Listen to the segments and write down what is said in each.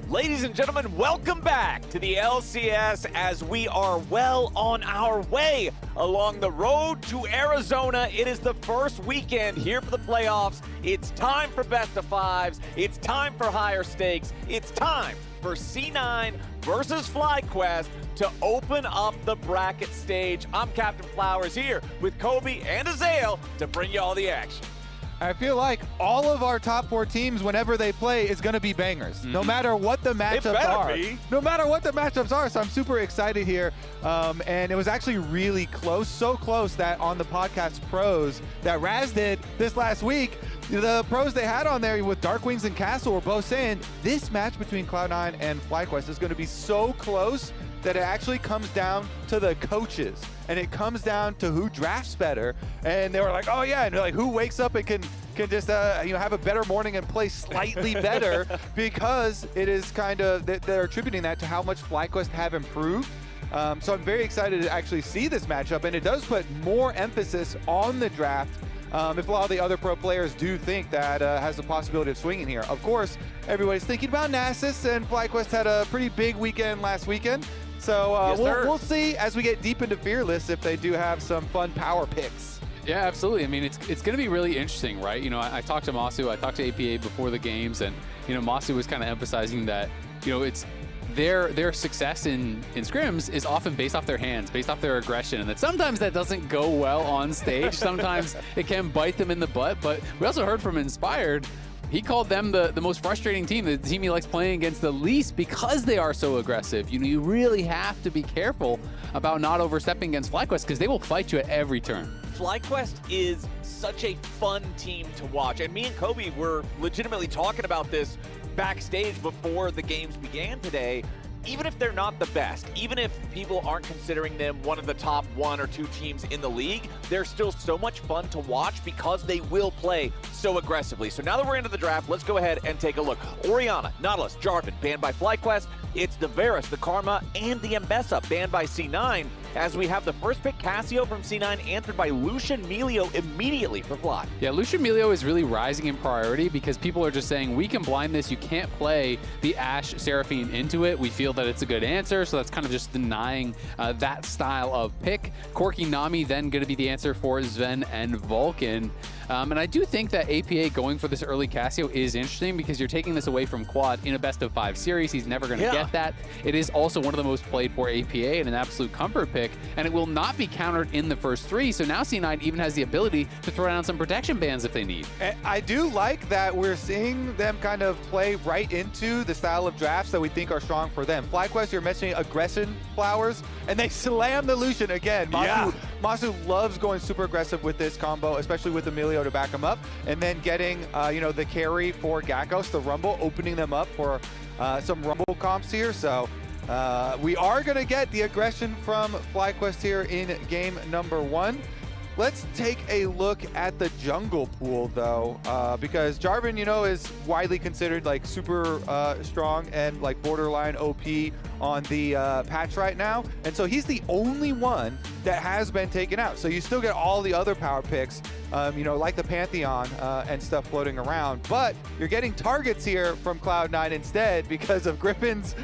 Ladies and gentlemen, welcome back to the LCS as we are well on our way along the road to Arizona. It is the first weekend here for the playoffs. It's time for best of fives. It's time for higher stakes. It's time for C9 versus FlyQuest to open up the bracket stage. I'm Captain Flowers here with Kobe and Azael to bring you all the action. I feel like all of our top 4 teams, whenever they play, is going to be bangers, no matter what the matchups are. No matter what the matchups are, so I'm super excited here. And it was actually really close, so close that on the podcast pros that Raz did this last week, the pros they had on there with Dark Wings and Castle were both saying this match between Cloud9 and FlyQuest is going to be so close that it actually comes down to the coaches. And it comes down to who drafts better. And they were like, oh yeah, and like who wakes up and can just have a better morning and play slightly better, because it is kind of, they're attributing that to how much FlyQuest have improved. So I'm very excited to actually see this matchup, and it does put more emphasis on the draft. If a lot of the other pro players do think that has the possibility of swinging here. Of course, everybody's thinking about Nasus, and FlyQuest had a pretty big weekend last weekend. So we'll see as we get deep into Fearless if they do have some fun power picks. Yeah, absolutely. I mean, it's going to be really interesting, right? You know, I talked to Masu, I talked to APA before the games, and, you know, Masu was kind of emphasizing that, you know, it's their success in scrims is often based off their hands, based off their aggression, and that sometimes that doesn't go well on stage. Sometimes it can bite them in the butt, but we also heard from Inspired. He called them the most frustrating team, the team he likes playing against the least, because they are so aggressive. You know, you really have to be careful about not overstepping against FlyQuest, because they will fight you at every turn. FlyQuest is such a fun team to watch, and me and Kobe were legitimately talking about this backstage before the games began today. Even if they're not the best, even if people aren't considering them one of the top 1 or 2 teams in the league, they're still so much fun to watch because they will play so aggressively. So now that we're into the draft, let's go ahead and take a look. Orianna, Nautilus, Jarvan, banned by FlyQuest. It's the Varus, the Karma, and the Mbessa, banned by C9, as we have the first pick, Cassio from C9, answered by Lucian Melio immediately for Fly. Yeah, Lucian Melio is really rising in priority because people are just saying, we can blind this, you can't play the Ashe Seraphine into it. We feel that it's a good answer, so that's kind of just denying that style of pick. Corki Nami then going to be the answer for Sven and Vulcan. And I do think that APA going for this early Cassio is interesting because you're taking this away from Quad in a best of 5 series. He's never going to get that. It is also one of the most played for APA and an absolute comfort pick, and it will not be countered in the first 3. So now C9 even has the ability to throw down some protection bans if they need. I do like that we're seeing them kind of play right into the style of drafts that we think are strong for them. FlyQuest, you're mentioning aggression, Flowers, and they slam the Lucian again. Masu loves going super aggressive with this combo, especially with Emilio to back him up, and then getting the carry for Gakkos, the Rumble, opening them up for some Rumble comps here. So we are going to get the aggression from FlyQuest here in game number 1. Let's take a look at the jungle pool, though, because Jarvan, is widely considered like super strong and like borderline OP on the patch right now. And so he's the only one that has been taken out. So you still get all the other power picks, like the Pantheon and stuff floating around. But you're getting targets here from Cloud9 instead because of Griffin's,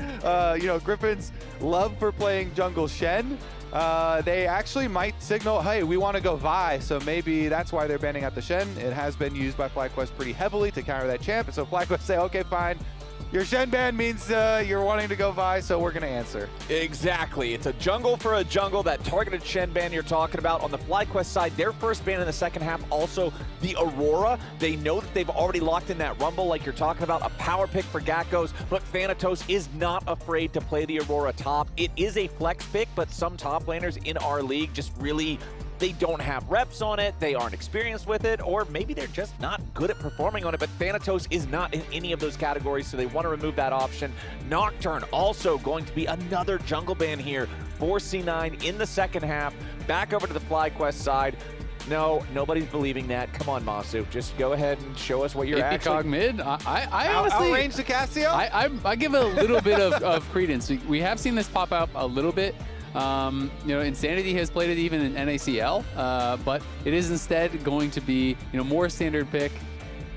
Griffin's love for playing jungle Shen. They actually might signal, hey, we want to go Vi, so maybe that's why they're banning out the Shen. It has been used by FlyQuest pretty heavily to counter that champ, and so FlyQuest say, okay, fine. Your Shen ban means you're wanting to go Vi, so we're going to answer. Exactly. It's a jungle for a jungle, that targeted Shen ban you're talking about. On the FlyQuest side, their first ban in the second half, also the Aurora. They know that they've already locked in that Rumble like you're talking about, a power pick for Gakkos, but Thanatos is not afraid to play the Aurora top. It is a flex pick, but some top laners in our league just really, they don't have reps on it, they aren't experienced with it, or maybe they're just not good at performing on it, but Thanatos is not in any of those categories, so they want to remove that option. Nocturne also going to be another jungle ban here for C9 in the second half. Back over to the FlyQuest side. No, nobody's believing that. Come on, Masu. Just go ahead and show us what you're actually... Cog mid. I honestly... Outrange the Cassio? I give it a little bit of credence. We have seen this pop up a little bit. Insanity has played it even in NACL, but it is instead going to be, more standard pick.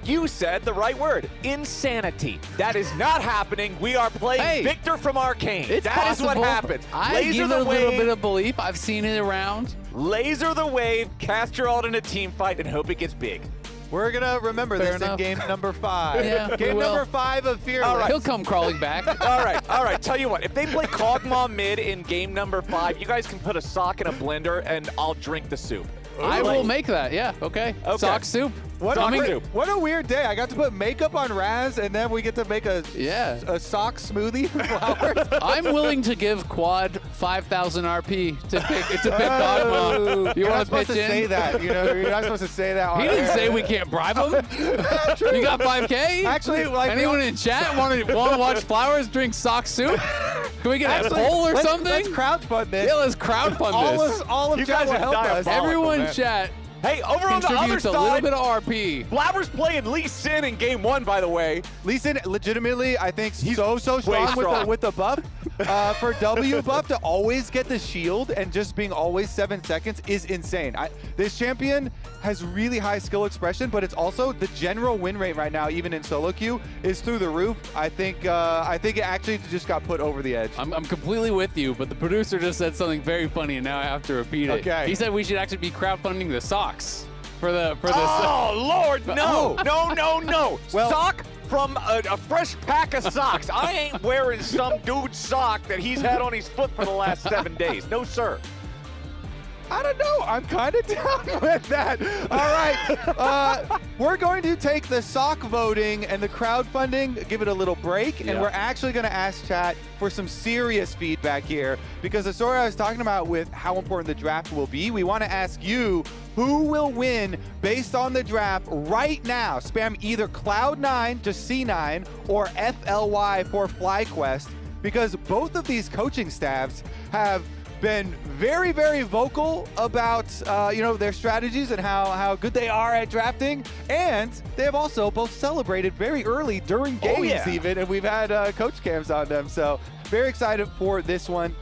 You said the right word, insanity. That is not happening. We are playing Victor from Arcane. That is what happens. I give it a little bit of belief. I've seen it around. Laser the wave, cast your ult in a team fight, and hope it gets big. We're going to remember this in game number 5. Yeah, game number 5 of Fearless. All right. He'll come crawling back. All right. Tell you what, if they play Kog'Maw mid in game number 5, you guys can put a sock in a blender, and I'll drink the soup. I will make that, yeah, okay. Sock soup. What a weird day. I got to put makeup on Raz, and then we get to make a sock smoothie for flowers. I'm willing to give Quad 5,000 RP to pick Kog'Maw. You want to pitch in? Say that. You know, you're not supposed to say that. He didn't say we can't bribe him. You got 5K? Actually, like, anyone in chat want to watch flowers drink sock soup? Can we get a poll or something? Let's crowdfund this. Yeah, let's crowdfund this. All of chat will help us. Everyone in chat. Hey, over on the other side, a little bit of RP. Flowers playing Lee Sin in game 1, by the way. Lee Sin, legitimately, I think he's so strong with the buff. For W buff to always get the shield and just being always 7 seconds is insane. This champion has really high skill expression, but it's also the general win rate right now, even in solo queue, is through the roof. I think it actually just got put over the edge. I'm completely with you, but the producer just said something very funny, and now I have to repeat it. Okay. He said we should actually be crowdfunding the socks for this. Oh Lord, no. Well, sock from a fresh pack of socks. I ain't wearing some dude's sock that he's had on his foot for the last 7 days. No, sir. I don't know. I'm kind of down with that. All right. We're going to take the sock voting and the crowdfunding, give it a little break, and we're actually going to ask chat for some serious feedback here, because the story I was talking about with how important the draft will be, we want to ask you who will win based on the draft right now. Spam either Cloud9 to C9 or FLY for FlyQuest, because both of these coaching staffs have been very, very vocal about their strategies and how good they are at drafting, and they have also both celebrated very early during games even, and we've had coach cams on them. So very excited for this one,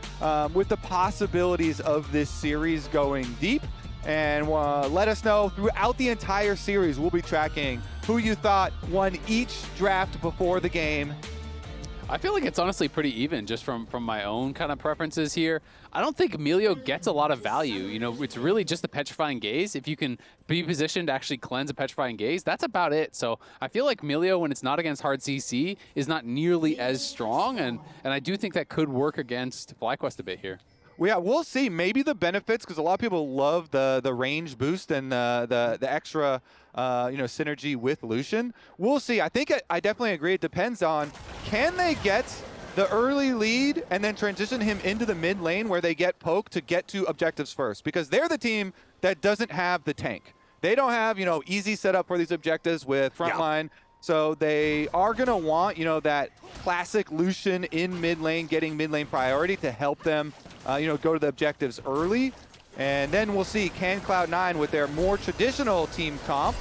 with the possibilities of this series going deep. And let us know throughout the entire series. We'll be tracking who you thought won each draft before the game. I feel like it's honestly pretty even just from my own kind of preferences here. I don't think Emilio gets a lot of value. You know, it's really just the Petrifying Gaze. If you can be positioned to actually cleanse a Petrifying Gaze, that's about it. So I feel like Emilio, when it's not against hard CC, is not nearly as strong. And I do think that could work against FlyQuest a bit here. Well, yeah, we'll see. Maybe the benefits, because a lot of people love the range boost and the extra synergy with Lucian. We'll see. I think I definitely agree. It depends on, can they get the early lead and then transition him into the mid lane where they get poke to get to objectives first, because they're the team that doesn't have the tank. They don't have, easy setup for these objectives with frontline. So they are going to want, that classic Lucian in mid lane, getting mid lane priority to help them, go to the objectives early. And then we'll see, can Cloud9 with their more traditional team comp.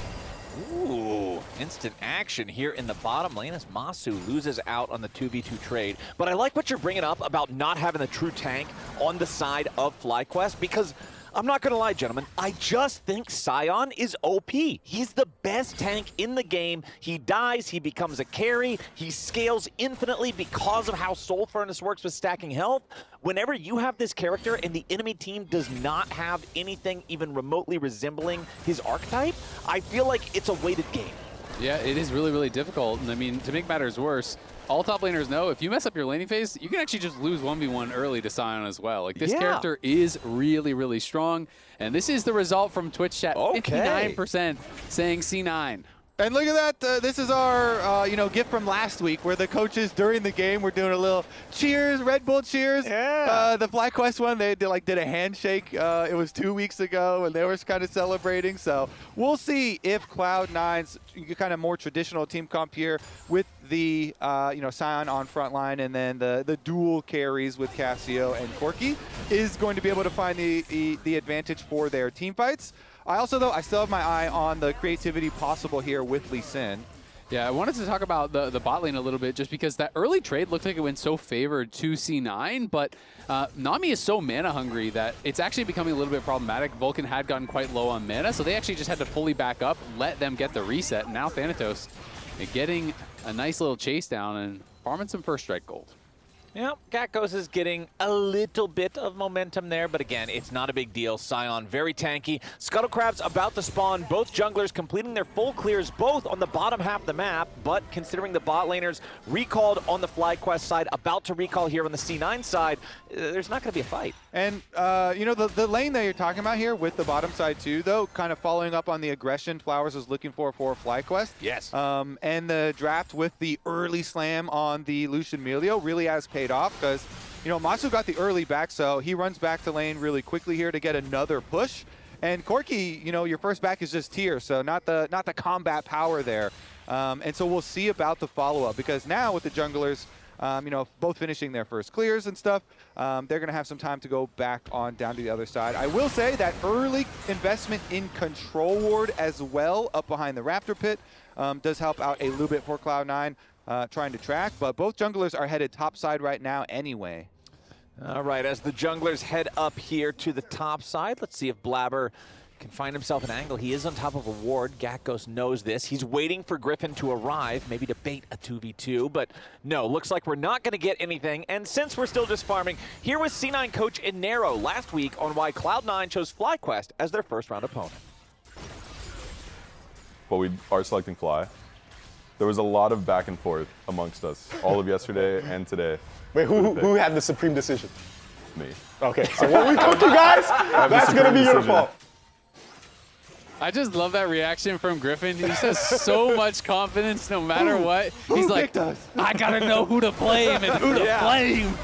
Ooh, instant action here in the bottom lane as Masu loses out on the 2v2 trade. But I like what you're bringing up about not having the true tank on the side of FlyQuest, because I'm not going to lie, gentlemen, I just think Sion is OP. He's the best tank in the game. He dies, he becomes a carry, he scales infinitely because of how Soul Furnace works with stacking health. Whenever you have this character and the enemy team does not have anything even remotely resembling his archetype, I feel like it's a weighted game. Yeah, it is really, really difficult. And I mean, to make matters worse, all top laners know if you mess up your laning phase, you can actually just lose 1v1 early to Sion as well. Like, this character is really, really strong. And this is the result from Twitch chat. 59% saying C9. And look at that. This is our, gift from last week, where the coaches during the game were doing a little cheers, Red Bull cheers. Yeah. The FlyQuest one, they did a handshake. It was 2 weeks ago, and they were kind of celebrating. So we'll see if Cloud9's kind of more traditional team comp here with the, Sion on front line, and then the dual carries with Cassio and Corki is going to be able to find the advantage for their team fights. I still have my eye on the creativity possible here with Lee Sin. Yeah, I wanted to talk about the bot lane a little bit just because that early trade looked like it went so favored to C9, but Nami is so mana hungry that it's actually becoming a little bit problematic. Vulcan had gotten quite low on mana, so they actually just had to fully back up, let them get the reset, and now Thanatos getting a nice little chase down and farming some first strike gold. Yeah, Gatgos is getting a little bit of momentum there, but again, it's not a big deal. Sion very tanky. Scuttle Crabs about to spawn. Both junglers completing their full clears, both on the bottom half of the map, but considering the bot laners recalled on the FlyQuest side, about to recall here on the C9 side, there's not going to be a fight. And, you know, the lane that you're talking about here with the bottom side too, though, kind of following up on the aggression Flowers was looking for FlyQuest. Yes. And the draft with the early slam on the Lucian Melio really has paid off because, you know, Masu got the early back, so he runs back to lane really quickly here to get another push. And Corki, you know, your first back is just tier, so not the combat power there. And so we'll see about the follow-up because now with the junglers, you know, both finishing their first clears and stuff, they're going to have some time to go back on down to the other side. I will say that early investment in Control Ward as well up behind the Raptor Pit does help out a little bit for Cloud9 trying to track, but both junglers are headed top side right now anyway. All right, as the junglers head up here to the top side, let's see if Blabber can find himself an angle. He is on top of a ward. Gatgos knows this. He's waiting for Griffin to arrive, maybe to bait a 2v2, but no, looks like we're not going to get anything. And since we're still just farming, here was C9 coach Inero last week on why Cloud9 chose FlyQuest as their first round opponent. Well, we are selecting Fly. There was a lot of back and forth amongst us, all of yesterday and today. Wait, who had the supreme decision? Me. Okay, so when we cook you guys, that's going to be your fault. I just love that reaction from Griffin. He says so much confidence no matter what. He's like, I got to know who to blame and who to blame.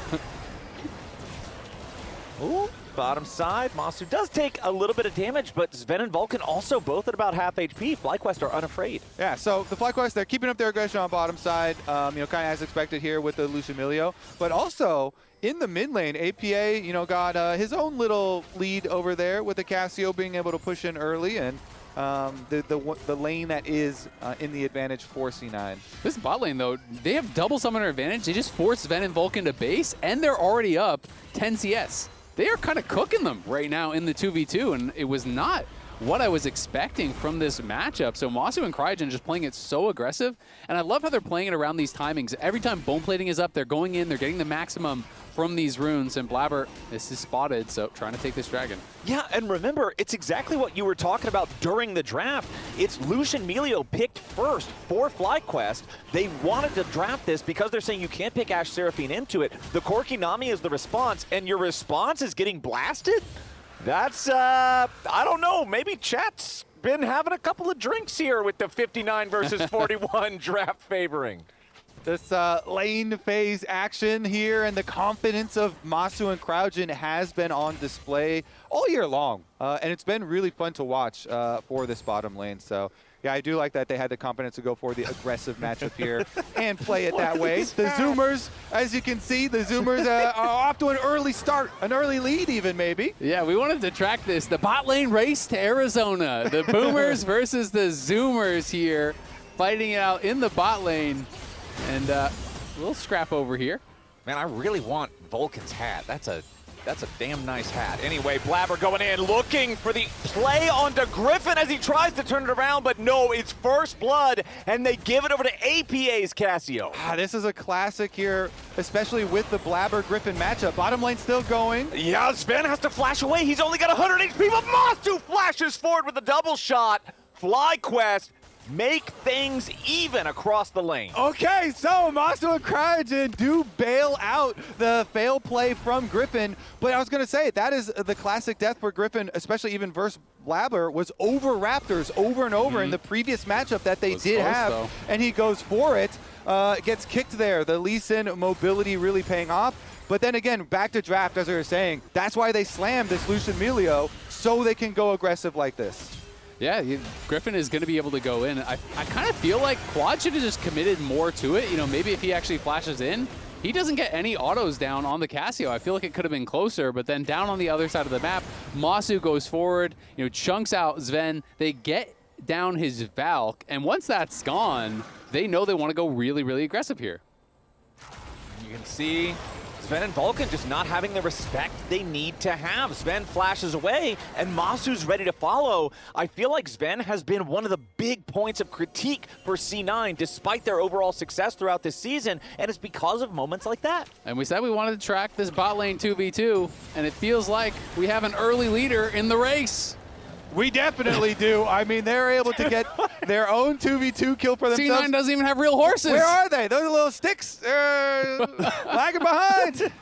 Ooh. Bottom side, Masu does take a little bit of damage, but Sven and Vulcan also both at about half HP. FlyQuest are unafraid. Yeah, so the FlyQuest, they're keeping up their aggression on bottom side, you know, kind of as expected here with the Lucian Melio. But also, in the mid lane, APA, you know, got his own little lead over there with the Cassio being able to push in early and the lane that is in the advantage for C9. This bot lane, though, they have double summoner advantage. They just force Sven and Vulcan to base, and they're already up 10 CS. They are kind of cooking them right now in the 2v2, and it was not what I was expecting from this matchup. So Masu and Cryogen just playing it so aggressive, and I love how they're playing it around these timings. Every time bone plating is up, they're going in, they're getting the maximum from these runes, and Blabber, this is spotted, so trying to take this dragon. Yeah, and remember, it's exactly what you were talking about during the draft. It's Lucian Melio picked first for FlyQuest. They wanted to draft this because they're saying you can't pick Ashe Seraphine into it. The Corki Nami is the response, and your response is getting blasted? That's, I don't know, maybe chat's been having a couple of drinks here with the 59 versus 41 draft favoring. This lane phase action here and the confidence of Masu and Cryogen has been on display all year long. And it's been really fun to watch for this bottom lane. So, yeah, I do like that they had the confidence to go for the aggressive matchup here and play it that way. The Zoomers, as you can see, the Zoomers are off to an early start, an early lead even maybe. Yeah, we wanted to track this. The bot lane race to Arizona. The Boomers versus the Zoomers here, fighting it out in the bot lane. And a little scrap over here. Man, I really want Vulcan's hat. That's a damn nice hat. Anyway, Blabber going in, looking for the play onto Griffin as he tries to turn it around, but no, it's first blood, and they give it over to APA's Cassio. This is a classic here, especially with the Blabber-Griffin matchup. Bottom lane still going. Yeah, Sven has to flash away. He's only got 100 HP, but Masu flashes forward with a double shot. FlyQuest make things even across the lane. Okay, so Masu and Cryogen do bail out the fail play from Griffin, but I was going to say, that is the classic death for Griffin, especially even versus Blabber, was over Raptors over and over in the previous matchup that they did have, though. And he goes for it, gets kicked there. The Lee Sin mobility really paying off. But then again, back to draft, as I was saying, that's why they slammed this Lucian Melio, so they can go aggressive like this. Yeah, Griffin is going to be able to go in. I kind of feel like Quad should have just committed more to it. You know, maybe if he actually flashes in, he doesn't get any autos down on the Cassio. I feel like it could have been closer, but then down on the other side of the map, Masu goes forward, you know, chunks out Sven. They get down his Valk, and once that's gone, they know they want to go really, really aggressive here. You can see Sven and Vulcan just not having the respect they need to have. Sven flashes away, and Masu's ready to follow. I feel like Sven has been one of the big points of critique for C9, despite their overall success throughout this season, and it's because of moments like that. And we said we wanted to track this bot lane 2v2, and it feels like we have an early leader in the race. We definitely do. I mean, they're able to get their own 2v2 kill for themselves. C9 doesn't even have real horses. Where are they? Those little sticks. They're lagging behind.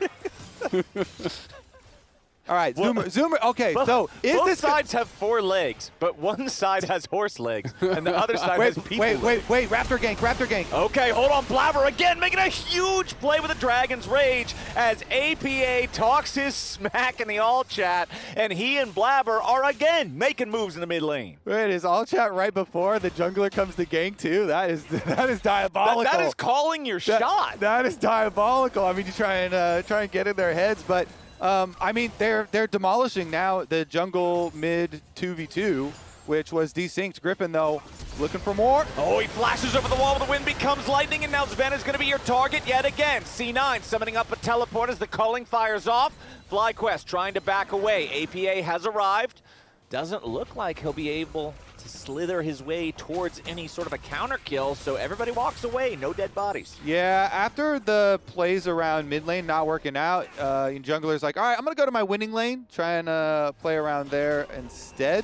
All right, Zoomer. Okay, so is both this sides have 4 legs, but one side has horse legs, and the other side has people legs. Wait, Raptor gank. Okay, hold on, Blabber again, making a huge play with the Dragon's Rage as APA talks his smack in the all chat, and he and Blabber are again making moves in the mid lane. Wait, is all chat right before the jungler comes to gank too? That is diabolical. That is calling your shot. That is diabolical. I mean, you try and get in their heads, but I mean, they're demolishing now the jungle mid 2v2, which was desynced. Griffin, though, looking for more. Oh, he flashes over the wall, the wind becomes lightning, and now Sven is going to be your target yet again. C9 summoning up a teleport as the culling fires off. FlyQuest trying to back away. APA has arrived. Doesn't look like he'll be able to slither his way towards any sort of a counter kill, so everybody walks away, no dead bodies. Yeah, after the plays around mid lane not working out, jungler's like, all right, I'm going to go to my winning lane, try and play around there instead,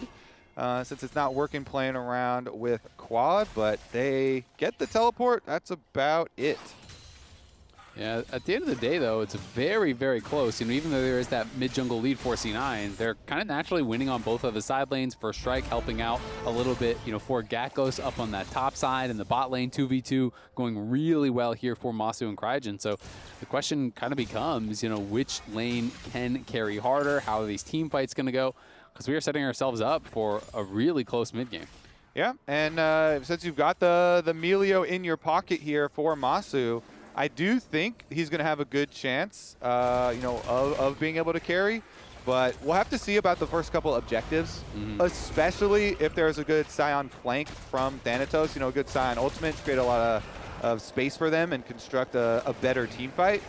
since it's not working playing around with quad, but they get the teleport. That's about it. Yeah, at the end of the day, though, it's very, very close. You know, even though there is that mid-jungle lead for C9, they're kind of naturally winning on both of the side lanes. First Strike helping out a little bit, you know, for Gakkos up on that top side, and the bot lane 2v2 going really well here for Masu and Cryogen. So the question kind of becomes, you know, which lane can carry harder? How are these team fights going to go? Because we are setting ourselves up for a really close mid-game. Yeah, and since you've got the Melio in your pocket here for Masu, I do think he's going to have a good chance, of being able to carry. But we'll have to see about the first couple objectives, especially if there's a good Scion flank from Thanatos. You know, a good Scion ultimate to create a lot of space for them and construct a better team fight.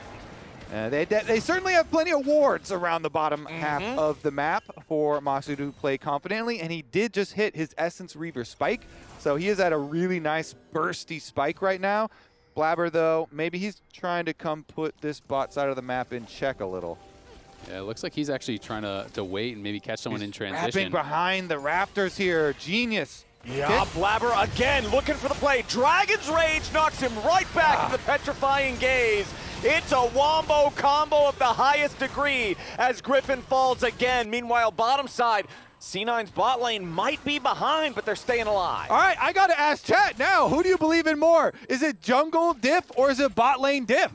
They certainly have plenty of wards around the bottom half of the map for Masu to play confidently, and he did just hit his Essence Reaver spike. So he is at a really nice bursty spike right now. Blabber, though, maybe he's trying to come put this bot side of the map in check a little. Yeah, it looks like he's actually trying to wait and maybe catch someone in transition. Wrapping behind the Raptors here. Genius. Yeah, Blabber again looking for the play. Dragon's Rage knocks him right back in the petrifying gaze. It's a wombo combo of the highest degree as Griffin falls again. Meanwhile, bottom side, C9's bot lane might be behind, but they're staying alive. All right, I got to ask chat now. Who do you believe in more? Is it jungle diff or is it bot lane diff?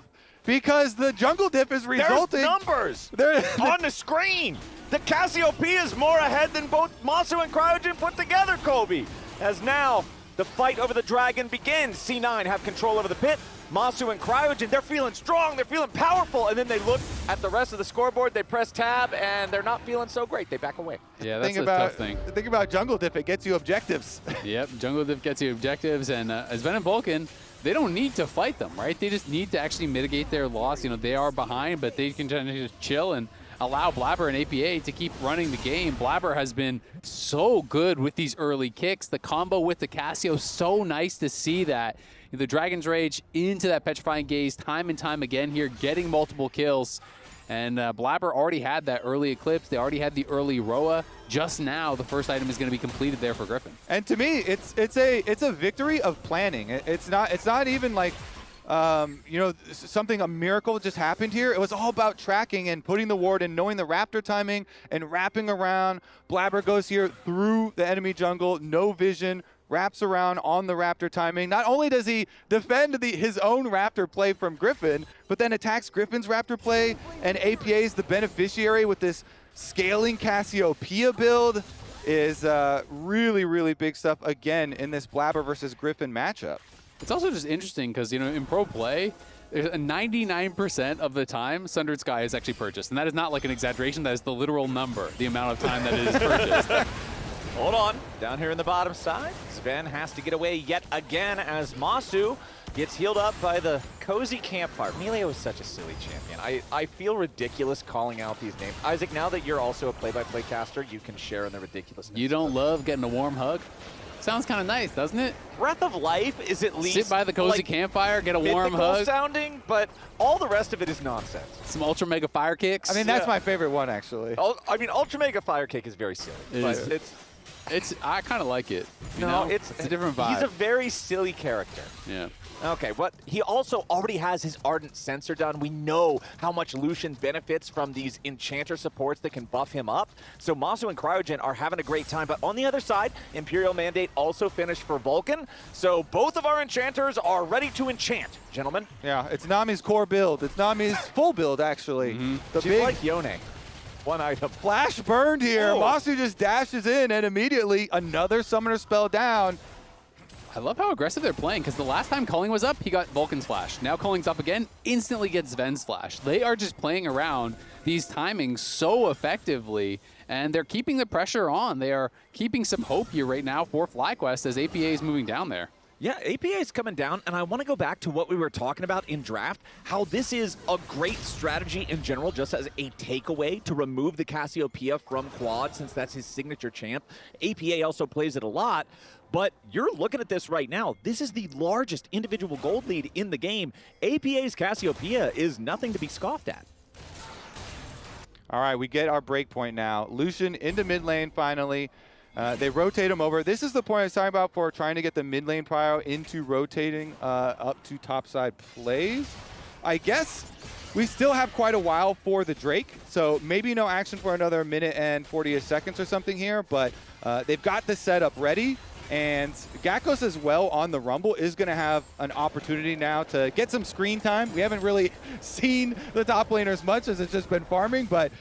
Because the jungle diff is resulting... There's numbers on the screen. The Cassiopeia is more ahead than both Masu and Cryogen put together, Kobe. As now, the fight over the dragon begins. C9 have control over the pit. Masu and Cryogen, they're feeling strong, they're feeling powerful, and then they look at the rest of the scoreboard, they press tab, and they're not feeling so great. They back away. Yeah, that's a tough thing. Think about jungle diff, it gets you objectives. Yep, jungle diff gets you objectives, and Sven and Vulcan, they don't need to fight them, right? They just need to actually mitigate their loss. You know, they are behind, but they can just chill and allow Blabber and APA to keep running the game. Blabber has been so good with these early kicks. The combo with the Cassio, so nice to see that. The Dragon's Rage into that Petrifying Gaze time and time again here, getting multiple kills. And Blabber already had that early Eclipse. They already had the early Roa. Just now, the first item is going to be completed there for Griffin. And to me, it's a victory of planning. It's not even like a miracle just happened here. It was all about tracking and putting the ward and knowing the Raptor timing and wrapping around. Blabber goes here through the enemy jungle, no vision, wraps around on the Raptor timing. Not only does he defend his own Raptor play from Griffin, but then attacks Griffin's Raptor play, and APA is the beneficiary with this scaling Cassiopeia build. Is really, really big stuff again in this Blabber versus Griffin matchup. It's also just interesting because, you know, in pro play, 99% of the time, Sundered Sky is actually purchased. And that is not like an exaggeration. That is the literal number, the amount of time that it is purchased. Hold on. Down here in the bottom side, Sven has to get away yet again as Masu gets healed up by the cozy campfire. Melio is such a silly champion. I feel ridiculous calling out these names. Isaac, now that you're also a play-by-play caster, you can share in the ridiculousness. You don't love getting a warm hug? Sounds kind of nice, doesn't it? Breath of Life is at least sit by the cozy campfire, get a warm hug. Sounding, but all the rest of it is nonsense. Some ultra mega fire kicks. I mean, that's my favorite one, actually. I mean, ultra mega fire kick is very silly. I kind of like it. It's a different vibe. He's a very silly character. Yeah. Okay, but he also already has his Ardent Sensor done. We know how much Lucian benefits from these Enchanter supports that can buff him up. So Masu and Cryogen are having a great time. But on the other side, Imperial Mandate also finished for Vulcan. So both of our Enchanters are ready to enchant, gentlemen. Yeah, it's Nami's core build. It's Nami's full build, actually. She's big like Yone. One item. flash burned here. Oh. Masu just dashes in, and immediately another summoner spell down. I love how aggressive they're playing, because the last time Culling was up, he got Vulcan's Flash. Now Culling's up again, instantly gets Sven's Flash. They are just playing around these timings so effectively, and they're keeping the pressure on. They are keeping some hope here right now for FlyQuest as APA is moving down there. Yeah, APA is coming down, and I want to go back to what we were talking about in draft, how this is a great strategy in general, just as a takeaway to remove the Cassiopeia from Quad, since that's his signature champ. APA also plays it a lot, but you're looking at this right now. This is the largest individual gold lead in the game. APA's Cassiopeia is nothing to be scoffed at. All right, we get our break point now. Lucian into mid lane finally. They rotate him over. This is the point I was talking about for trying to get the mid lane prio into rotating up to topside plays. I guess we still have quite a while for the Drake, so maybe no action for another minute and 40 seconds or something here, but they've got the setup ready. And Gakkos as well on the Rumble is going to have an opportunity now to get some screen time. We haven't really seen the top laners much as it's just been farming, but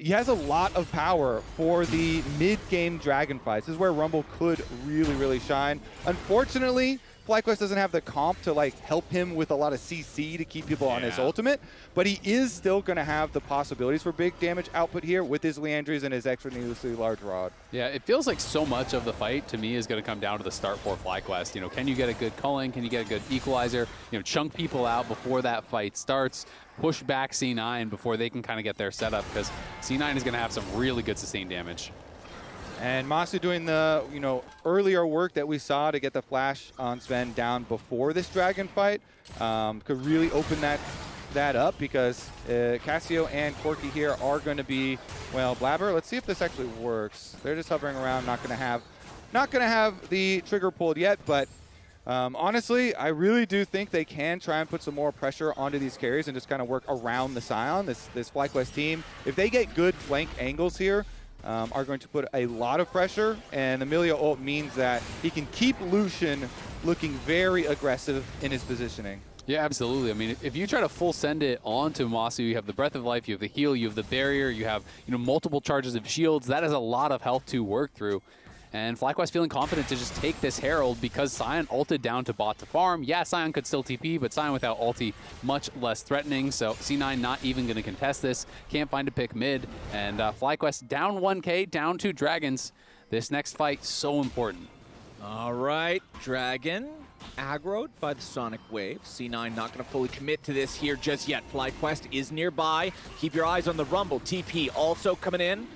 he has a lot of power for the mid-game dragon fights. This is where Rumble could really, really shine. Unfortunately, FlyQuest doesn't have the comp to help him with a lot of CC to keep people on his ultimate, but he is still going to have the possibilities for big damage output here with his Leandries and his extra needlessly large rod. Yeah, it feels like so much of the fight to me is going to come down to the start for FlyQuest. You know, can you get a good culling? Can you get a good equalizer? You know, chunk people out before that fight starts. Push back C9 before they can kind of get their setup, because C9 is going to have some really good sustained damage. And Masu doing the, earlier work that we saw to get the flash on Sven down before this dragon fight could really open that up, because Cassio and Corki here are going to be, well, Blabber. Let's see if this actually works. They're just hovering around, not going to have the trigger pulled yet, but honestly, I really do think they can try and put some more pressure onto these carries and just kind of work around the Scion, this FlyQuest team. If they get good flank angles here, are going to put a lot of pressure, and the Emilio ult means that he can keep Lucian looking very aggressive in his positioning. Yeah, absolutely. I mean, if you try to full send it onto Masu, you have the Breath of Life, you have the heal, you have the barrier, you have multiple charges of shields. That is a lot of health to work through. And FlyQuest feeling confident to just take this Herald because Sion ulted down to bot to farm. Yeah, Sion could still TP, but Sion without ulti, much less threatening. So C9 not even going to contest this. Can't find a pick mid. And FlyQuest down 1K, down 2 Dragons. This next fight, so important. All right, Dragon aggroed by the Sonic Wave. C9 not going to fully commit to this here just yet. FlyQuest is nearby. Keep your eyes on the Rumble. TP also coming in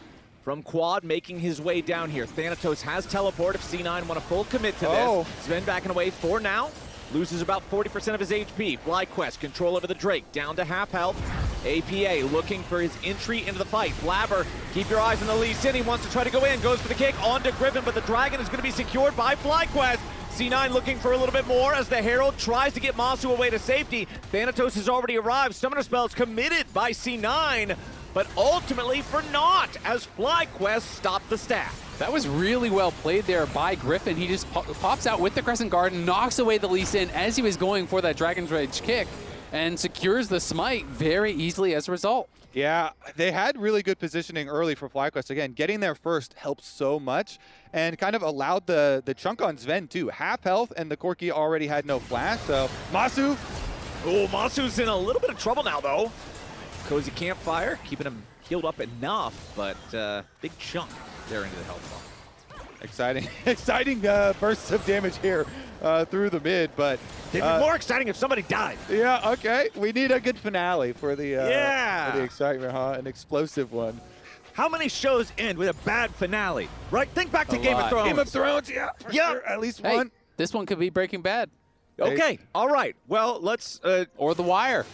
from Quad, making his way down here. Thanatos has teleport if C9 want to full commit to this. Sven backing away for now. Loses about 40% of his HP. FlyQuest, control over the Drake, down to half health. APA looking for his entry into the fight. Blabber, keep your eyes on the Lee Sin. He wants to try to go in, goes for the kick onto Griffin, but the Dragon is going to be secured by FlyQuest. C9 looking for a little bit more as the Herald tries to get Masu away to safety. Thanatos has already arrived. Summoner spells committed by C9, but ultimately for naught as FlyQuest stopped the stack. That was really well played there by Griffin. He just pops out with the Crescent Guard, knocks away the Lee Sin as he was going for that Dragon's Rage kick, and secures the smite very easily as a result. Yeah, they had really good positioning early for FlyQuest. Again, getting there first helped so much and kind of allowed the chunk on Sven too. Half health, and the Corki already had no flash, so Masu. Oh, Masu's in a little bit of trouble now, though. Cozy Campfire, keeping him healed up enough, but big chunk there into the health bar. exciting bursts of damage here through the mid, but It'd be more exciting if somebody died. yeah, okay. We need a good finale for the for the excitement, huh? An explosive one. How many shows end with a bad finale, right? Think back to A Game lot. of Thrones. Game of Thrones, yeah, for sure. At least Hey, one. this one could be Breaking Bad Okay, all right. Well, let's. or The Wire.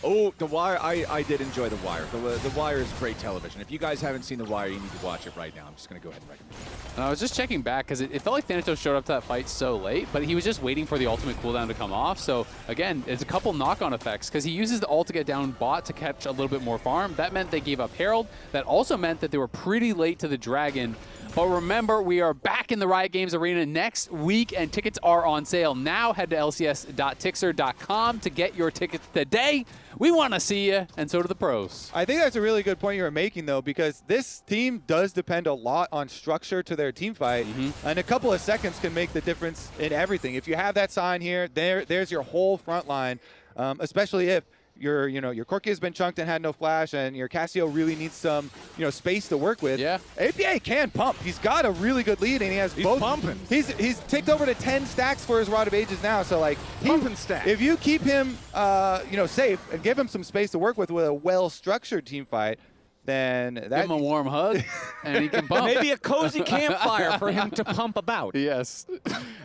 Oh, The Wire. I did enjoy The Wire. The Wire is great television. If you guys haven't seen The Wire, you need to watch it right now. I'm just going to go ahead and recommend it. And I was just checking back because it felt like Thanatos showed up to that fight so late, but he was just waiting for the ultimate cooldown to come off. So again, it's a couple knock-on effects because he uses the ult to get down bot to catch a little bit more farm. That meant they gave up Herald. That also meant that they were pretty late to the Dragon. But remember, we are back in the Riot Games Arena next week, and tickets are on sale. Now head to lcs.tixer.com to get your tickets today. We want to see you, and so do the pros. I think that's a really good point you were making, though, because this team does depend a lot on structure to their team fight, and a couple of seconds can make the difference in everything. If you have that sign here, there's your whole front line, especially if your Corki has been chunked and had no flash, and your Cassio really needs some, space to work with. Yeah. APA can pump. He's got a really good lead, and he has both. Pumping. He's ticked over to 10 stacks for his Rod of Ages now. So like, Pumping stacks. if you keep him, safe and give him some space to work with a well-structured team fight, then Give that him a warm hug, and he can pump. Maybe a cozy campfire for him to pump about. Yes.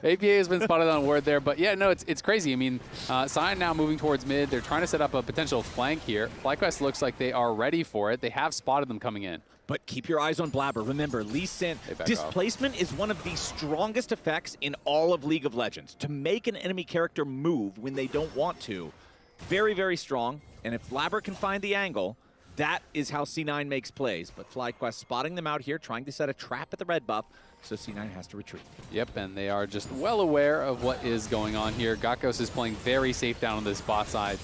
APA has been spotted on word there, but yeah, no, it's crazy. I mean, Sion now moving towards mid. They're trying to set up a potential flank here. FlyQuest looks like they are ready for it. They have spotted them coming in. But keep your eyes on Blabber. Remember, Lee Sin, displacement is one of the strongest effects in all of League of Legends. To make an enemy character move when they don't want to, very, very strong. And if Blabber can find the angle, that is how C9 makes plays. But FlyQuest spotting them out here, trying to set a trap at the red buff, so C9 has to retreat. Yep, and they are just well aware of what is going on here. Gakos is playing very safe down on this bot side.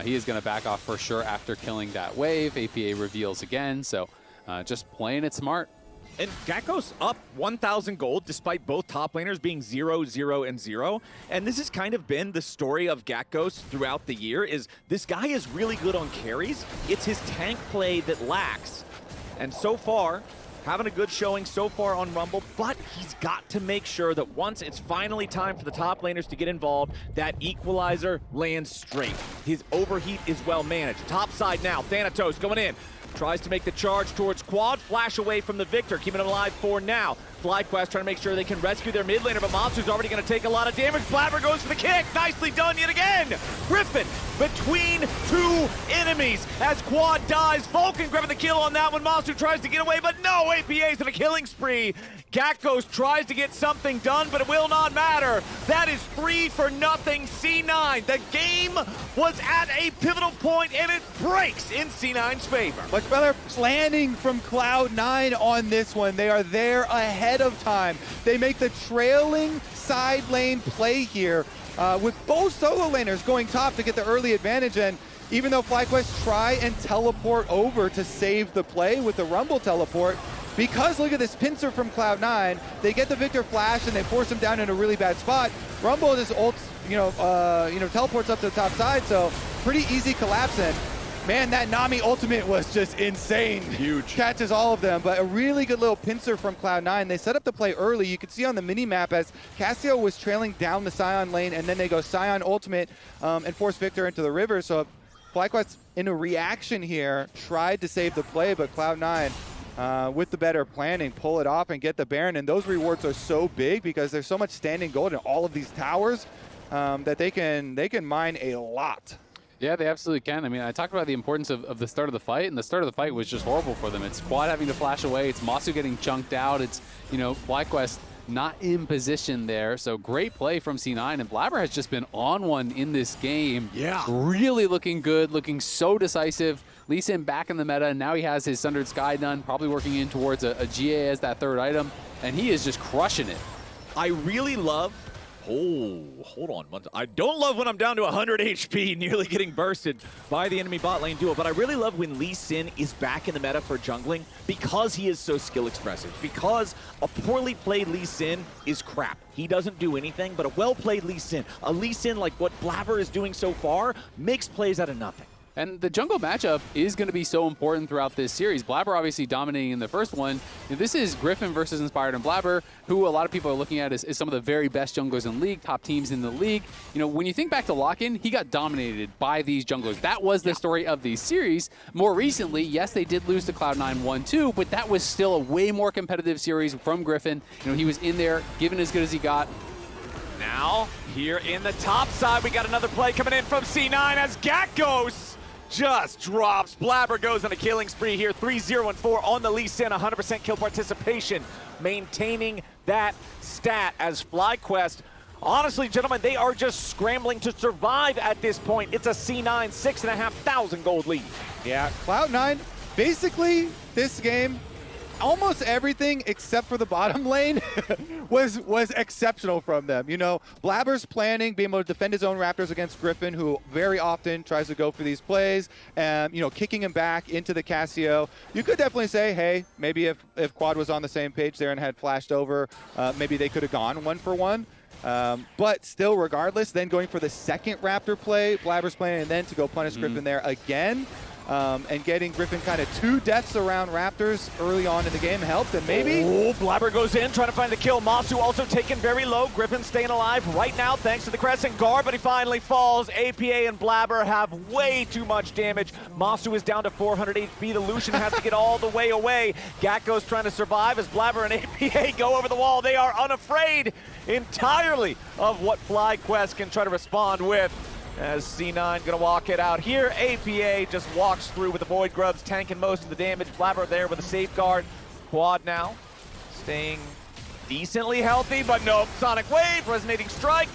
He is going to back off for sure after killing that wave. APA reveals again, so just playing it smart. And Gakko's up 1,000 gold despite both top laners being 0, 0, and 0. And this has kind of been the story of Gakkos throughout the year, is this guy is really good on carries. It's his tank play that lacks. And so far, having a good showing so far on Rumble, but he's got to make sure that once it's finally time for the top laners to get involved, that equalizer lands straight. His overheat is well managed. Top side now, Thanatos going in. Tries to make the charge towards Quad, flash away from the Victor, keeping it alive for now. FlyQuest trying to make sure they can rescue their mid laner, but Monster's already going to take a lot of damage. Blabber goes for the kick, nicely done yet again! Griffin between two enemies as Quad dies. Vulcan grabbing the kill on that one. Monster tries to get away, but no, APA's in a killing spree. Gakkos tries to get something done, but it will not matter. That is 3 for nothing, C9. The game was at a pivotal point, and it breaks in C9's favor. much better planning from Cloud9 on this one. They are there ahead of time. They make the trailing side lane play here with both solo laners going top to get the early advantage. And even though FlyQuest try and teleport over to save the play with the Rumble teleport, because look at this pincer from Cloud9, they get the Victor flash and they force him down in a really bad spot. Rumble just ults, teleports up to the top side, so pretty easy collapse in. Man, that Nami ultimate was just insane. Huge. Catches all of them, but a really good little pincer from Cloud9. They set up the play early. You could see on the mini-map as Cassio was trailing down the Sion lane, and then they go Sion ultimate and force Victor into the river. So FlyQuest, in a reaction here, tried to save the play, but Cloud9, with the better planning, pull it off and get the Baron. And those rewards are so big because there's so much standing gold in all of these towers that they can mine a lot. Yeah, they absolutely can. I mean, I talked about the importance of the start of the fight, and the start of the fight was just horrible for them. It's Quad having to flash away. It's Masu getting chunked out. It's, FlyQuest not in position there. So great play from C9, and Blabber has just been on one in this game. Yeah. Really looking good, looking so decisive. Lee Sin back in the meta, and now he has his Sundered Sky done, probably working in towards a GA as that third item, and he is just crushing it. I really love... Oh, hold on. I don't love when I'm down to 100 HP, nearly getting bursted by the enemy bot lane duo, but I really love when Lee Sin is back in the meta for jungling because he is so skill expressive, because a poorly played Lee Sin is crap. He doesn't do anything, but a well-played Lee Sin, a Lee Sin like what Blabber is doing so far, makes plays out of nothing. And the jungle matchup is going to be so important throughout this series. Blabber obviously dominating in the first one. This is Griffin versus Inspired and Blabber, who a lot of people are looking at as some of the very best junglers in the league, top teams in the league. You know, when you think back to Lock-In, he got dominated by these junglers. That was the story of the series. More recently, yes, they did lose to Cloud9 1-2, but that was still a way more competitive series from Griffin. You know, he was in there, giving as good as he got. Now, here in the top side, we got another play coming in from C9 as Gakos just drops. Blabber goes on a killing spree here, 3-0-4 on the Lee Sin, 100% kill participation, maintaining that stat as FlyQuest. Honestly, gentlemen, they are just scrambling to survive at this point. It's a C9 6,500 gold lead. Yeah, Cloud9, basically this game, almost everything except for the bottom lane was exceptional from them. You know, Blabber's planning, being able to defend his own Raptors against Griffin, who very often tries to go for these plays, and, you know, kicking him back into the Casio. You could definitely say, hey, maybe if Quad was on the same page there and had flashed over, maybe they could have gone 1-for-1. But still, regardless, then going for the second Raptor play, Blabber's planning, and then to go punish Griffin there again. And getting Griffin kind of 2 deaths around Raptors early on in the game helped, and maybe... Oh, Blabber goes in, trying to find the kill. Masu also taken very low. Griffin staying alive right now thanks to the Crescent Guard, but he finally falls. APA and Blabber have way too much damage. Masu is down to 400 HP. The Lucian has to get all the way away. Gakko's trying to survive as Blabber and APA go over the wall. They are unafraid entirely of what FlyQuest can try to respond with. As C9 gonna walk it out here. APA just walks through with the Void Grubs, tanking most of the damage. Blabber there with a safeguard. Quad now staying decently healthy, but no, Sonic Wave, Resonating Strike.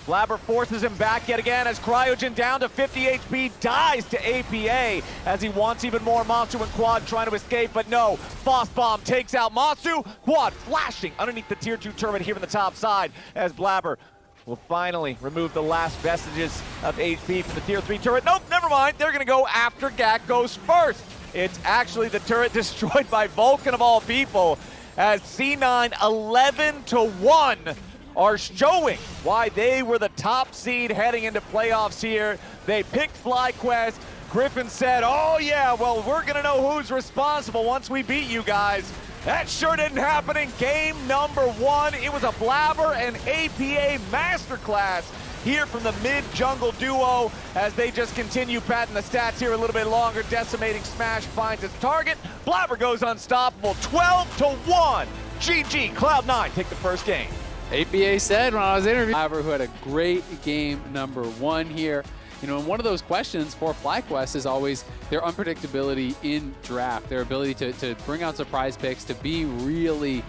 Blabber forces him back yet again as Cryogen down to 50 HP dies to APA as he wants even more. Masu and Quad trying to escape, but no. Boss Bomb takes out Masu. Quad flashing underneath the tier 2 turret here in the top side as Blabber will finally remove the last vestiges of HP from the tier 3 turret. Nope, never mind. They're gonna go after Gakos first. It's actually the turret destroyed by Vulcan of all people as C9 11-1 are showing why they were the top seed heading into playoffs here. They picked FlyQuest. Griffin said, oh yeah, well, we're gonna know who's responsible once we beat you guys. That sure didn't happen in game number 1. It was a Blabber and APA masterclass here from the mid-jungle duo as they just continue patting the stats here a little bit longer. Decimating Smash finds its target. Blabber goes unstoppable, 12-1. GG, Cloud9 take the first game. APA said when I was interviewing Blabber, who had a great game number 1 here. You know, and one of those questions for FlyQuest is always their unpredictability in draft, their ability to bring out surprise picks, to be really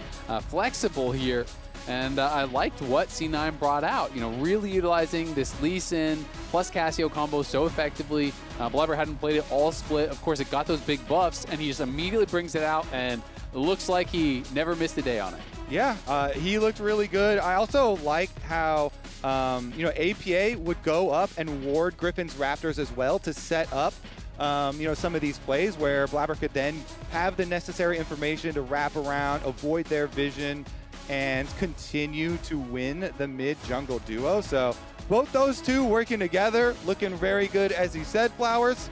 flexible here. And I liked what C9 brought out, you know, really utilizing this Lee Sin plus Casio combo so effectively. Blabber hadn't played it all split. Of course, it got those big buffs, and he just immediately brings it out, and it looks like he never missed a day on it. Yeah, he looked really good. I also liked how, you know, APA would go up and ward Griffin's Raptors as well to set up, you know, some of these plays where Blabber could then have the necessary information to wrap around, avoid their vision, and continue to win the mid-jungle duo. So both those two working together, looking very good, as he said, Flowers.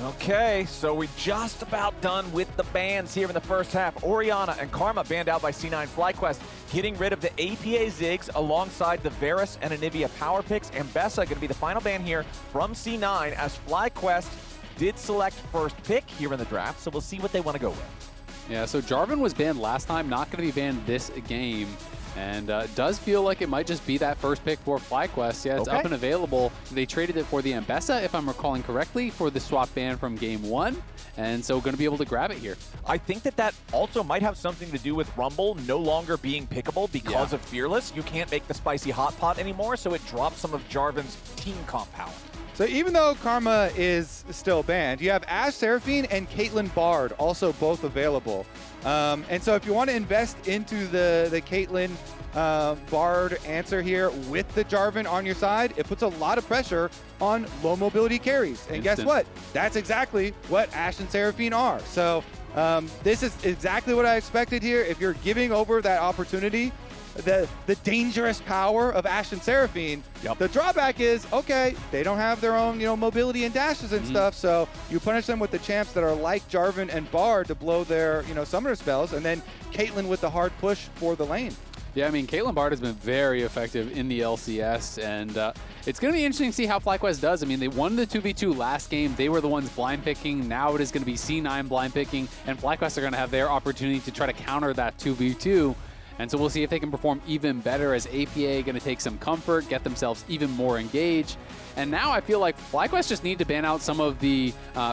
Okay, so we just about done with the bans here in the first half. Orianna and Karma banned out by C9. FlyQuest getting rid of the APA Ziggs alongside the Varus and Anivia power picks. Ambessa going to be the final ban here from C9 as FlyQuest did select first pick here in the draft, so we'll see what they want to go with. Yeah, so Jarvan was banned last time, not going to be banned this game. And it does feel like it might just be that first pick for FlyQuest. Yeah, it's up and available. They traded it for the Ambessa, if I'm recalling correctly, for the swap ban from game 1. And so going to be able to grab it here. I think that also might have something to do with Rumble no longer being pickable because of Fearless. You can't make the spicy hot pot anymore, so it drops some of Jarvan's team comp power. So even though Karma is still banned, you have Ashe Seraphine and Caitlyn Bard also both available. And so if you want to invest into the Caitlyn Bard answer here with the Jarvan on your side, it puts a lot of pressure on low mobility carries. And guess what? That's exactly what Ashe and Seraphine are. So this is exactly what I expected here. If you're giving over that opportunity the dangerous power of Ashe and Seraphine. Yep. The drawback is, okay, they don't have their own, mobility and dashes and stuff, so you punish them with the champs that are like Jarvan and Bard to blow their, summoner spells, and then Caitlyn with the hard push for the lane. Yeah, I mean, Caitlyn Bard has been very effective in the LCS, and it's going to be interesting to see how FlyQuest does. I mean, they won the 2v2 last game. They were the ones blind picking. Now it is going to be C9 blind picking, and FlyQuest are going to have their opportunity to try to counter that 2v2. And so we'll see if they can perform even better as APA going to take some comfort, get themselves even more engaged. And now I feel like FlyQuest just need to ban out some of the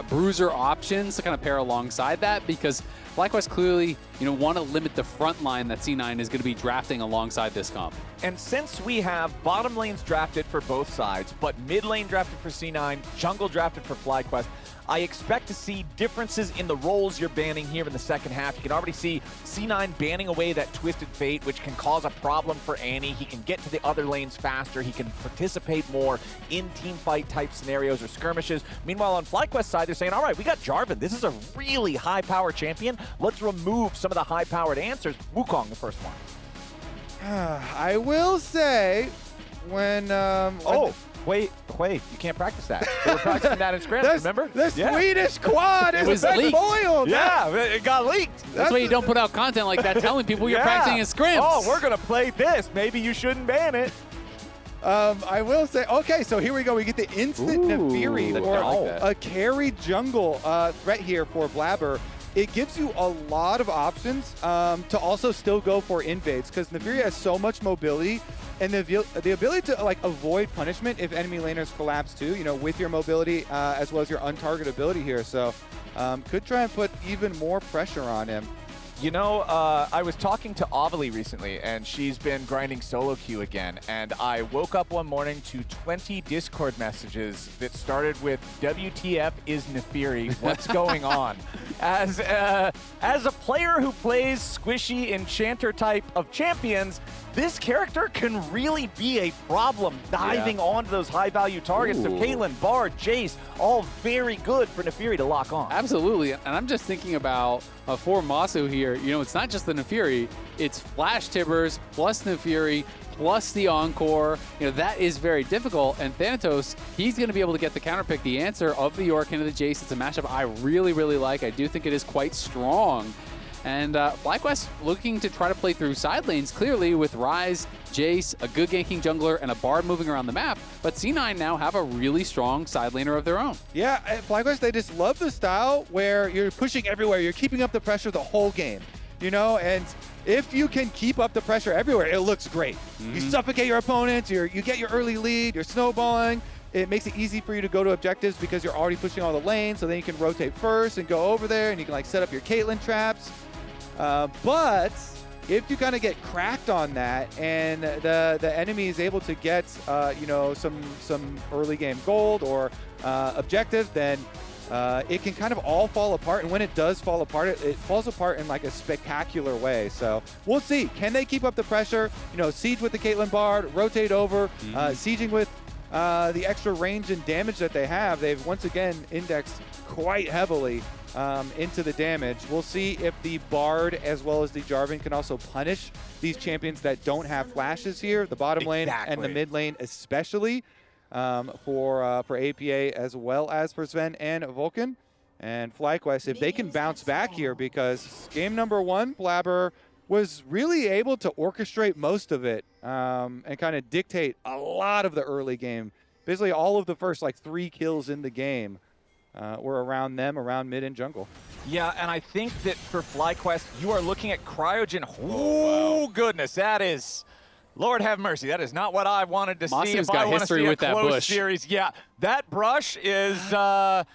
bruiser options to kind of pair alongside that, because FlyQuest clearly, want to limit the front line that C9 is going to be drafting alongside this comp. And since we have bottom lanes drafted for both sides, but mid lane drafted for C9, jungle drafted for FlyQuest, I expect to see differences in the roles you're banning here in the second half. You can already see C9 banning away that Twisted Fate, which can cause a problem for Annie. He can get to the other lanes faster. He can participate more in team fight type scenarios or skirmishes. Meanwhile, on FlyQuest side, they're saying, all right, we got Jarvan. This is a really high power champion. Let's remove some of the high powered answers. Wukong, the first one. I will say, when Wait, you can't practice that. They were practicing that in scrims, remember? The Swedish quad is foiled. Yeah, it got leaked. That's why you don't put out content like that telling people you're practicing in scrims. Oh, we're going to play this. Maybe you shouldn't ban it. I will say, okay, so here we go. We get the instant Nefiri for a carry jungle threat here for Blabber. It gives you a lot of options to also still go for invades, because Nefiri has so much mobility and the ability to avoid punishment if enemy laners collapse too, with your mobility as well as your untargetability here. So could try and put even more pressure on him. I was talking to Avali recently, and she's been grinding solo queue again, and I woke up one morning to 20 Discord messages that started with, WTF is Nefiri, what's going on? As a player who plays squishy enchanter type of champions, this character can really be a problem diving onto those high-value targets. So Caitlyn, Bard, Jace, all very good for Nefiri to lock on. Absolutely, and I'm just thinking about for Masu here, it's not just the Nefiri, it's Flash Tibbers plus Nefiri plus the Encore. That is very difficult, and Thanatos, he's going to be able to get the counterpick, the answer of the York into the Jace. It's a matchup I really, really like. I do think it is quite strong. And FlyQuest looking to try to play through side lanes, clearly with Ryze, Jace, a good ganking jungler, and a Bard moving around the map. But C9 now have a really strong side laner of their own. Yeah, at FlyQuest, they just love the style where you're pushing everywhere. You're keeping up the pressure the whole game, and if you can keep up the pressure everywhere, it looks great. You suffocate your opponents, you get your early lead, you're snowballing. It makes it easy for you to go to objectives because you're already pushing all the lanes, so then you can rotate first and go over there, and you can set up your Caitlyn traps. But if you kind of get cracked on that and the enemy is able to get some early game gold or objectives, then it can kind of all fall apart. And when it does fall apart, it falls apart in a spectacular way. So we'll see. Can they keep up the pressure? Siege with the Caitlyn Bard, rotate over, sieging with the extra range and damage that they have. They've once again indexed quite heavily into the damage. We'll see if the Bard as well as the Jarvan can also punish these champions that don't have flashes here, the bottom lane and the mid lane especially, for APA as well as for Sven and Vulcan. And FlyQuest, if they can bounce back here, because game number one, Blabber was really able to orchestrate most of it and kind of dictate a lot of the early game. Basically all of the first 3 kills in the game were around them, around mid and jungle. Yeah, and I think that for FlyQuest, you are looking at Cryogen. Oh, goodness, that is... Lord have mercy, that is not what I wanted to see. If I want to see a close series. Yeah, that brush is... are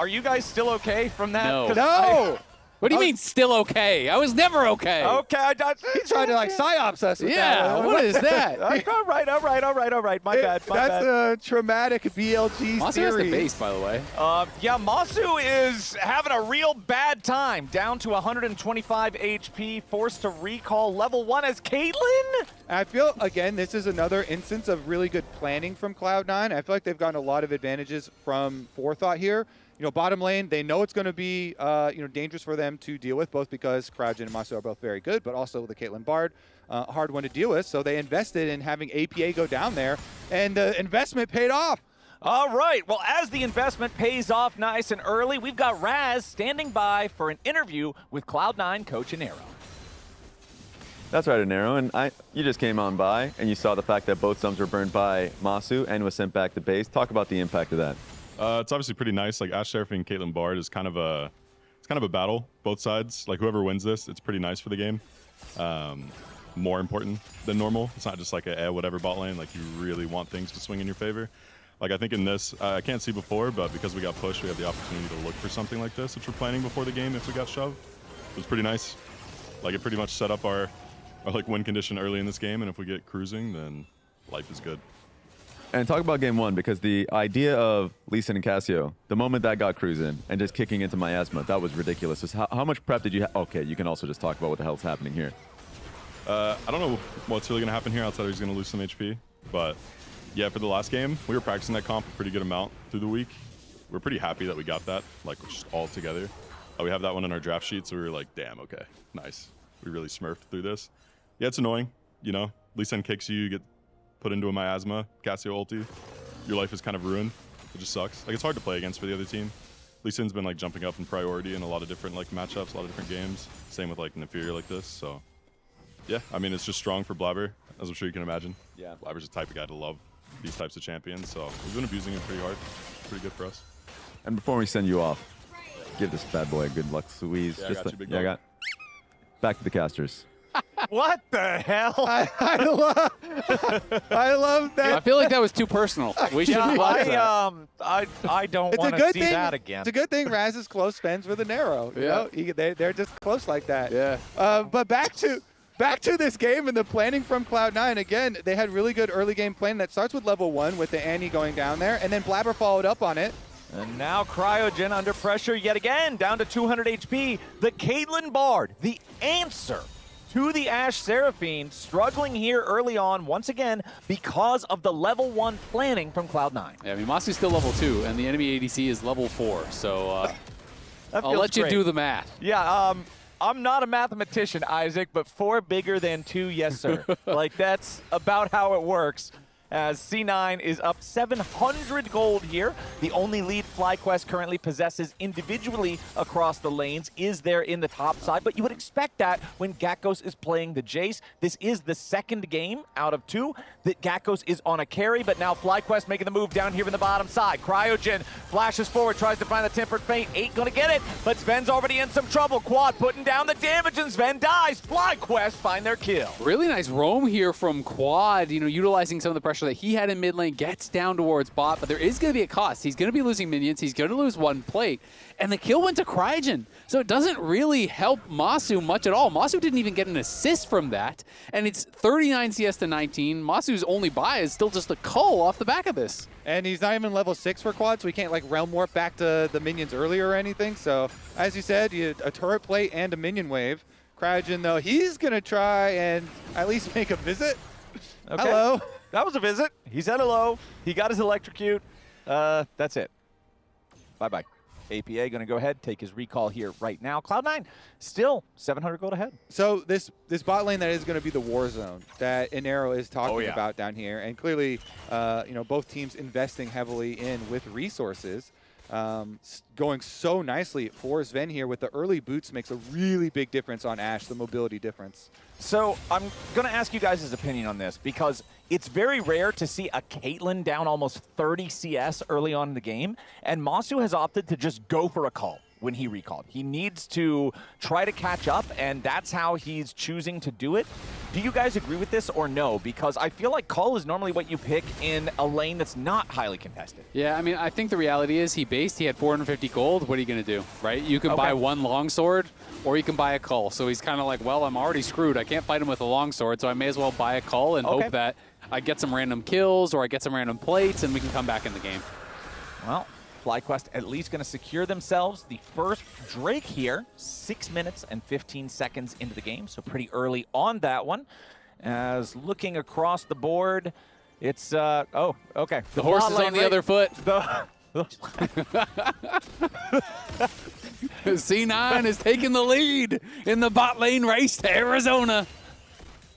you guys still okay from that? No! What do you mean still okay? I was never okay. Okay, He tried to psyops us with that. Yeah, what is that? All right. My bad. That's a traumatic BLG Masu series. has the base, by the way. Yeah, Masu is having a real bad time. Down to 125 HP, forced to recall level 1 as Caitlyn And I feel, again, this is another instance of really good planning from Cloud9. I feel like they've gotten a lot of advantages from forethought here. You know, bottom lane, they know it's going to be, you know, dangerous for them to deal with, both because Cryogen and Masu are both very good, but also the Caitlyn Bard, hard one to deal with. So they invested in having APA go down there, and the investment paid off. All right, well, as the investment pays off nice and early, we've got Raz standing by for an interview with Cloud9 coach Enero. That's right, Enero, and you just came on by and you saw the fact that both sums were burned by Masu and was sent back to base. Talk about the impact of that. It's obviously pretty nice. Like Ashe Seraphine and Caitlyn Bard is kind of a battle, both sides. Like whoever wins this, it's pretty nice for the game. More important than normal. It's not just like a whatever bot lane. Like you really want things to swing in your favor. Like I think in this, I can't see before, but because we got pushed, we had the opportunity to look for something like this, which we're planning before the game if we got shoved. It was pretty nice. Like it pretty much set up our like win condition early in this game, and if we get cruising, then life is good. And talk about game one, because the idea of Lee Sin and Cassio, the moment that got cruising and just kicking into Miasma, that was ridiculous. Just how much prep did you have? Okay, you can also just talk about what the hell's happening here. I don't know what's really going to happen here outside of he's going to lose some HP, but yeah, for the last game, we were practicing that comp a pretty good amount through the week. We're pretty happy that we got that, like just all together. We have that one in our draft sheet, so we were like, damn, okay, nice. We really smurfed through this. Yeah, it's annoying, you know. Lee Sin kicks you, you get put into a miasma, Cassio ulti. Your life is kind of ruined. It just sucks. Like, it's hard to play against for the other team. Lee Sin's been like jumping up in priority in a lot of different like matchups, a lot of different games. Same with like an inferior like this. So yeah, I mean, it's just strong for Blabber, as I'm sure you can imagine. Yeah, Blabber's the type of guy to love these types of champions. So we've been abusing him pretty hard. Pretty good for us. And before we send you off, give this bad boy a good luck squeeze. Yeah, just I got you, big yeah, I dog. got. Back to the casters. What the hell? I love that. I feel like that was too personal. We should watch that. I don't It's a want to good see thing. that again. It's a good thing Raz's close spends with a narrow. You know? They're just close like that. Yeah. But back to this game and the planning from Cloud9. Again, they had really good early game planning that starts with level 1 with the Annie going down there, and then Blabber followed up on it. And now Cryogen under pressure yet again, down to 200 HP. The Caitlyn Bard, the answer to the Ashe Seraphine, struggling here early on once again because of the level 1 planning from Cloud9. Yeah, I mean, Masu's still level 2, and the enemy ADC is level 4, so I'll let you do the math. Yeah, I'm not a mathematician, Isaac, but 4 bigger than 2, yes, sir. Like, that's about how it works. As C9 is up 700 gold here. The only lead FlyQuest currently possesses individually across the lanes is there in the top side, but you would expect that when Gakkos is playing the Jace. This is the second game out of 2 that Gakkos is on a carry, but now FlyQuest making the move down here in the bottom side. Cryogen flashes forward, tries to find the Tempered Fate, ain't gonna get it, but Sven's already in some trouble. Quad putting down the damage, and Sven dies. FlyQuest find their kill. Really nice roam here from Quad, you know, utilizing some of the pressure that he had in mid lane, gets down towards bot, but there is going to be a cost. He's going to be losing minions. He's going to lose 1 plate, and the kill went to Cryogen. So it doesn't really help Masu much at all. Masu didn't even get an assist from that, and it's 39 CS to 19. Masu's only buy is still just a cull off the back of this. And he's not even level 6 for Quad, so he can't like realm warp back to the minions earlier or anything. So as you said, you had a turret plate and a minion wave. Cryogen, though, he's going to try and at least make a visit. Okay. Hello. That was a visit. He said hello. He got his electrocute. That's it. Bye-bye. APA going to go ahead, take his recall here right now. Cloud9 still 700 gold ahead. So this bot lane that is going to be the war zone that Enero is talking about down here, and clearly, you know, both teams investing heavily in with resources. Going so nicely for Sven here with the early boots makes a really big difference on Ashe, the mobility difference. So I'm going to ask you guys' opinion on this because it's very rare to see a Caitlyn down almost 30 CS early on in the game, and Masu has opted to just go for a call when he recalled. He needs to try to catch up, and that's how he's choosing to do it. Do you guys agree with this or no? Because I feel like call is normally what you pick in a lane that's not highly contested. Yeah, I mean, I think the reality is he had 450 gold. What are you going to do, right? You can buy 1 longsword, or you can buy a cull. So he's kind of like, well, I'm already screwed. I can't fight him with a longsword, so I may as well buy a cull and hope that I get some random kills or I get some random plates and we can come back in the game. Well, FlyQuest at least going to secure themselves the first Drake here, 6 minutes and 15 seconds into the game, so pretty early on that one. As looking across the board, it's, oh, okay. The horse is on the other foot. C9 is taking the lead in the bot lane race to Arizona.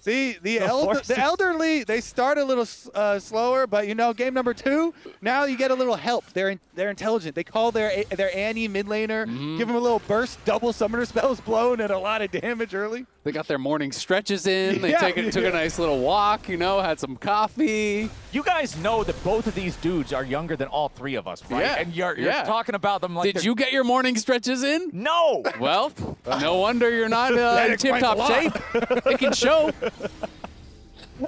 See, the elderly, they start a little slower, but you know, game number 2, now you get a little help. They're intelligent. They call their Annie mid laner, give them a little burst, double summoner spells blown, and a lot of damage early. They got their morning stretches in. They took a nice little walk, you know, had some coffee. You guys know that both of these dudes are younger than all 3 of us, right? Yeah. And you're talking about them like Did you get your morning stretches in? No! Well, no wonder you're not in tip-top shape. It can show.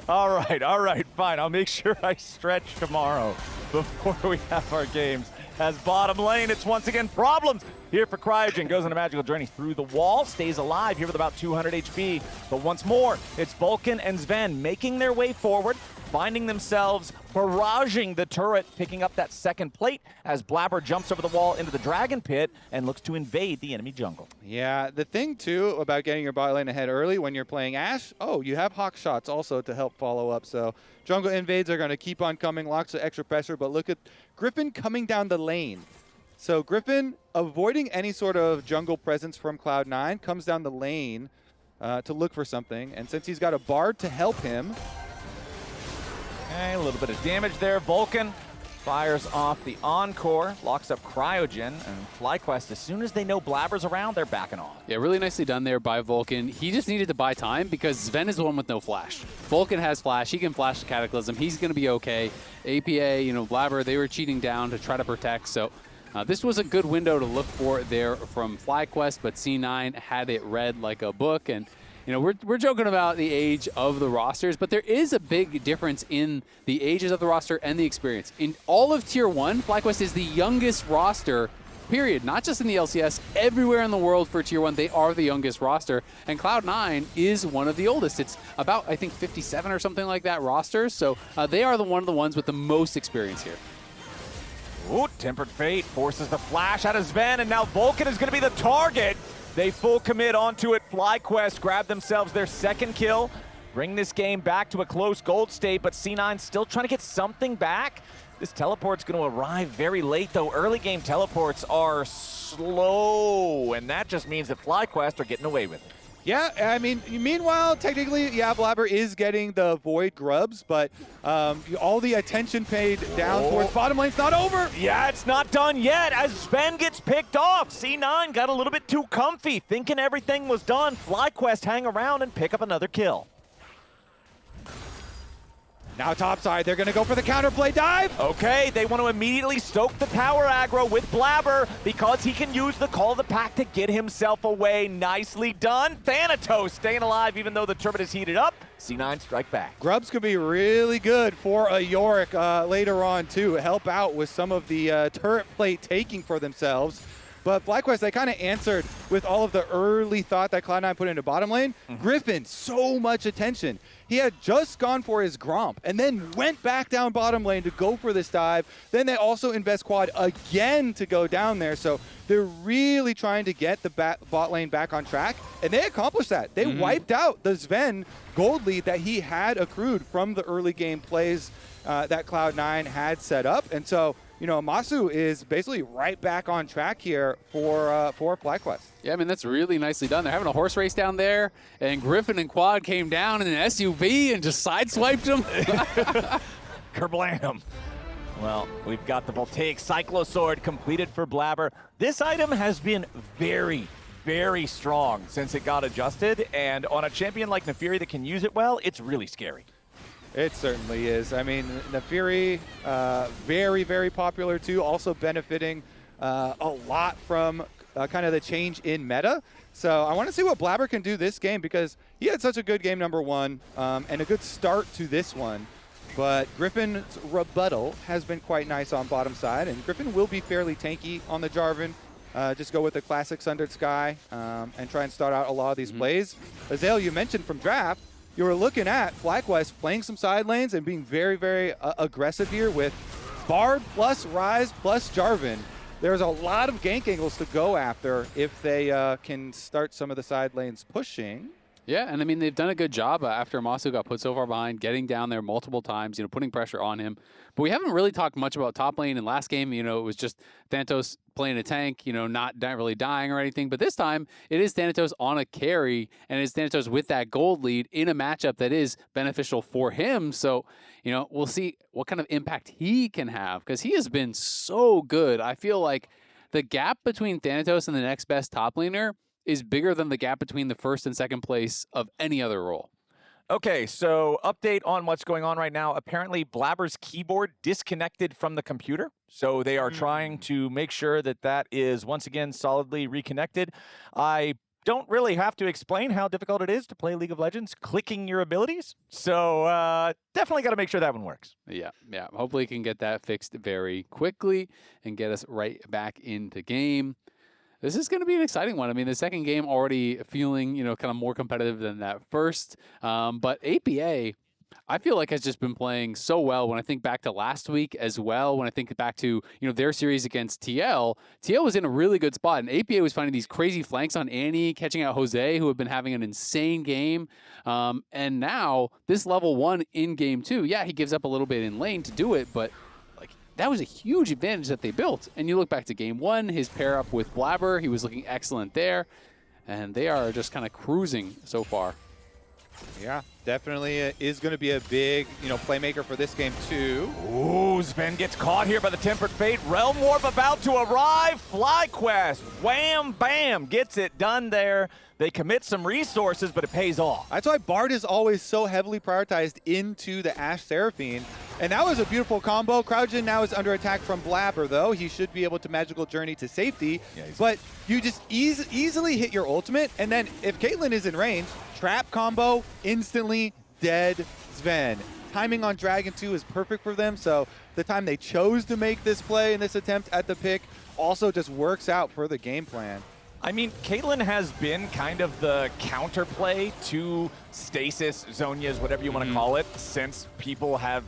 All right, fine. I'll make sure I stretch tomorrow before we have our games. As bottom lane, it's once again problems here for Cryogen. Goes on a magical journey through the wall, stays alive here with about 200 HP. But once more, it's Vulcan and Sven making their way forward, finding themselves barraging the turret, picking up that second plate as Blabber jumps over the wall into the Dragon Pit and looks to invade the enemy jungle. Yeah, the thing, too, about getting your bot lane ahead early when you're playing Ashe, you have Hawk shots also to help follow up. So jungle invades are going to keep on coming, lots of extra pressure, but look at Griffin coming down the lane. So Griffin, avoiding any sort of jungle presence from Cloud9, comes down the lane to look for something. And since he's got a Bard to help him, okay, a little bit of damage there. Vulcan fires off the Encore, locks up Cryogen, and FlyQuest, as soon as they know Blabber's around, they're backing off. Yeah, really nicely done there by Vulcan. He just needed to buy time because Sven is the one with no flash. Vulcan has flash. He can flash the Cataclysm. He's going to be okay. APA, you know, Blabber, they were cheating down to try to protect, so this was a good window to look for there from FlyQuest, but C9 had it read like a book, and you know, we're joking about the age of the rosters, but there is a big difference in the ages of the roster and the experience. In all of Tier 1, FlyQuest is the youngest roster, period. Not just in the LCS, everywhere in the world for Tier 1, they are the youngest roster. And Cloud9 is one of the oldest. It's about, I think, 57 or something like that rosters. So they are one of the ones with the most experience here. Ooh, Tempered Fate forces the flash out of Sven, and now Vulcan is going to be the target. They full commit onto it. FlyQuest grab themselves their second kill, bring this game back to a close gold state, but C9 still trying to get something back. This teleport's going to arrive very late, though. Early game teleports are slow, and that just means that FlyQuest are getting away with it. Yeah, I mean, meanwhile, technically, yeah, Blabber is getting the Void grubs, but all the attention paid down towards bottom lane's not over. Yeah, it's not done yet as Sven gets picked off. C9 got a little bit too comfy, thinking everything was done. FlyQuest hang around and pick up another kill. Now topside, they're going to go for the counterplay dive. Okay, they want to immediately stoke the tower aggro with Blabber because he can use the Call of the Pack to get himself away. Nicely done. Thanatos staying alive even though the turret is heated up. C9 strike back. Grubs could be really good for a Yorick later on, too. Help out with some of the turret plate taking for themselves. But FlyQuest, they kind of answered with all of the early thought that Cloud9 put into bottom lane. Griffin, so much attention. He had just gone for his Gromp and then went back down bottom lane to go for this dive. Then they also invest quad again to go down there. So they're really trying to get the bot lane back on track. And they accomplished that. They wiped out the Sven gold lead that he had accrued from the early game plays that Cloud9 had set up. And so, you know, Masu is basically right back on track here for FlyQuest. Yeah, I mean, that's really nicely done. They're having a horse race down there, and Griffin and Quad came down in an SUV and just sideswiped them. Kerblam. Well, we've got the Voltaic Cyclosword completed for Blabber. This item has been very, very strong since it got adjusted, and on a champion like Nefiri that can use it well, it's really scary. It certainly is. I mean, Nefiri, very, very popular too, also benefiting a lot from kind of the change in meta. So I want to see what Blabber can do this game because he had such a good game number 1 and a good start to this one. But Griffin's rebuttal has been quite nice on bottom side, and Griffin will be fairly tanky on the Jarvan. Just go with the classic Sundered Sky and try and start out a lot of these plays. Azale, you mentioned from draft, you were looking at FlyQuest playing some side lanes and being very, very aggressive here with Bard plus Ryze plus Jarvan. There's a lot of gank angles to go after if they can start some of the side lanes pushing. Yeah, and I mean, they've done a good job after Masu got put so far behind, getting down there multiple times, putting pressure on him. But we haven't really talked much about top lane. In last game, it was just Thanatos playing a tank, not really dying or anything. But this time, it is Thanatos on a carry, and it's Thanatos with that gold lead in a matchup that is beneficial for him. So, we'll see what kind of impact he can have, because he has been so good. I feel like the gap between Thanatos and the next best top laner is bigger than the gap between the first and second place of any other role. Okay, so update on what's going on right now. Apparently, Blabber's keyboard disconnected from the computer. So they are trying to make sure that that is, once again, solidly reconnected. I don't really have to explain how difficult it is to play League of Legends, clicking your abilities. So definitely got to make sure that one works. Yeah. Hopefully he can get that fixed very quickly and get us right back into game. This is going to be an exciting one. I mean, the second game already feeling, kind of more competitive than that first. But APA, I feel like has just been playing so well. When I think back to last week as well, when I think back to, their series against TL was in a really good spot. And APA was finding these crazy flanks on Annie, catching out Jose, who had been having an insane game. And now this level 1 in game 2, yeah, he gives up a little bit in lane to do it, but that was a huge advantage that they built. And you look back to game 1, his pair up with Blabber, he was looking excellent there. And they are just kind of cruising so far. Yeah, definitely is going to be a big, playmaker for this game too. Ooh, Sven gets caught here by the Tempered Fate. Realm Warp about to arrive. FlyQuest, wham, bam, gets it done there. They commit some resources, but it pays off. That's why Bard is always so heavily prioritized into the Ashe Seraphine. And that was a beautiful combo. Cryogen now is under attack from Blabber, though. He should be able to magical journey to safety. Yeah, but you just easily hit your ultimate, and then if Caitlyn is in range, trap combo, instantly dead Sven. Timing on Dragon 2 is perfect for them, so the time they chose to make this play in this attempt at the pick also just works out for the game plan. I mean, Caitlyn has been kind of the counterplay to Stasis, Zhonya's, whatever you want to call it, since people have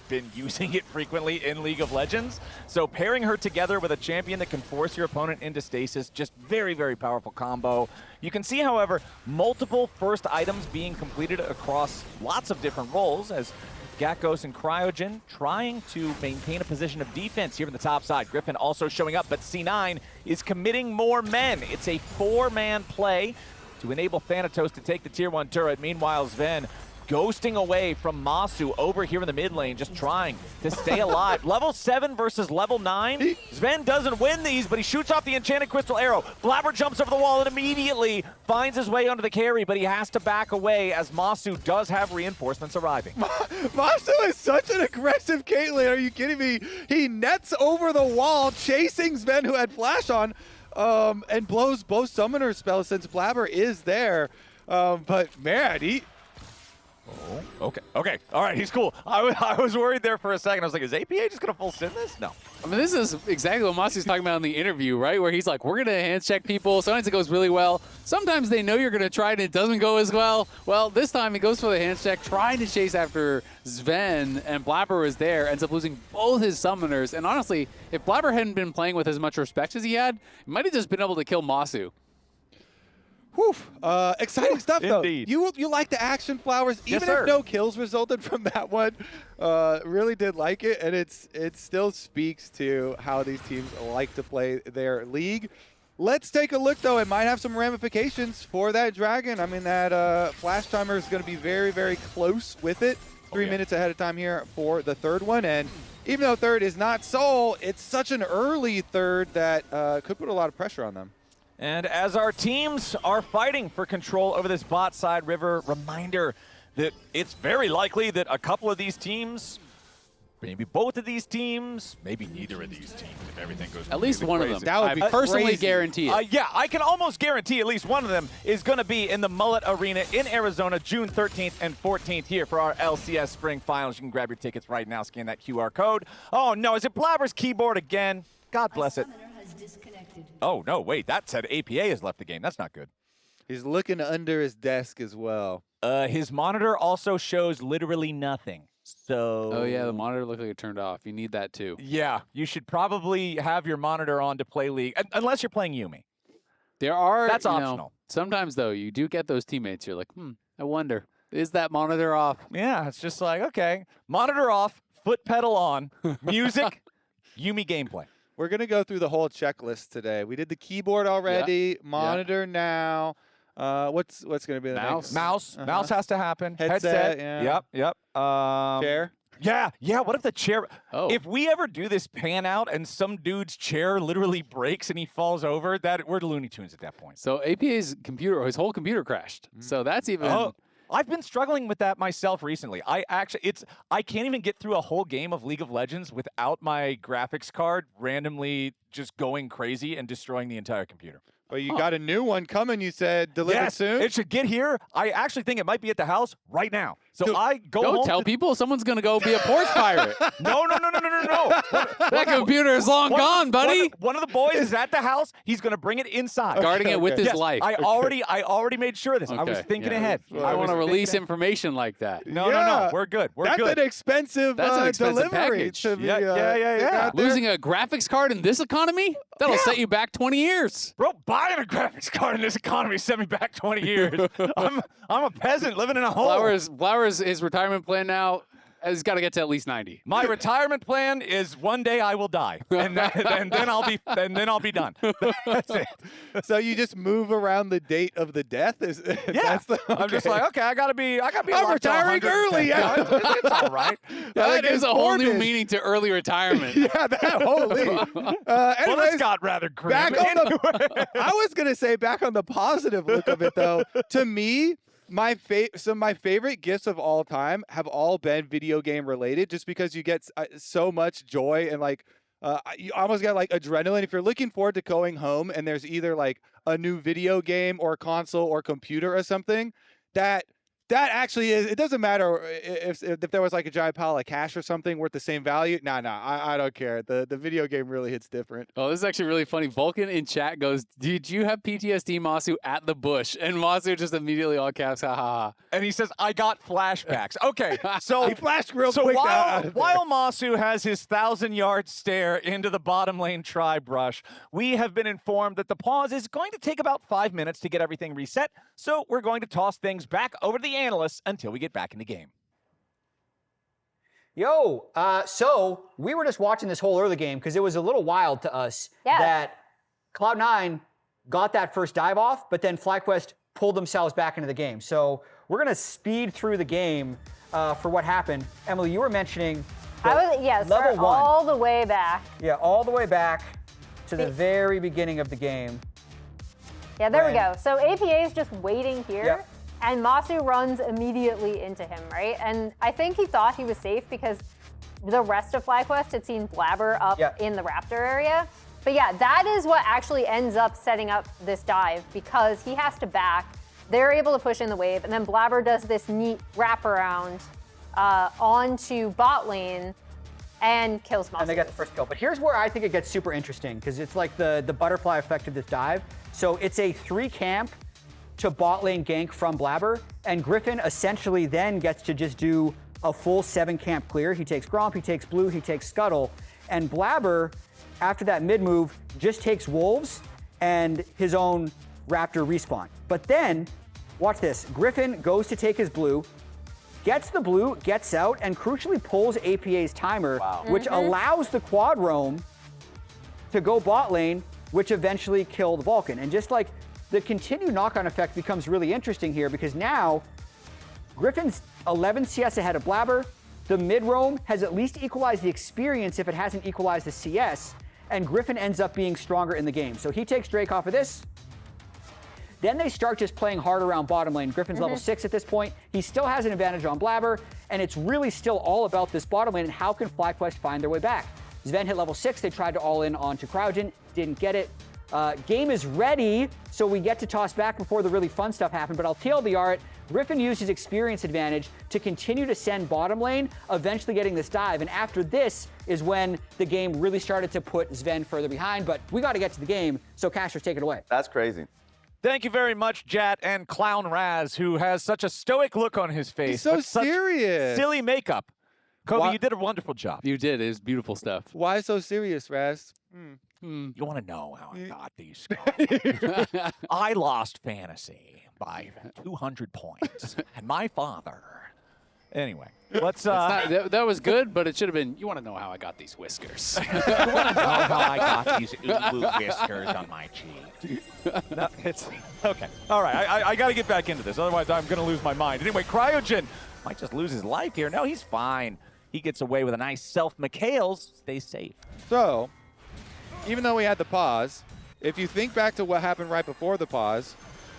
been using it frequently in League of Legends. So pairing her together with a champion that can force your opponent into stasis, just very, very powerful combo. You can see, however, multiple first items being completed across lots of different roles as Gakkos and Cryogen trying to maintain a position of defense here on the top side. Griffin also showing up, but C9 is committing more men. It's a 4-man play to enable Thanatos to take the tier 1 turret. Meanwhile, Sven ghosting away from Masu over here in the mid lane, just trying to stay alive. Level 7 versus level 9. Sven doesn't win these, but he shoots off the Enchanted Crystal Arrow. Blabber jumps over the wall and immediately finds his way onto the carry, but he has to back away as Masu does have reinforcements arriving. Masu is such an aggressive Caitlyn. Are you kidding me? He nets over the wall, chasing Sven, who had flash on, and blows both summoner spells since Blabber is there. But man, Oh, okay. All right, he's cool. I was worried there for a second. I was like, is APA just going to full send this? No. I mean, this is exactly what Masu's talking about in the interview, right? Where he's like, we're going to hands check people. Sometimes it goes really well. Sometimes they know you're going to try it and it doesn't go as well. Well, this time he goes for the hands check, trying to chase after Sven, and Blabber was there, ends up losing both his summoners. And honestly, if Blabber hadn't been playing with as much respect as he had, he might have just been able to kill Masu. Whew. Exciting stuff, though. Indeed. You like the action flowers, even Yes, sir. if no kills resulted from that one. Really did like it, and it still speaks to how these teams like to play their league. Let's take a look, though. It might have some ramifications for that Dragon. I mean, that flash timer is going to be very, very close with it. 3 minutes ahead of time here for the third one, and even though third is not Soul, it's such an early third that could put a lot of pressure on them. And as our teams are fighting for control over this bot side river, reminder that it's very likely that a couple of these teams, maybe both of these teams, maybe neither of these teams, if everything goes At least one of them. That would be I personally crazy. guarantee it. Yeah, I can almost guarantee at least one of them is going to be in the Mullet Arena in Arizona, June 13th and 14th here for our LCS Spring Finals. You can grab your tickets right now, scan that QR code. Oh, no, is it Blabber's keyboard again? God bless it. Oh, no, wait, that said APA has left the game. That's not good. He's looking under his desk as well. His monitor also shows literally nothing. So. Oh, yeah, the monitor looked like it turned off. You need that, too. Yeah, you should probably have your monitor on to play League, unless you're playing Yuumi. There are, That's you know, optional. sometimes, though, you do get those teammates. You're like, I wonder, is that monitor off? Yeah, it's just like, okay, monitor off, foot pedal on, music, Yuumi gameplay. We're going to go through the whole checklist today. We did the keyboard already, monitor now. What's going to be the next? Mouse has to happen. Headset, yeah. Yep. Chair? Yeah. What if the chair? Oh. If we ever do this pan out and some dude's chair literally breaks and he falls over, we're Looney Tunes at that point. So APA's computer, his whole computer crashed. So that's even. Oh, I've been struggling with that myself recently. I can't even get through a whole game of League of Legends without my graphics card randomly just going crazy and destroying the entire computer. But you got a new one coming, you said, delivered soon? It should get here. I actually think it might be at the house right now. So Dude, I go home. Don't tell people someone's going to go be a porch pirate. No. That computer is long gone, buddy. One of the boys is at the house. He's going to bring it inside. Guarding it with his Yes, life. I already made sure of this. I was thinking ahead. I want to release information like that. No. We're good. That's an expensive, That's an expensive delivery. package. To be, Yeah. Losing a graphics card in this economy? That'll set you back 20 years. Bro, buying a graphics card in this economy sent me back 20 years. I'm a peasant living in a hole. Flowers, his retirement plan now has got to get to at least 90. My retirement plan is one day I will die, and then I'll be done. That's it. So you just move around the date of the death? I'm just like, okay, I gotta be. I'm retiring early. Yeah, it's all right. That gives a whole new important. meaning to early retirement. Yeah, that holy. Well, Anyways, this got rather grim. back on the, I was gonna say back on the positive look of it though. To me, my favorite gifts of all time have all been video game related, just because you get so much joy and like. You almost get like adrenaline if you're looking forward to going home and there's either like a new video game or console or computer or something that actually is. It doesn't matter if there was like a giant pile of cash or something worth the same value. Nah, I don't care. The video game really hits different. Oh, this is actually really funny. Vulcan in chat goes, "Did you have PTSD, Masu, at the bush?" And Masu just immediately all caps, ha ha ha. And he says, "I got flashbacks." Okay, so He flashed real so quick. while Masu has his 1,000-yard stare into the bottom lane tri-brush, we have been informed that the pause is going to take about 5 minutes to get everything reset. So we're going to toss things back over to the analysts until we get back in the game. Yo, so we were just watching this whole early game because it was a little wild to us that Cloud9 got that first dive off, but then FlyQuest pulled themselves back into the game. So we're going to speed through the game for what happened. Emily, you were mentioning level 1. All the way back. Yeah, all the way back to the very beginning of the game. Yeah, there we go. So APA is just waiting here. Yep. And Masu runs immediately into him, right? And I think he thought he was safe because the rest of FlyQuest had seen Blabber up in the Raptor area. But yeah, that is what actually ends up setting up this dive because he has to back. They're able to push in the wave, and then Blabber does this neat wraparound onto bot lane and kills Masu. And they get the first kill. But here's where I think it gets super interesting because it's like the butterfly effect of this dive. So it's a 3-camp to bot lane gank from Blabber, and Griffin essentially then gets to just do a full 7-camp clear. He takes Gromp, he takes Blue, he takes Scuttle, and Blabber, after that mid move, just takes Wolves and his own Raptor respawn. But then, watch this, Griffin goes to take his Blue, gets the Blue, gets out, and crucially pulls APA's timer, which allows the quad roam to go bot lane, which eventually killed Vulcan. And just like the continued knock-on effect becomes really interesting here because now Griffin's 11 CS ahead of Blabber. The mid-roam has at least equalized the experience if it hasn't equalized the CS, and Griffin ends up being stronger in the game. So he takes Drake off of this. Then they start just playing hard around bottom lane. Griffin's level 6 at this point. He still has an advantage on Blabber, and it's really still all about this bottom lane and how can FlyQuest find their way back. Zven hit level 6. They tried to all in onto Crougen, didn't get it. Game is ready, so we get to toss back before the really fun stuff happened, but I'll TLDR it. Griffin used his experience advantage to continue to send bottom lane, eventually getting this dive, and after this is when the game really started to put Zven further behind, but we got to get to the game, so Cashers, take it away. That's crazy. Thank you very much, Jat and Clown Raz, who has such a stoic look on his face. He's so but such serious. silly makeup. Kobe, you did a wonderful job. You did. It was beautiful stuff. Why so serious, Raz? You want to know how I got these scores? I lost fantasy by 200 points, and my father. Anyway, let's. That was good, but it should have been. You want to know how I got these whiskers? You want to know how I got these whiskers on my cheek? No, it's okay. All right, I got to get back into this, otherwise I'm going to lose my mind. Anyway, Cryogen might just lose his life here. No, he's fine. He gets away with a nice self. McHale's stays safe. So, even though we had the pause, if you think back to what happened right before the pause,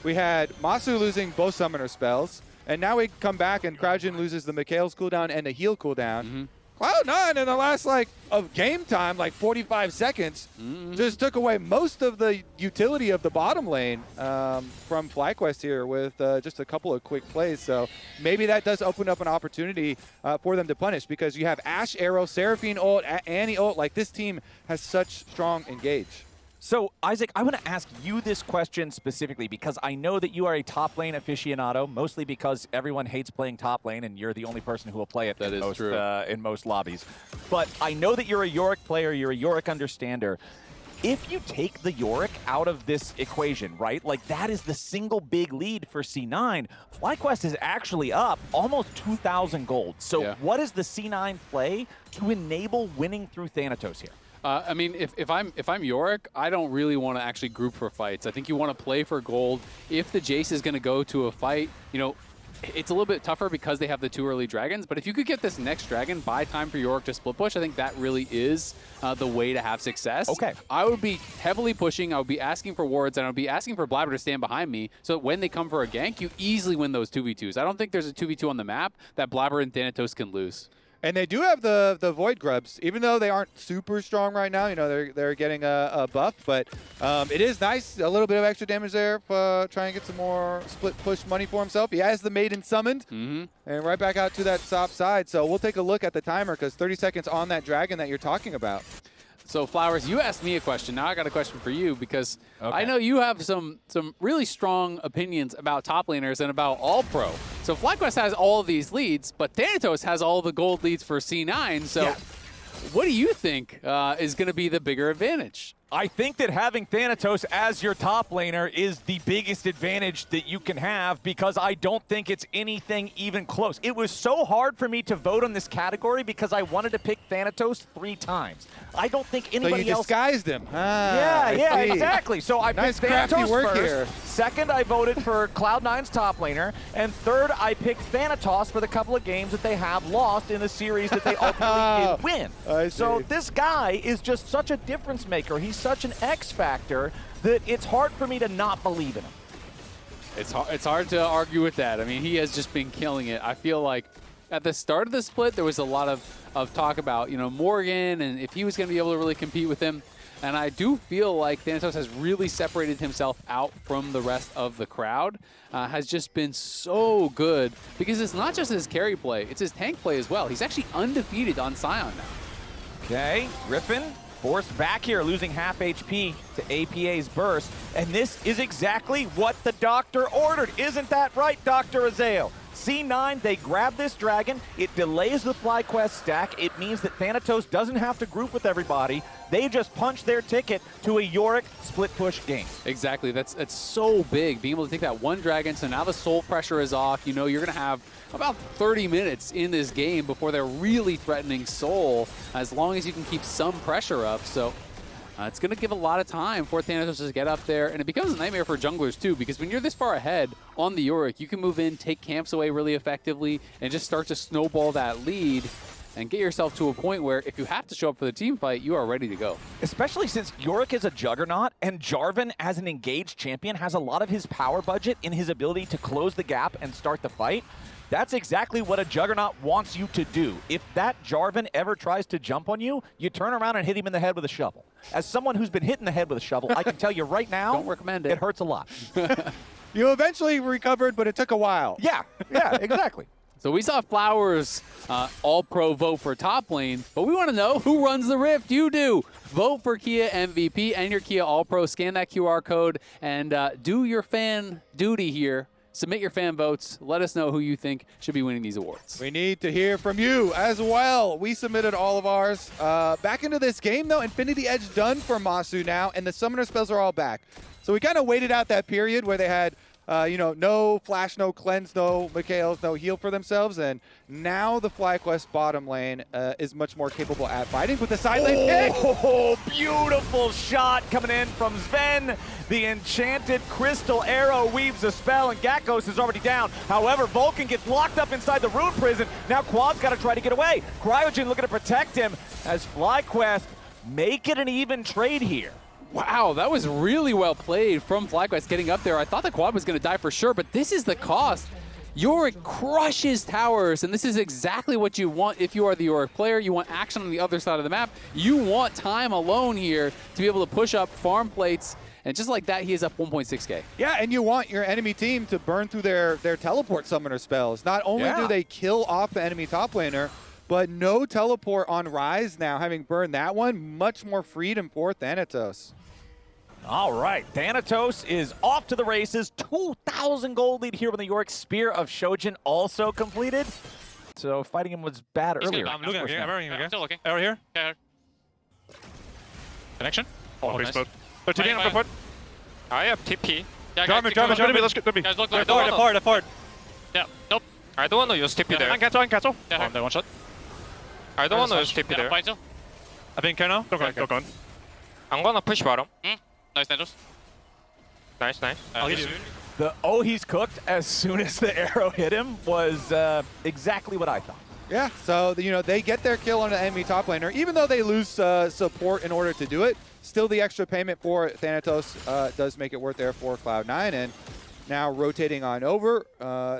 we had Masu losing both summoner spells, and now we come back and Cryogen loses the McHale's cooldown and the heal cooldown. Cloud9 in the last, of game time, 45 seconds, just took away most of the utility of the bottom lane from FlyQuest here with just a couple of quick plays. So maybe that does open up an opportunity for them to punish, because you have Ashe, Arrow, Seraphine ult, Annie ult. This team has such strong engage. So, Isaac, I want to ask you this question specifically because I know that you are a top lane aficionado, mostly because everyone hates playing top lane and you're the only person who will play it in most lobbies. But I know that you're a Yorick player, you're a Yorick understander. If you take the Yorick out of this equation, right, that is the single big lead for C9, FlyQuest is actually up almost 2,000 gold. So what is the C9 play to enable winning through Thanatos here? I mean, if I'm Yorick, I don't really want to actually group for fights. I think you want to play for gold. If the Jace is going to go to a fight, it's a little bit tougher because they have the 2 early dragons. But if you could get this next dragon, buy time for Yorick to split push, I think that really is the way to have success. Okay. I would be heavily pushing. I would be asking for wards, and I would be asking for Blabber to stand behind me so that when they come for a gank, you easily win those 2v2s. I don't think there's a 2v2 on the map that Blabber and Thanatos can lose. And they do have the Void Grubs, even though they aren't super strong right now. They're getting a buff, but it is nice. A little bit of extra damage there. Try and get some more split push money for himself. He has the Maiden summoned, and right back out to that top side. So we'll take a look at the timer, because 30 seconds on that dragon that you're talking about. So, Flowers, you asked me a question. Now I got a question for you, because I know you have some really strong opinions about top laners and about All-Pro. So FlyQuest has all of these leads, but Thanatos has all the gold leads for C9. So what do you think is going to be the bigger advantage? I think that having Thanatos as your top laner is the biggest advantage that you can have, because I don't think it's anything even close. It was so hard for me to vote on this category because I wanted to pick Thanatos 3 times. I don't think anybody else... So you disguised him. Yeah, exactly. So I picked Thanatos work first. Here. Second, I voted for Cloud9's top laner. And third, I picked Thanatos for the couple of games that they have lost in the series that they ultimately did win. So this guy is just such a difference maker. He's such an X factor that it's hard for me to not believe in him. It's hard to argue with that. I mean, he has just been killing it. I feel like at the start of the split, there was a lot of talk about, Morgan and if he was going to be able to really compete with him. And I do feel like Thanatos has really separated himself out from the rest of the crowd. Has just been so good, because it's not just his carry play, it's his tank play as well. He's actually undefeated on Sion now. Okay, Griffin forced back here, losing half HP to APA's burst. And this is exactly what the doctor ordered. Isn't that right, Dr. Azale? C9, they grab this dragon. It delays the FlyQuest stack. It means that Thanatos doesn't have to group with everybody. They just punch their ticket to a Yorick split push game. Exactly. That's so big, being able to take that one dragon. So now the soul pressure is off. You're going to have about 30 minutes in this game before they're really threatening soul, as long as you can keep some pressure up. So it's going to give a lot of time for Thanatos to get up there, and it becomes a nightmare for junglers too, because when you're this far ahead on the Yorick, you can move in, take camps away really effectively, and just start to snowball that lead and get yourself to a point where if you have to show up for the team fight, you are ready to go. Especially since Yorick is a juggernaut, and Jarvan, as an engaged champion, has a lot of his power budget in his ability to close the gap and start the fight. That's exactly what a juggernaut wants you to do. If that Jarvan ever tries to jump on you, you turn around and hit him in the head with a shovel. As someone who's been hit in the head with a shovel, I can tell you right now, don't recommend it. It hurts a lot. You eventually recovered, but it took a while. Yeah, exactly. So we saw Flowers all-pro vote for top lane, but we want to know who runs the Rift. You do. Vote for Kia MVP and your Kia all-pro. Scan that QR code and do your fan duty here. submit your fan votes. Let us know who you think should be winning these awards. We need to hear from you as well. We submitted all of ours. Back into this game, though, Infinity Edge done for Masu now, and the summoner spells are all back. So we kind of waited out that period where they had no flash, no cleanse, no Mikhails, no heal for themselves, and now the FlyQuest bottom lane is much more capable at fighting with the side lane pick. Oh, beautiful shot coming in from Sven. The enchanted crystal arrow weaves a spell, and Gakkos is already down. However, Vulcan gets locked up inside the rune prison. Now Quad's got to try to get away. Cryogen looking to protect him as FlyQuest make it an even trade here. Wow, that was really well played from FlyQuest getting up there. I thought the Quad was going to die for sure, but this is the cost. Yorick crushes towers, and this is exactly what you want if you are the Yorick player. You want action on the other side of the map. You want time alone here to be able to push up farm plates, and just like that, he is up 1.6k. Yeah, and you want your enemy team to burn through their teleport summoner spells. Not only do they kill off the enemy top laner, but no teleport on Rise now, having burned that one. Much more freedom for Thanatos. All right, Thanatos is off to the races. 2,000 gold lead here with the Yorick Spear of Shojin also completed. So fighting him was bad earlier. I'm looking again. I'm still looking. Arrow here. Okay. Connection. Oh, nice. But today on the foot. I have TP. Yeah, Let's go. Guys, look, Depart. Yeah, nope. I don't want to use TP there. Cancel. Yeah, They one shot. I don't want to use TP there. I've been care now. Don't go. I'm gonna push bottom. Nice, Nandros. Nice. I'll hit you. He's cooked as soon as the arrow hit him was exactly what I thought. Yeah, so they get their kill on the enemy top laner, even though they lose support in order to do it. Still, the extra payment for Thanatos does make it worth there for Cloud9, and now rotating on over,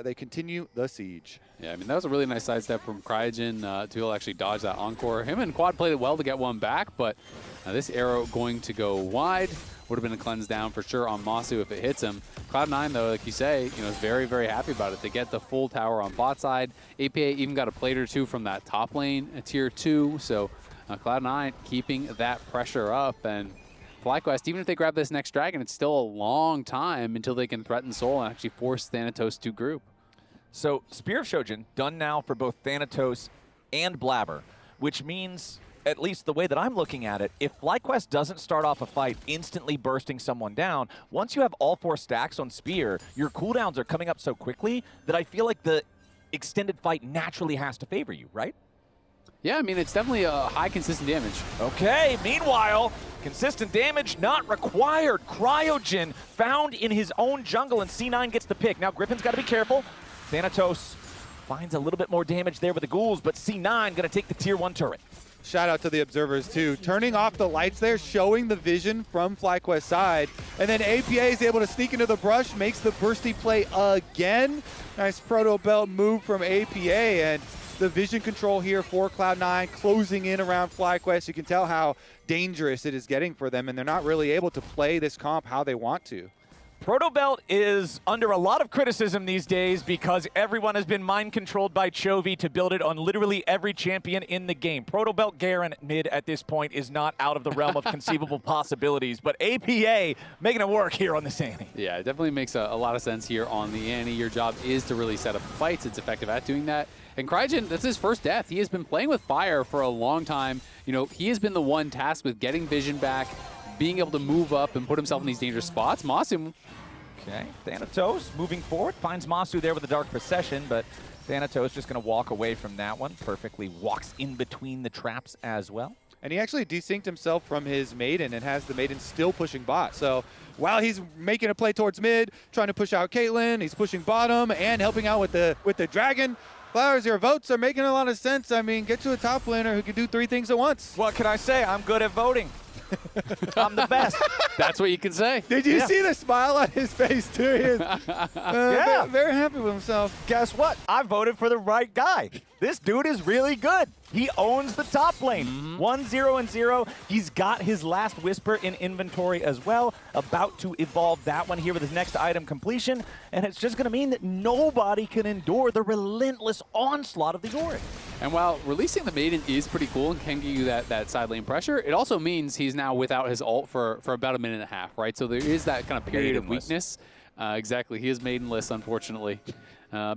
they continue the siege. Yeah, I mean, that was a really nice sidestep from Cryogen to be able to actually dodge that Encore. Him and Quad played it well to get one back, but this arrow going to go wide. Would have been a cleanse down for sure on Masu if it hits him. Cloud9, though, like you say, is very, very happy about it. They get the full tower on bot side. APA even got a plate or two from that top lane, a tier 2. So Cloud9 keeping that pressure up. And FlyQuest, even if they grab this next dragon, it's still a long time until they can threaten Soul and actually force Thanatos to group. So Spear of Shojin done now for both Thanatos and Blabber, which means, at least the way that I'm looking at it, if FlyQuest doesn't start off a fight instantly bursting someone down, once you have all 4 stacks on Spear, your cooldowns are coming up so quickly that I feel like the extended fight naturally has to favor you, right? Yeah, I mean, it's definitely a high consistent damage. Okay, meanwhile, consistent damage not required. Cryogen found in his own jungle, and C9 gets the pick. Now Griffin's got to be careful. Thanatos finds a little bit more damage there with the ghouls, but C9 going to take the tier 1 turret. Shout out to the observers too. Turning off the lights there, showing the vision from FlyQuest's side. And then APA is able to sneak into the brush, makes the bursty play again. Nice proto belt move from APA, and the vision control here for Cloud9 closing in around FlyQuest. You can tell how dangerous it is getting for them, and they're not really able to play this comp how they want to. Proto Belt is under a lot of criticism these days because everyone has been mind-controlled by Chovy to build it on literally every champion in the game. Proto Belt Garen mid at this point is not out of the realm of conceivable possibilities, but APA making it work here on the Annie. Yeah, it definitely makes a lot of sense here on the Annie. Your job is to really set up fights. It's effective at doing that. And Cryogen, that's his first death. He has been playing with fire for a long time. He has been the one tasked with getting vision back, being able to move up and put himself in these dangerous spots. Masu. Okay, Thanatos moving forward, finds Masu there with a Dark Procession, but Thanatos just going to walk away from that one. Perfectly walks in between the traps as well. And he actually desynced himself from his Maiden and has the Maiden still pushing bot. So while he's making a play towards mid, trying to push out Caitlyn, he's pushing bottom and helping out with the Dragon. Flowers, your votes are making a lot of sense. I mean, get to a top laner who can do 3 things at once. What can I say? I'm good at voting. I'm the best. That's what you can say. Did you see the smile on his face, too? He is very happy with himself. Guess what? I voted for the right guy. This dude is really good. He owns the top lane. 1-0-0. He's got his last Whisper in inventory as well. About to evolve that one here with his next item completion. And it's just going to mean that nobody can endure the relentless onslaught of the Yorick. And while releasing the Maiden is pretty cool and can give you that side lane pressure, it also means he's now without his ult for about a minute and a half, right? So there is that kind of period of weakness. Exactly. He is maidenless, unfortunately.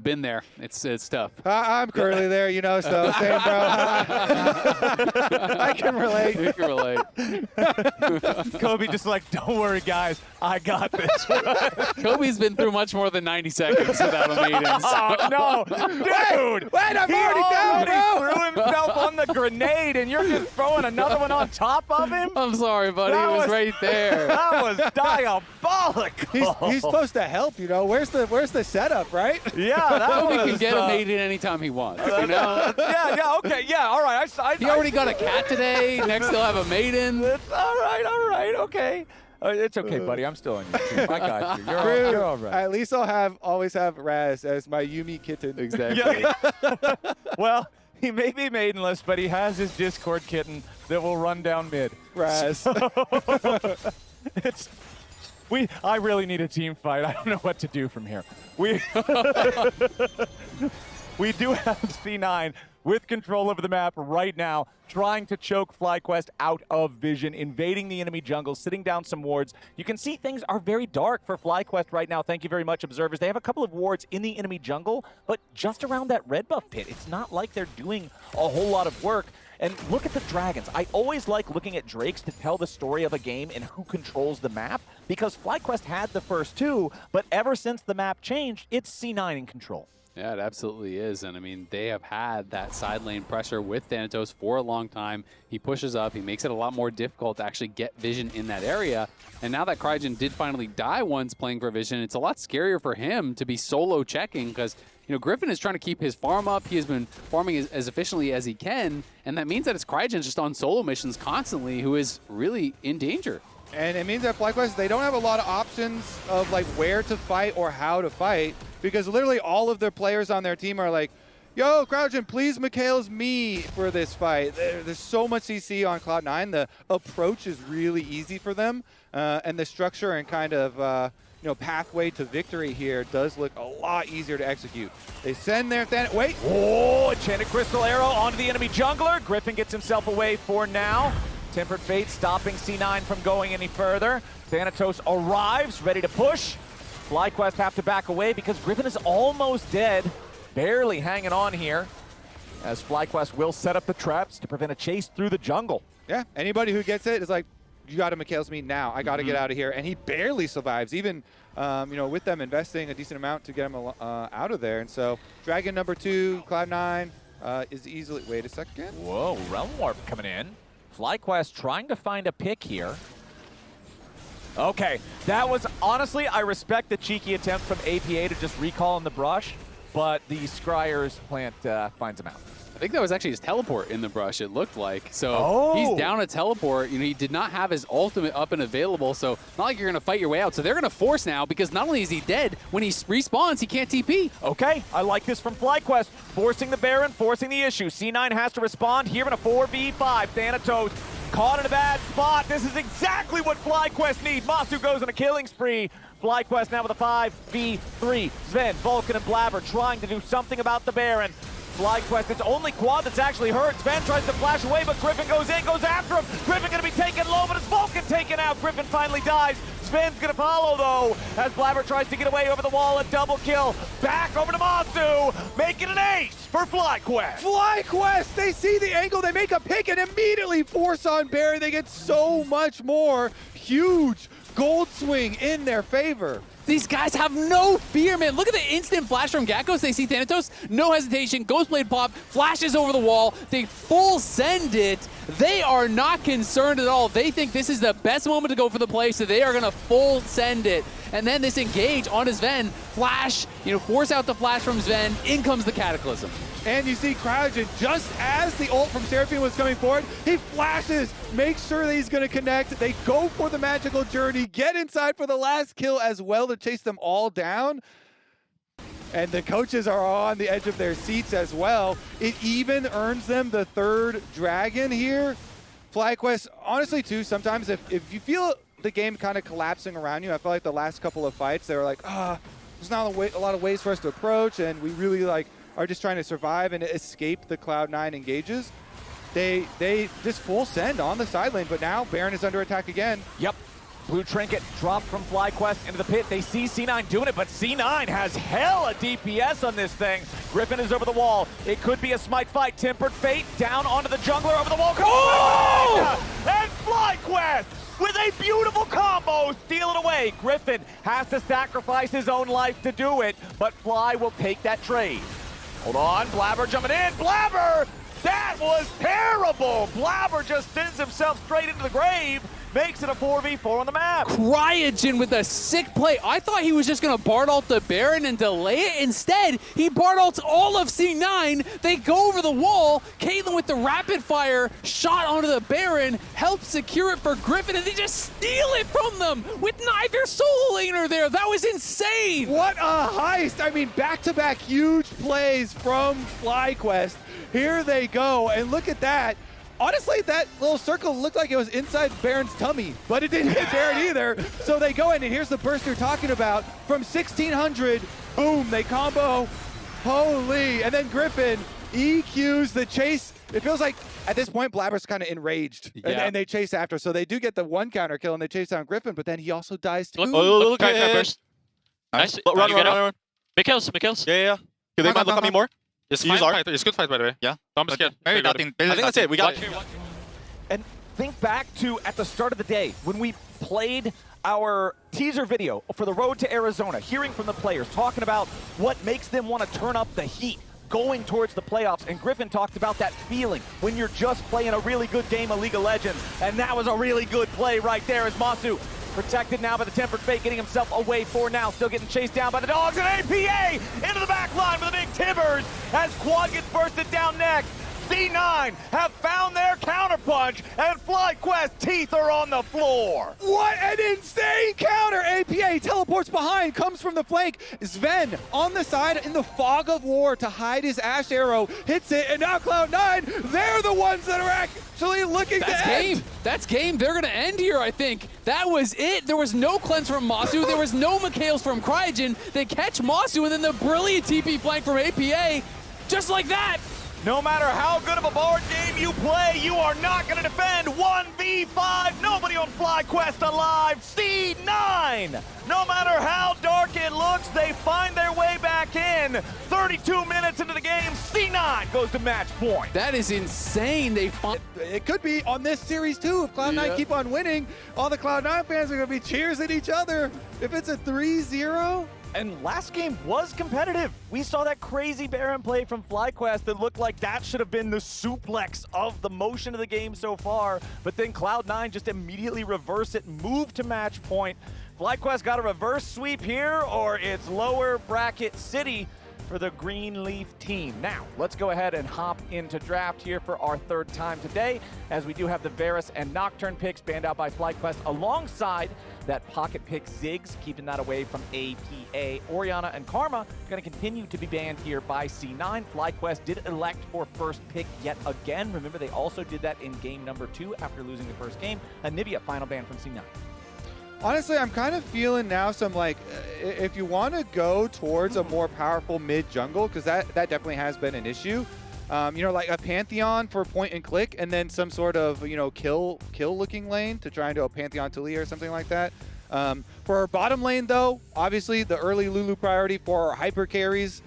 Been there. It's tough. I'm currently there, you know, so same, bro. I can relate. You can relate. Kobe just like, don't worry, guys. I got this. Kobe's been through much more than 90 seconds without a maiden. Oh, no. Dude. Wait, I'm already down, bro. Threw himself on the grenade, and you're just throwing another one on top of him? I'm sorry, buddy. That It was was right there. That was diabolical. He's supposed to help, you know. Where's the setup, right? Yeah, that Kobe was, can get a maiden anytime he wants, you know? yeah, okay, yeah, all right. He already got a cat today. Next he'll have a maiden. All right, okay. It's okay, buddy. I'm still on your team. I got you. You're all right. At least I'll always have Raz as my Yumi kitten. Exactly. Well, he may be maidenless, but he has his Discord kitten that will run down mid. Raz. I really need a team fight. I don't know what to do from here. We do have C9 with control over the map right now, trying to choke FlyQuest out of vision, invading the enemy jungle, sitting down some wards. You can see things are very dark for FlyQuest right now. Thank you very much, observers. They have a couple of wards in the enemy jungle, but just around that red buff pit. It's not like they're doing a whole lot of work. And look at the dragons. I always like looking at drakes to tell the story of a game and who controls the map, because FlyQuest had the first two, but ever since the map changed, it's C9 in control. Yeah, it absolutely is. And I mean, they have had that side lane pressure with Thanatos for a long time. He pushes up, he makes it a lot more difficult to actually get vision in that area. And now that Cryogen did finally die once playing for vision, it's a lot scarier for him to be solo checking, because you know, Griffin is trying to keep his farm up. He has been farming as efficiently as he can, and that means that it's Cryogen just on solo missions constantly, who is really in danger. And it means that FlyQuest, they don't have a lot of options of like where to fight or how to fight, because literally all of their players on their team are like, yo, Cryogen, please Mikhail's me for this fight. There's so much CC on Cloud9. The approach is really easy for them, and the structure and kind of pathway to victory here does look a lot easier to execute. They send their wait. Oh, Enchanted Crystal Arrow onto the enemy jungler. Griffin gets himself away for now. Tempered Fate stopping C9 from going any further. Thanatos arrives, ready to push. FlyQuest have to back away because Griffin is almost dead. Barely hanging on here, as FlyQuest will set up the traps to prevent a chase through the jungle. Yeah, anybody who gets it is like, you got to Mikhail's me now. I got to get out of here. And he barely survives, even with them investing a decent amount to get him out of there. And so Dragon number 2, Cloud9 is easily... Wait a second. Whoa, Realm Warp coming in. FlyQuest trying to find a pick here. Okay, that was... Honestly, I respect the cheeky attempt from APA to just recall in the brush, but the Scryer's plant finds him out. I think that was actually his teleport in the brush, it looked like. So he's down a teleport. You know, he did not have his ultimate up and available, so not like you're going to fight your way out. So they're going to force now, because not only is he dead, when he respawns, he can't TP. Okay, I like this from FlyQuest. Forcing the Baron, forcing the issue. C9 has to respond here in a 4v5. Thanatos caught in a bad spot. This is exactly what FlyQuest need. Masu goes on a killing spree. FlyQuest now with a 5v3. Sven, Vulcan, and Blabber trying to do something about the Baron. FlyQuest, it's only Quad that's actually hurt. Sven tries to flash away, but Griffin goes in, goes after him. Griffin gonna be taken low, but it's Vulcan taken out. Griffin finally dies. Sven's gonna follow though, as Blabber tries to get away over the wall. A double kill. Back over to Masu, making an ace for FlyQuest. FlyQuest, they see the angle, they make a pick and immediately force on Baron. They get so much more. Huge gold swing in their favor. These guys have no fear, man. Look at the instant flash from Gakkos. They see Thanatos, no hesitation, Ghostblade pop, flashes over the wall. They full send it. They are not concerned at all. They think this is the best moment to go for the play, so they are going to full send it. And then this engage on his Sven, flash, force out the flash from Sven. In comes the Cataclysm. And you see Cryogen, just as the ult from Seraphine was coming forward, he flashes, makes sure that he's going to connect. They go for the magical journey, get inside for the last kill as well to chase them all down. And the coaches are on the edge of their seats as well. It even earns them the 3rd dragon here. FlyQuest, honestly too, sometimes if you feel the game kind of collapsing around you, I feel like the last couple of fights, they were like, there's not a lot of ways for us to approach, and we really are just trying to survive and escape the Cloud9 engages. They just full send on the side lane, but now Baron is under attack again. Yep. Blue Trinket dropped from FlyQuest into the pit. They see C9 doing it, but C9 has hella DPS on this thing. Griffin is over the wall. It could be a smite fight. Tempered Fate down onto the jungler over the wall. Oh! And FlyQuest with a beautiful combo, steal it away. Griffin has to sacrifice his own life to do it, but Fly will take that trade. Hold on, Blabber jumping in. Blabber! That was terrible! Blabber just sends himself straight into the grave, makes it a 4v4 on the map. Cryogen with a sick play. I thought he was just going to Bard ult the Baron and delay it. Instead, he Bard ults all of C9. They go over the wall. Caitlyn with the rapid fire shot onto the Baron, helps secure it for Griffin, and they just steal it from them with neither solo laner there. That was insane. What a heist. I mean, back-to-back huge plays from FlyQuest. Here they go, and look at that. Honestly, that little circle looked like it was inside Baron's tummy, but it didn't hit Baron either. So they go in, and here's the burst you're talking about. From 1600, boom, they combo. Holy. And then Griffin EQs the chase. It feels like at this point, Blabber's kind of enraged, and they chase after. So they do get the one counter kill, and they chase down Griffin, but then he also dies too. Look at burst. Nice. Run. Big kills. Yeah. Do they mind looking at me more? It's good fight, by the way. Yeah. I'm scared. I think that's it. We got it. And think back to at the start of the day when we played our teaser video for the road to Arizona, hearing from the players, talking about what makes them want to turn up the heat going towards the playoffs. And Griffin talked about that feeling when you're just playing a really good game of League of Legends. And that was a really good play right there as Masu protected now by the Tempered Fate, getting himself away for now, still getting chased down by the dogs, and APA into the back line with a big Tibbers as Quad gets bursted down next. C9 have found their counterpunch, and FlyQuest teeth are on the floor. What an insane counter! APA teleports behind, comes from the flank. Sven on the side in the fog of war to hide his Ash Arrow, hits it, and now Cloud9, they're the ones that are actually looking to end. That's game. They're going to end here, I think. That was it. There was no cleanse from Masu. There was no Mikhails from Cryogen. They catch Masu, and then the brilliant TP flank from APA, just like that. No matter how good of a board game you play, you are not going to defend 1v5. Nobody on FlyQuest alive. C9. No matter how dark it looks, they find their way back in. 32 minutes into the game, C9 goes to match point. That is insane. It could be on this series too. If Cloud9 keep on winning, all the Cloud9 fans are going to be cheers at each other. If it's a 3-0. And last game was competitive. We saw that crazy Baron play from FlyQuest that looked like that should have been the suplex of the motion of the game so far. But then Cloud9 just immediately reverse it, move to match point. FlyQuest got a reverse sweep here, or it's lower bracket city for the Greenleaf team. Now, let's go ahead and hop into draft here for our third time today, as we do have the Varus and Nocturne picks banned out by FlyQuest alongside that pocket pick Ziggs, keeping that away from APA. Orianna and Karma going to continue to be banned here by C9. FlyQuest did elect for first pick yet again. Remember, they also did that in game number 2 after losing the first game. Anivia, final ban from C9. Honestly, I'm kind of feeling now some, like, if you want to go towards a more powerful mid-jungle, because that definitely has been an issue, you know, like a Pantheon for point and click, and then some sort of, you know, kill-looking lane to try and do a Pantheon Talia or something like that. For our bottom lane, though, obviously the early Lulu priority for our hyper carries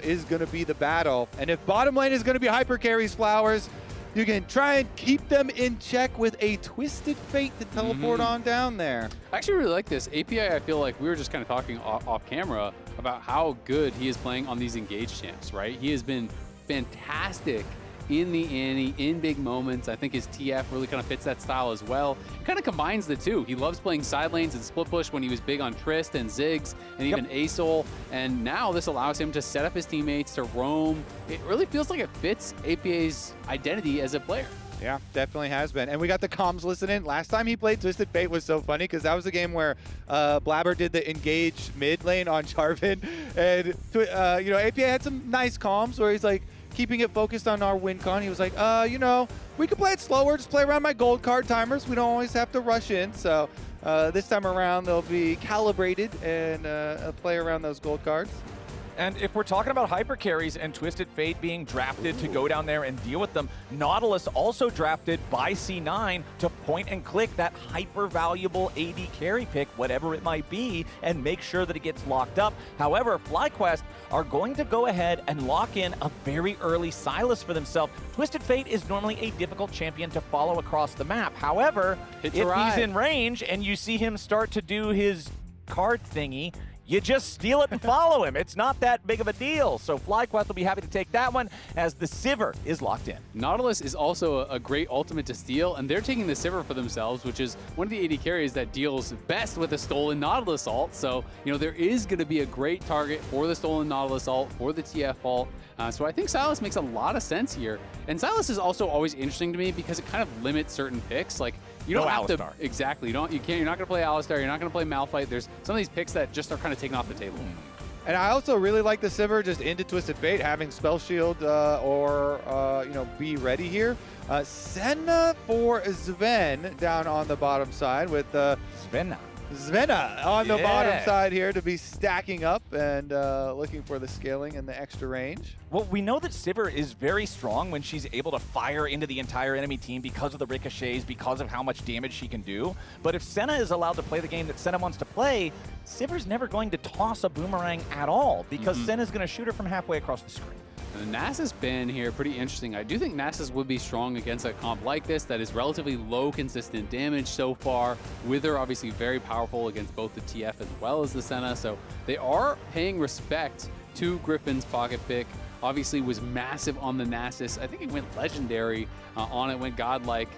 is going to be the battle. And if bottom lane is going to be hyper carries, Flowers, you can try and keep them in check with a Twisted Fate to teleport on down there. I actually really like this. API, I feel like we were just kind of talking off camera about how good he is playing on these engaged champs, right? He has been fantastic in the ante, in big moments. I think his TF really kind of fits that style as well. It kind of combines the two. He loves playing side lanes and split push when he was big on Trist and Ziggs and even Asol. And now this allows him to set up his teammates to roam. It really feels like it fits APA's identity as a player. Yeah, definitely has been. And we got the comms listening. Last time he played Twisted Fate was so funny because that was the game where Blabber did the engage mid lane on Jarvan. And, you know, APA had some nice comms where he's like, keeping it focused on our win con. He was like, you know, we can play it slower, just play around my gold card timers. We don't always have to rush in. So this time around, they'll be calibrated and play around those gold cards. And if we're talking about hyper carries and Twisted Fate being drafted to go down there and deal with them, Nautilus also drafted by C9 to point and click that hyper valuable AD carry pick, whatever it might be, and make sure that it gets locked up. However, FlyQuest are going to go ahead and lock in a very early Sylas for themselves. Twisted Fate is normally a difficult champion to follow across the map. However, if he's in range and you see him start to do his card thingy, you just steal it and follow him. It's not that big of a deal. So FlyQuest will be happy to take that one as the Sivir is locked in. Nautilus is also a great ultimate to steal, and they're taking the Sivir for themselves, which is one of the AD carries that deals best with a stolen Nautilus ult. So, you know, there is going to be a great target for the stolen Nautilus ult, for the TF ult. So I think Sylas makes a lot of sense here. And Sylas is also always interesting to me because it kind of limits certain picks. Like, you don't have to exactly. You're not going to play Alistar. You're not going to play Malphite. There's some of these picks that just are kind of taken off the table. And I also really like the Sivir just into Twisted Fate, having Spell Shield or you know, be ready here. Senna for Sven down on the bottom side with Svenna on the bottom side here to be stacking up and looking for the scaling and the extra range. Well, we know that Sivir is very strong when she's able to fire into the entire enemy team because of the ricochets, because of how much damage she can do. But if Senna is allowed to play the game that Senna wants to play, Sivir's never going to toss a boomerang at all because Senna's going to shoot her from halfway across the screen. And the Nasus ban here, pretty interesting. I do think Nasus would be strong against a comp like this that is relatively low consistent damage so far. Wither obviously very powerful against both the TF as well as the Senna. So they are paying respect to Griffin's pocket pick. Obviously was massive on the Nasus. I think it went legendary on it, went godlike.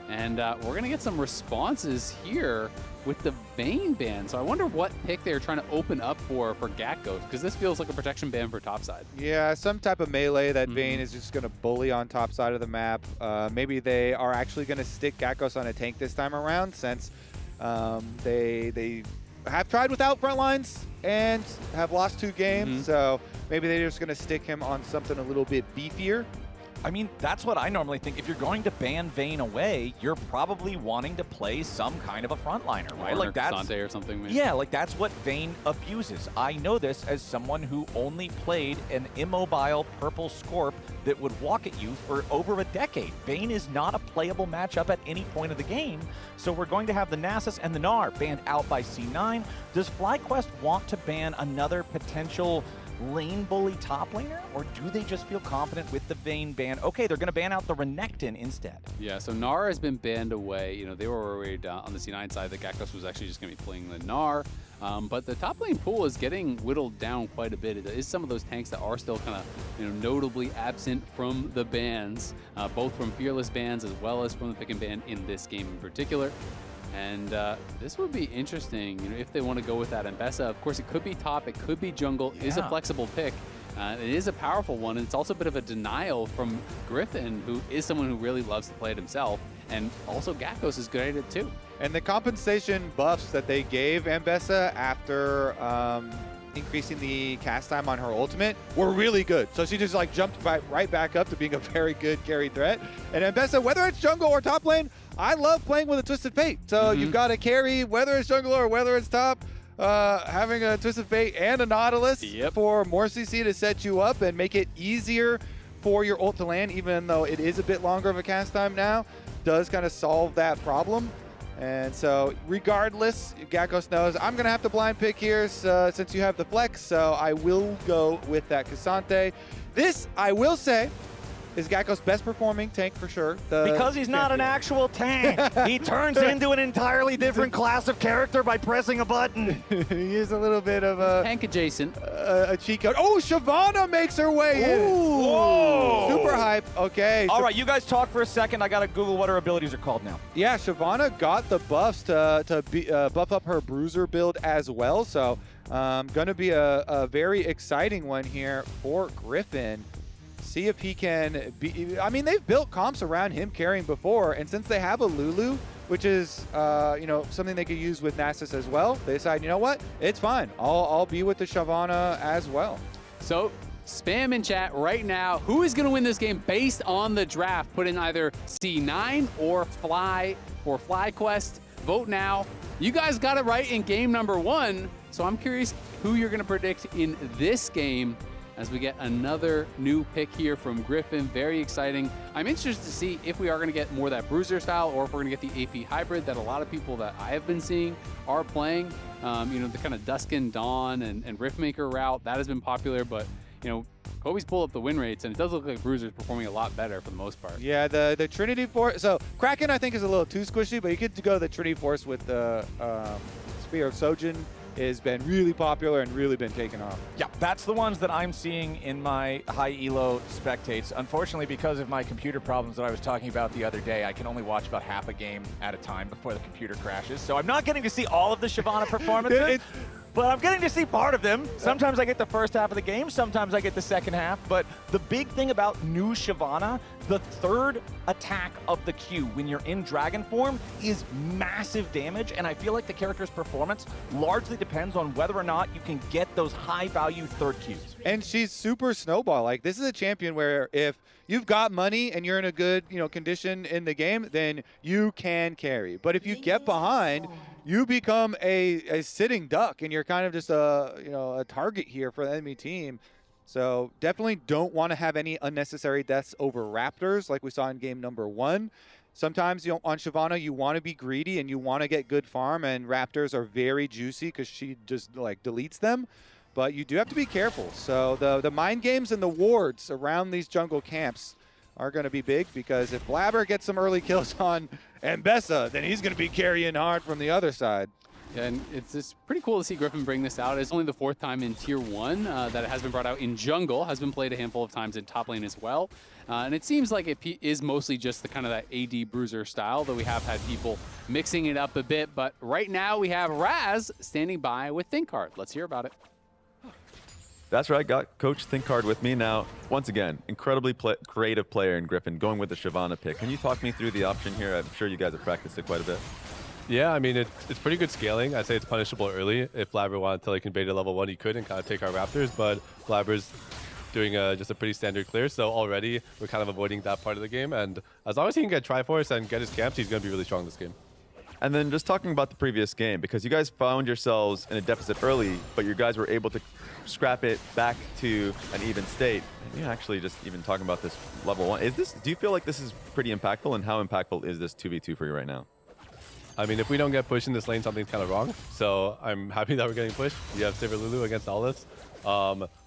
And we're going to get some responses here with the Vayne ban. So I wonder what pick they're trying to open up for Gakos, because this feels like a protection ban for topside. Yeah, some type of melee that Vayne is just going to bully on top side of the map. Maybe they are actually going to stick Gakos on a tank this time around, since they have tried without front lines and have lost 2 games. So maybe they're just going to stick him on something a little bit beefier. I mean, that's what I normally think. If you're going to ban Vayne away, you're probably wanting to play some kind of a frontliner, right? Like that's or something. Maybe. Yeah, like that's what Vayne abuses. I know this as someone who only played an immobile purple Scorp that would walk at you for over a decade. Vayne is not a playable matchup at any point of the game, so we're going to have the Nasus and the Gnar banned out by C9. Does FlyQuest want to ban another potential lane bully top laner, or do they just feel confident with the Vayne ban? Okay, they're going to ban out the Renekton instead. Yeah, so Gnar has been banned away. You know, they were worried on the C9 side that Gakos was actually just going to be playing the Gnar. But the top lane pool is getting whittled down quite a bit. It is some of those tanks that are still kind of, you know, notably absent from the bans, both from Fearless bans as well as from the pick and ban in this game in particular. And this would be interesting, you know, if they want to go with that Mbessa. Of course, it could be top, it could be jungle. It is a flexible pick. It is a powerful one, and it's also a bit of a denial from Griffin, who is someone who really loves to play it himself. And also Gakos is good at it too. And the compensation buffs that they gave Mbessa after increasing the cast time on her ultimate were really good. So she just like jumped right back up to being a very good carry threat. And Mbessa, whether it's jungle or top lane, I love playing with a Twisted Fate. So you've got a carry, whether it's jungle or whether it's top, having a Twisted Fate and a Nautilus for more CC to set you up and make it easier for your ult to land, even though it is a bit longer of a cast time now, does kind of solve that problem. And so regardless, Gakos knows I'm going to have to blind pick here since you have the flex, so I will go with that Cassante. This, I will say, is Gakos' best performing tank for sure. Because he's not an actual tank. He turns into an entirely different class of character by pressing a button. He is a little bit of a... tank adjacent. A cheat code. Oh, Shyvana makes her way in. Whoa. Super hype. Okay. All right, you guys talk for a second. I got to Google what her abilities are called now. Yeah, Shyvana got the buffs to buff up her Bruiser build as well. So going to be a very exciting one here for Griffin. See if he can be, I mean, they've built comps around him carrying before, and since they have a Lulu, which is, you know, something they could use with Nasus as well, they decide, you know what, it's fine. I'll be with the Shyvana as well. So spam in chat right now. Who is going to win this game based on the draft? Put in either C9 or FlyQuest. Vote now. You guys got it right in game number 1, so I'm curious who you're going to predict in this game as we get another new pick here from Griffin. Very exciting. I'm interested to see if we are going to get more of that bruiser style or if we're going to get the AP hybrid that a lot of people that I have been seeing are playing. You know, the kind of Duskin, Dawn, and Riftmaker route, that has been popular, but, you know, Kobe's pulled up the win rates, and it does look like Bruiser's performing a lot better for the most part. Yeah, the Trinity Force. So Kraken, I think, is a little too squishy, but you get to go the Trinity Force with the Spear of Sojin. Has been really popular and really been taken off. Yeah, that's the ones that I'm seeing in my high elo spectates. Unfortunately, because of my computer problems that I was talking about the other day, I can only watch about half a game at a time before the computer crashes. So I'm not getting to see all of the Shyvana performances. But I'm getting to see part of them. Sometimes I get the first half of the game, sometimes I get the second half. But the big thing about new Shyvana, the third attack of the Q when you're in Dragon form is massive damage. And I feel like the character's performance largely depends on whether or not you can get those high value third Qs. And she's super snowball. Like, this is a champion where if you've got money and you're in a good, condition in the game, then you can carry. But if you get behind, you become a sitting duck, and you're kind of just a target here for the enemy team. So definitely don't want to have any unnecessary deaths over Raptors like we saw in game number 1. Sometimes on Shyvana, you want to be greedy and you want to get good farm, and Raptors are very juicy because she just deletes them. But you do have to be careful. So the mind games and the wards around these jungle camps are going to be big, because if Blabber gets some early kills on Mbessa, then he's going to be carrying hard from the other side. Yeah, and it's just pretty cool to see Griffin bring this out. It's only the 4th time in Tier 1 that it has been brought out in jungle, has been played a handful of times in top lane as well. And it seems like it is mostly just the kind of that AD bruiser style, though we have had people mixing it up a bit. But right now we have Raz standing by with ThinkCard. Let's hear about it. That's right, got Coach ThinkCard with me now. Once again, incredibly creative player in Griffin, going with the Shyvana pick. Can you talk me through the option here? I'm sure you guys have practiced it quite a bit. Yeah, I mean, it's pretty good scaling. I'd say it's punishable early. If Blabber wanted to invade at level 1, he could and kind of take our Raptors, but Blabber's doing just a pretty standard clear, so already we're kind of avoiding that part of the game, and as long as he can get Triforce and get his camps, he's going to be really strong in this game. And then just talking about the previous game, because you guys found yourselves in a deficit early, but you guys were able to scrap it back to an even state. And you're actually just even talking about this level 1. Do you feel like this is pretty impactful, and how impactful is this 2v2 for you right now? I mean, if we don't get pushed in this lane, something's kind of wrong. So I'm happy that we're getting pushed. We have Sivir Lulu against all this.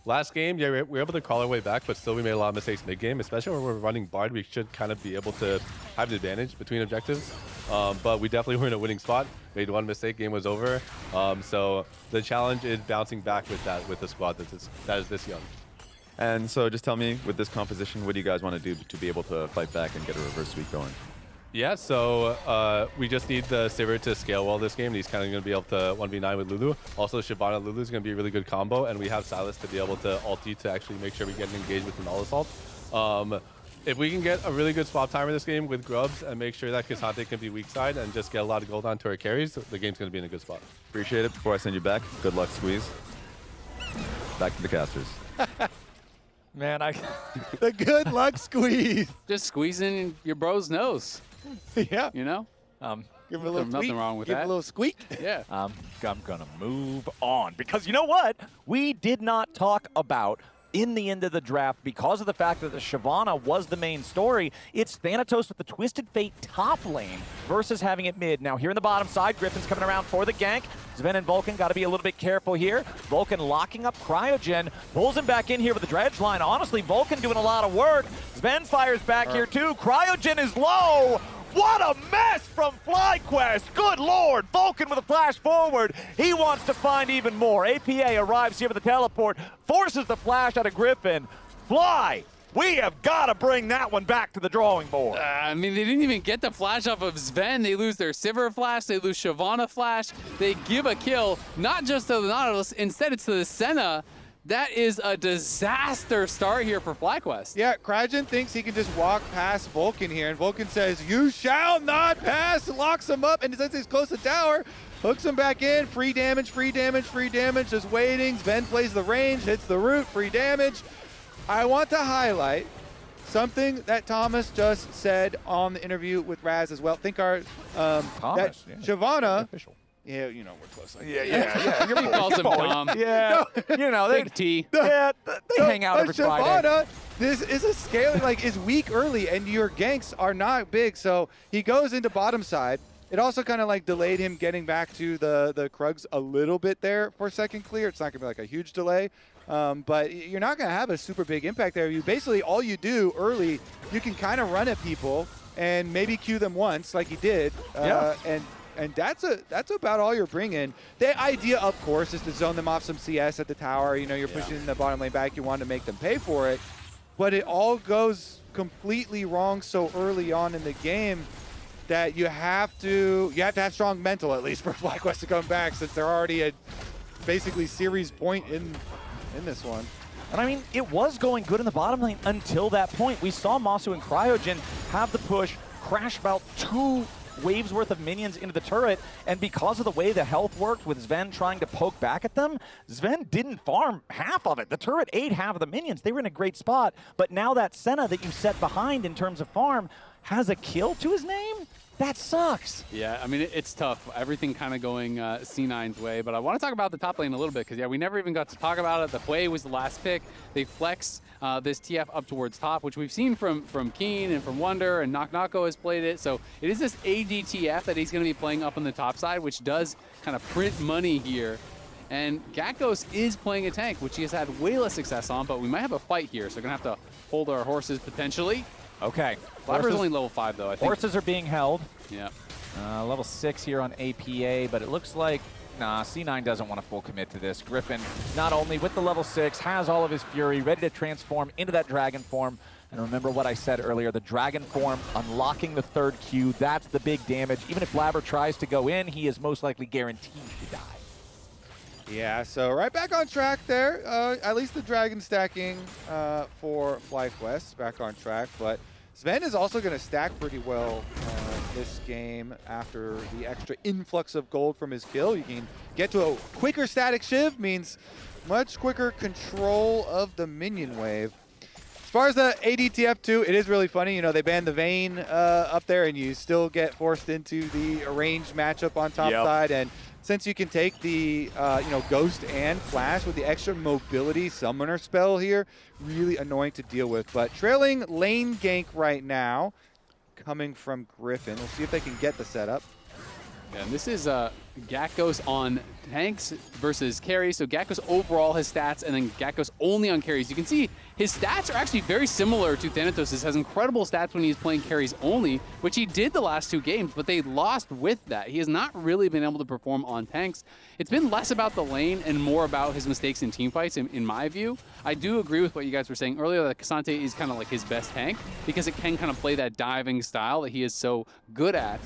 Last game, yeah, we were able to crawl our way back, but still we made a lot of mistakes mid-game, especially when we're running Bard. We should kind of be able to have an advantage between objectives. But we definitely were in a winning spot. Made one mistake, game was over. So the challenge is bouncing back with the squad that is this young. And so just tell me, with this composition, what do you guys want to do to be able to fight back and get a reverse sweep going? Yeah, so we just need the Sivir to scale well this game. He's kind of going to be able to 1v9 with Lulu. Also, Shyvana Lulu is going to be a really good combo, and we have Silas to be able to ulti to actually make sure we get engaged with the Null Assault. If we can get a really good swap timer this game with Grubs and make sure that K'Sante can be weak side and just get a lot of gold onto our carries, the game's going to be in a good spot. Appreciate it. Before I send you back, good luck, Squeeze. Back to the casters. Man, the good luck squeeze. Just squeezing your bro's nose. Yeah. You know? Give him a little There's nothing wrong with that. Give him a little squeak. Yeah. I'm going to move on, because you know what? We did not talk about in the end of the draft, because of the fact that the Shyvana was the main story. It's Thanatos with the Twisted Fate top lane versus having it mid. Now here in the bottom side, Griffin's coming around for the gank. Sven and Vulcan got to be a little bit careful here. Vulcan locking up Cryogen, pulls him back in here with the dredge line. Honestly, Vulcan doing a lot of work. Sven fires back here too. Cryogen is low. What a mess from FlyQuest. Good Lord. Vulcan with a flash forward. He wants to find even more. APA arrives here with the teleport, forces the flash out of Griffin. Fly. We have got to bring that one back to the drawing board. I mean, they didn't even get the flash off of Sven. They lose their Sivir flash. They lose Shyvana flash. They give a kill, not just to the Nautilus. Instead, it's to the Senna. That is a disaster start here for FlyQuest. Yeah, Cryogen thinks he can just walk past Vulcan here, and Vulcan says, "You shall not pass," locks him up, and since he's close to tower, hooks him back in. Free damage, free damage, free damage, just waiting. Sven plays the range, hits the root, free damage. I want to highlight something that Thomas just said on the interview with Raz as well. ThinkCard, that Shyvana Yeah, you know we're close. Yeah. He calls him Tom. Yeah, you know, they T. Yeah, they hang out every Friday. Shyvana, this is a scaling, is weak early, and your ganks are not big, so he goes into bottom side. It also kind of delayed him getting back to the Krugs a little bit there for second clear. It's not going to be a huge delay, but you're not going to have a super big impact there. You basically, all you do early, you can kind of run at people and maybe Q them once like he did, and that's about all you're bringing. The idea, of course, is to zone them off some CS at the tower. You know, you're pushing the bottom lane back. You want to make them pay for it. But it all goes completely wrong so early on in the game that you have to have strong mental, at least, for FlyQuest to come back, since they're already at basically series point in this one. And I mean, it was going good in the bottom lane until that point. We saw Masu and Cryogen have the push, crash about 2 waves worth of minions into the turret, and because of the way the health worked with Zven trying to poke back at them, Zven didn't farm half of it. The turret ate half of the minions. They were in a great spot, but now that Senna that you set behind in terms of farm has a kill to his name? That sucks. Yeah, I mean, it's tough. Everything kind of going C9's way, but I want to talk about the top lane a little bit because, we never even got to talk about it. The Hui was the last pick. They flex this TF up towards top, which we've seen from Keen and from Wonder, and Knock has played it. So it is this ADTF that he's going to be playing up on the top side, which does kind of print money here. And Gatkos is playing a tank, which he has had way less success on, but we might have a fight here, so we're going to have to hold our horses potentially. Okay. Blabber's only level 5, though, I think. Horses are being held. Yeah. Level 6 here on APA, but it looks like, C9 doesn't want to full commit to this. Griffin, not only with the level 6, has all of his fury, ready to transform into that dragon form. And remember what I said earlier, the dragon form unlocking the 3rd Q, that's the big damage. Even if Blabber tries to go in, he is most likely guaranteed to die. Yeah, so right back on track there. At least the dragon stacking for FlyQuest back on track, but Zven is also going to stack pretty well this game after the extra influx of gold from his kill. You can get to a quicker static shiv, means much quicker control of the minion wave. As far as the ADTF2, it is really funny. You know, they banned the Vayne up there, and you still get forced into the arranged matchup on top side. And since you can take the Ghost and Flash with the extra mobility summoner spell here, really annoying to deal with. But trailing lane gank right now, coming from Griffin. We'll see if they can get the setup. Yeah, and this is Gatkos on tanks versus carries. So Gatkos overall his stats, and then Gatkos only on carries. You can see his stats are actually very similar to Thanatos. He has incredible stats when he's playing carries only, which he did the last 2 games, but they lost with that. He has not really been able to perform on tanks. It's been less about the lane and more about his mistakes in teamfights, in my view. I do agree with what you guys were saying earlier, that K'Sante is kind of like his best tank because it can kind of play that diving style that he is so good at.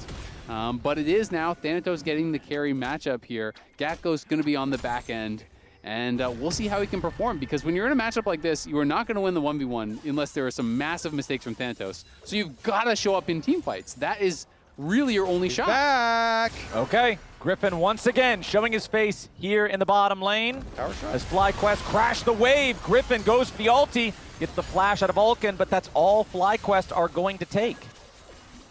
But it is now Thanatos getting the carry matchup here. Gatkos going to be on the back end, and we'll see how he can perform, because when you're in a matchup like this, you are not going to win the 1v1 unless there are some massive mistakes from Thanatos. So you've got to show up in team fights. That is really your only shot. Back! Okay, Griffin once again showing his face here in the bottom lane. As FlyQuest crash the wave, Griffin goes for the ulti, gets the flash out of Vulcan, but that's all FlyQuest are going to take.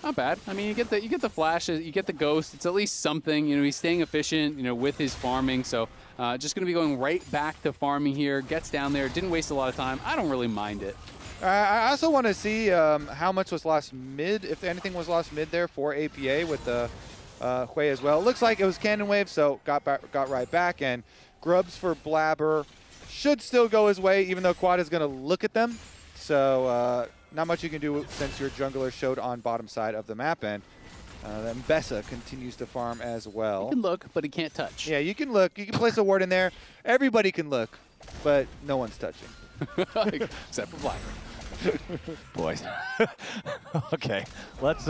Not bad. I mean, you get the flash, you get the ghost. It's at least something. You know, he's staying efficient, with his farming. So just going to be going right back to farming here. Gets down there. Didn't waste a lot of time. I don't really mind it. I also want to see how much was lost mid, if anything was lost mid there for APA with the Hui as well. It looks like it was Cannon Wave, so got right back. And grubs for Blabber should still go his way, even though Quad is going to look at them. So not much you can do since your jungler showed on bottom side of the map, and then Bessa continues to farm as well. He can look, but he can't touch. Yeah, you can look. You can place a ward in there. Everybody can look, but no one's touching. Except for Black. Boys. Okay, let's...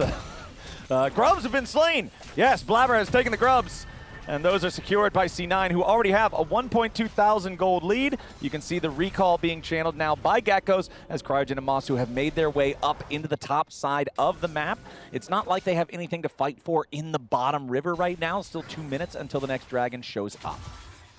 grubs have been slain. Yes, Blabber has taken the grubs. And those are secured by C9, who already have a 1.2 thousand gold lead. You can see the recall being channeled now by Gatkos as Cryogen and Masu have made their way up into the top side of the map. It's not like they have anything to fight for in the bottom river right now. Still 2 minutes until the next dragon shows up.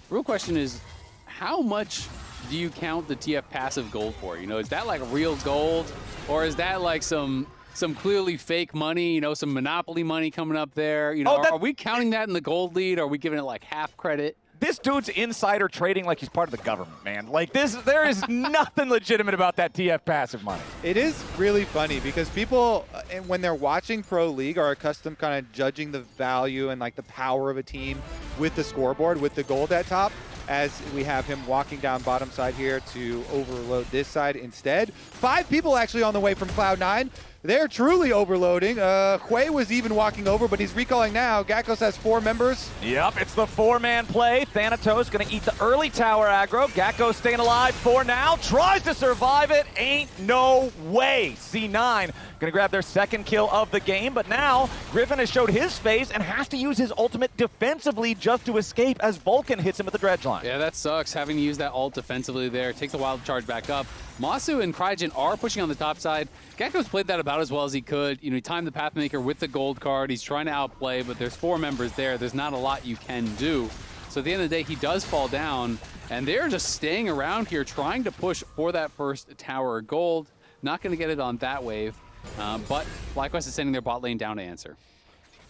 Real question is, how much do you count the TF passive gold for? Is that like real gold, or is that like some some clearly fake money, you know, some Monopoly money coming up there. You know, are we counting that in the gold lead? Or are we giving it like half credit? This dude's insider trading like he's part of the government, man. Like there is nothing legitimate about that TF passive money. It is really funny because people, when they're watching Pro League, are accustomed kind of judging the value and like the power of a team with the scoreboard, with the gold at top, as we have him walking down bottom side here to overload this side instead. 5 people actually on the way from Cloud9. They're truly overloading. Hui was even walking over, but he's recalling now. Gakkos has 4 members. Yep, it's the 4-man play. Thanatos going to eat the early tower aggro. Gakkos staying alive for now. Tries to survive it. Ain't no way. C9 going to grab their 2nd kill of the game, but now Griffin has showed his face and has to use his ultimate defensively just to escape as Vulcan hits him at the dredge line. Yeah, that sucks, having to use that ult defensively there. Takes the wild charge back up. Masu and Cryogen are pushing on the top side. Gakkos played that about as well as he could. You know, he timed the Pathmaker with the gold card. He's trying to outplay, but there's 4 members there. There's not a lot you can do. So at the end of the day, he does fall down, and they're just staying around here trying to push for that first tower gold. Not going to get it on that wave, but FlyQuest is sending their bot lane down to answer.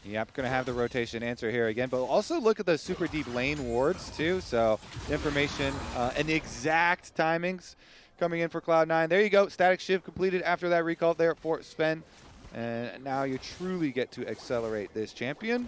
Yep, going to have the rotation answer here again, but also look at the super deep lane wards too. So information and the exact timings coming in for Cloud9. There you go. Static shift completed after that recall there for Sven. And now you truly get to accelerate this champion.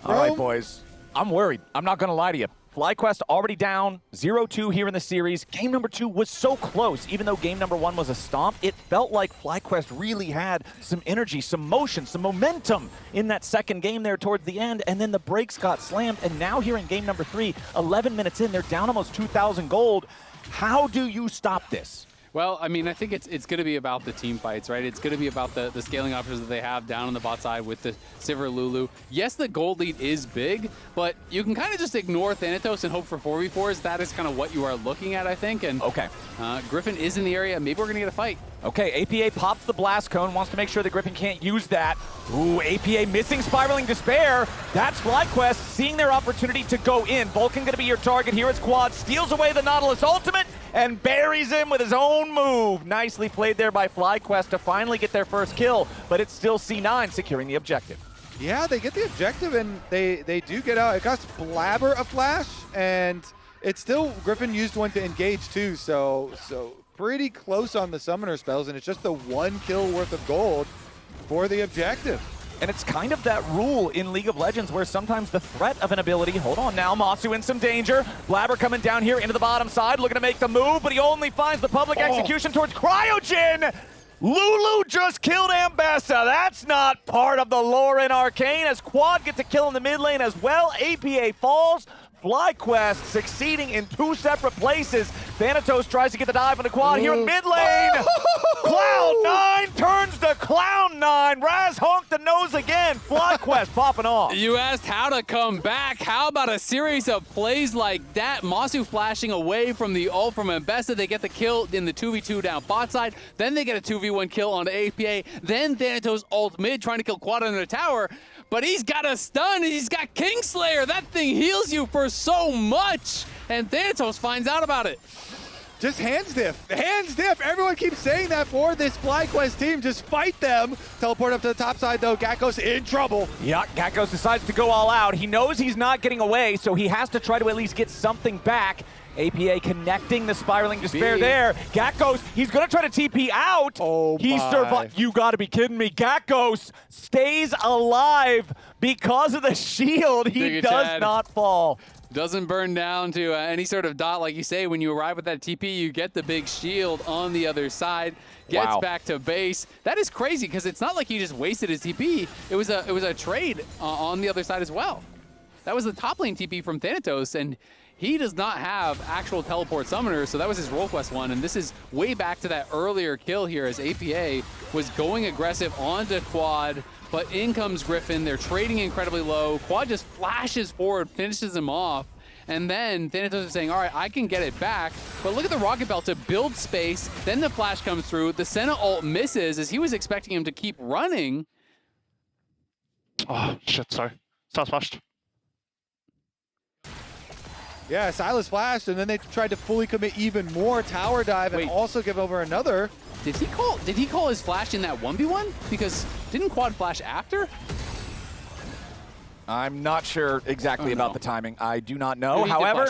All right, boys. I'm worried. I'm not going to lie to you. FlyQuest already down 0-2 here in the series. Game number 2 was so close. Even though game number 1 was a stomp, it felt like FlyQuest really had some energy, some motion, some momentum in that second game there towards the end, and then the brakes got slammed. And now here in game number 3, 11 minutes in, they're down almost 2,000 gold. How do you stop this? Well, I mean, I think it's going to be about the team fights, right? It's going to be about the scaling options that they have down on the bot side with the Sivir Lulu. Yes, the gold lead is big, but you can kind of just ignore Thanatos and hope for 4v4s. That is kind of what you are looking at, I think. And okay, Griffin is in the area. Maybe we're going to get a fight. Okay, APA pops the blast cone, wants to make sure that Griffin can't use that. Ooh, APA missing Spiraling Despair. That's FlyQuest seeing their opportunity to go in. Vulcan going to be your target here. It's Quad steals away the Nautilus ultimate and buries him with his own move. Nicely played there by FlyQuest to finally get their first kill, but it's still C9 securing the objective. Yeah, they get the objective, and they do get out. It costs Blabber a flash, and it's still Griffin used one to engage too, so pretty close on the summoner spells, and it's just the 1 kill worth of gold for the objective. And it's kind of that rule in League of Legends where sometimes the threat of an ability, hold on now, Masu in some danger. Blabber coming down here into the bottom side, looking to make the move, but he only finds the public execution towards Cryogen. Lulu just killed Ambessa. That's not part of the lore in Arcane, as Quad gets a kill in the mid lane as well. APA falls. FlyQuest succeeding in 2 separate places. Thanatos tries to get the dive on the Quad here in mid lane. Cloud9 turns to Clown9. Raz honked the nose again. FlyQuest popping off. You asked how to come back. How about a series of plays like that? Masu flashing away from the ult from Ambessa. They get the kill in the 2v2 down bot side. Then they get a 2v1 kill on the APA. Then Thanatos ult mid trying to kill Quad under the tower. But he's got a stun, he's got Kingslayer. That thing heals you for so much. And Thanatos finds out about it. Just hands diff. Hands diff. Everyone keeps saying that for this FlyQuest team. Just fight them. Teleport up to the top side, though. Gakkos in trouble. Yeah, Gakkos decides to go all out. He knows he's not getting away, so he has to try to at least get something back. APA connecting the Spiraling Despair there. Gakkos, he's going to try to TP out. Oh, he survived. You got to be kidding me. Gakkos stays alive because of the shield. He does not fall. Doesn't burn down to any sort of dot, like you say. When you arrive with that TP, you get the big shield on the other side. Gets back to base. That is crazy because it's not like he just wasted his TP. It was a trade on the other side as well. That was the top lane TP from Thanatos, and he does not have actual teleport summoners, so that was his role quest one, and this is way back to that earlier kill here as APA was going aggressive onto Quad, but in comes Griffin. They're trading incredibly low. Quad just flashes forward, finishes him off, and then Thanatos is saying, all right, I can get it back, but look at the Rocket Belt to build space, then the flash comes through, the Senna ult misses as he was expecting him to keep running. Oh, shit, sorry. Start flashed. Yeah, Silas flashed, and then they tried to fully commit even more tower dive and also give over another Did he call his flash in that 1v1? Because didn't Quad flash after? I'm not sure exactly about the timing. I do not know. However,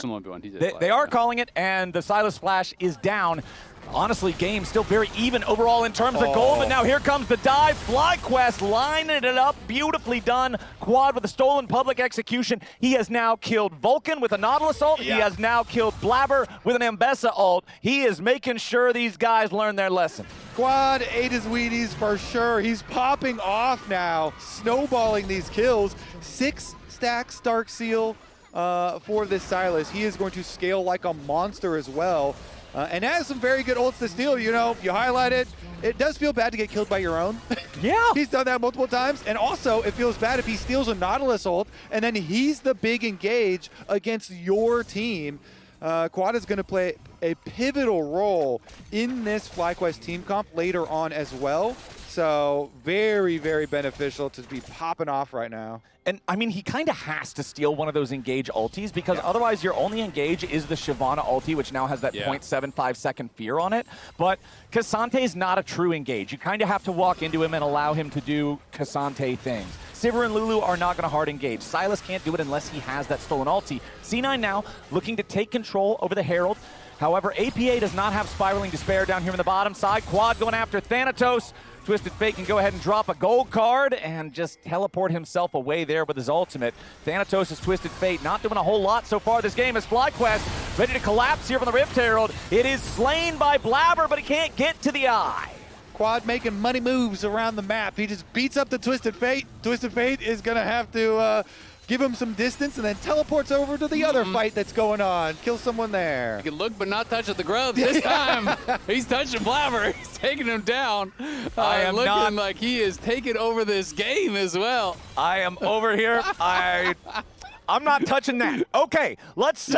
they are calling it, and the Silas flash is down. Honestly, game still very even overall in terms of gold, but now here comes the dive. FlyQuest lining it up, beautifully done. Quad with a stolen public execution. He has now killed Vulcan with a Nautilus ult. Yeah. He has now killed Blabber with an Ambessa ult. He is making sure these guys learn their lesson. Quad ate his Wheaties for sure. He's popping off now, snowballing these kills. 6 stacks Dark Seal for this Silas. He is going to scale like a monster as well. And has some very good ults to steal. You know, you highlight it. It does feel bad to get killed by your own. Yeah. He's done that multiple times. And also, it feels bad if he steals a Nautilus ult, and then he's the big engage against your team. Quad is going to play a pivotal role in this FlyQuest team comp later on as well. So very, very beneficial to be popping off right now. And, I mean, he kind of has to steal one of those engage ultis because otherwise your only engage is the Shyvana ulti, which now has that 0.75 second fear on it. But Cassante is not a true engage. You kind of have to walk into him and allow him to do Cassante things. Sivir and Lulu are not going to hard engage. Silas can't do it unless he has that stolen ulti. C9 now looking to take control over the Herald. However, APA does not have Spiraling Despair down here on the bottom side. Quad going after Thanatos. Twisted Fate can go ahead and drop a gold card and just teleport himself away there with his ultimate. Thanatos' Twisted Fate not doing a whole lot so far this game as FlyQuest ready to collapse here from the Rift Herald. It is slain by Blabber, but he can't get to the eye. Quad making money moves around the map. He just beats up the Twisted Fate. Twisted Fate is going to have to give him some distance and then teleports over to the other fight that's going on. Kill someone there. He can look but not touch at the grub this time. He's touching Blabber. He's taking him down. I am looking like he is taking over this game as well. I am over here. I'm not touching that. Okay, let's...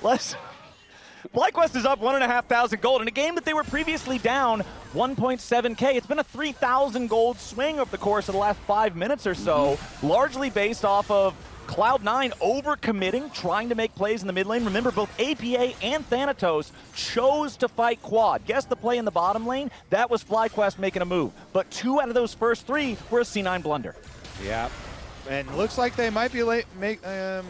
Let's... FlyQuest is up 1,500 gold in a game that they were previously down 1.7K. It's been a 3,000 gold swing over the course of the last 5 minutes or so, largely based off of Cloud9 overcommitting, trying to make plays in the mid lane. Remember, both APA and Thanatos chose to fight Quad. Guess the play in the bottom lane? That was FlyQuest making a move. But 2 out of those first 3 were a C9 blunder. Yeah. And looks like they might be make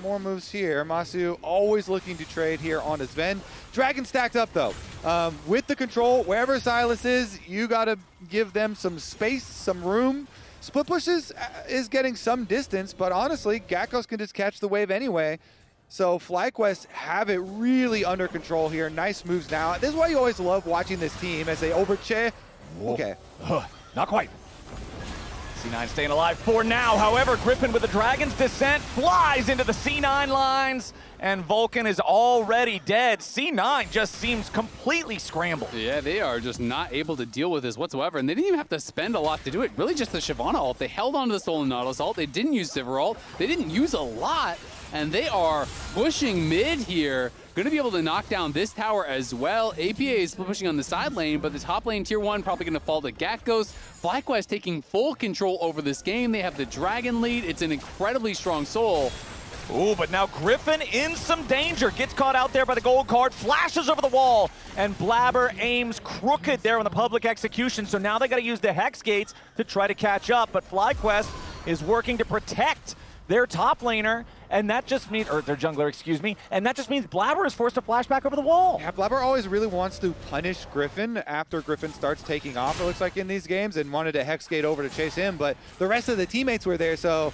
more moves here. Masu always looking to trade here on his Ven. Dragon stacked up though. With the control, wherever Silas is, you got to give them some space, some room. Split pushes is getting some distance, but honestly, Gakkos can just catch the wave anyway. So FlyQuest have it really under control here. Nice moves now. This is why you always love watching this team as they overche. Okay. Not quite. C9 staying alive for now. However, Griffin with the Dragon's Descent flies into the C9 lines, and Vulcan is already dead. C9 just seems completely scrambled. Yeah, they are just not able to deal with this whatsoever, and they didn't even have to spend a lot to do it. Really just the Shyvana ult. They held on to the Stolen Nautilus ult. They didn't use Sivir ult. They didn't use a lot, and they are pushing mid here. Going to be able to knock down this tower as well. APA is pushing on the side lane, but the top lane tier 1 probably going to fall to Gakkos. FlyQuest taking full control over this game. They have the Dragon lead. It's an incredibly strong soul. Ooh, but now Griffin in some danger. Gets caught out there by the gold card, flashes over the wall, and Blabber aims crooked there on the public execution. So now they got to use the Hex Gates to try to catch up, but FlyQuest is working to protect their top laner, and that just means, or their jungler, excuse me, and that just means Blabber is forced to flash back over the wall. Yeah, Blabber always really wants to punish Griffin after Griffin starts taking off, it looks like, in these games, and wanted to Hexgate over to chase him, but the rest of the teammates were there, so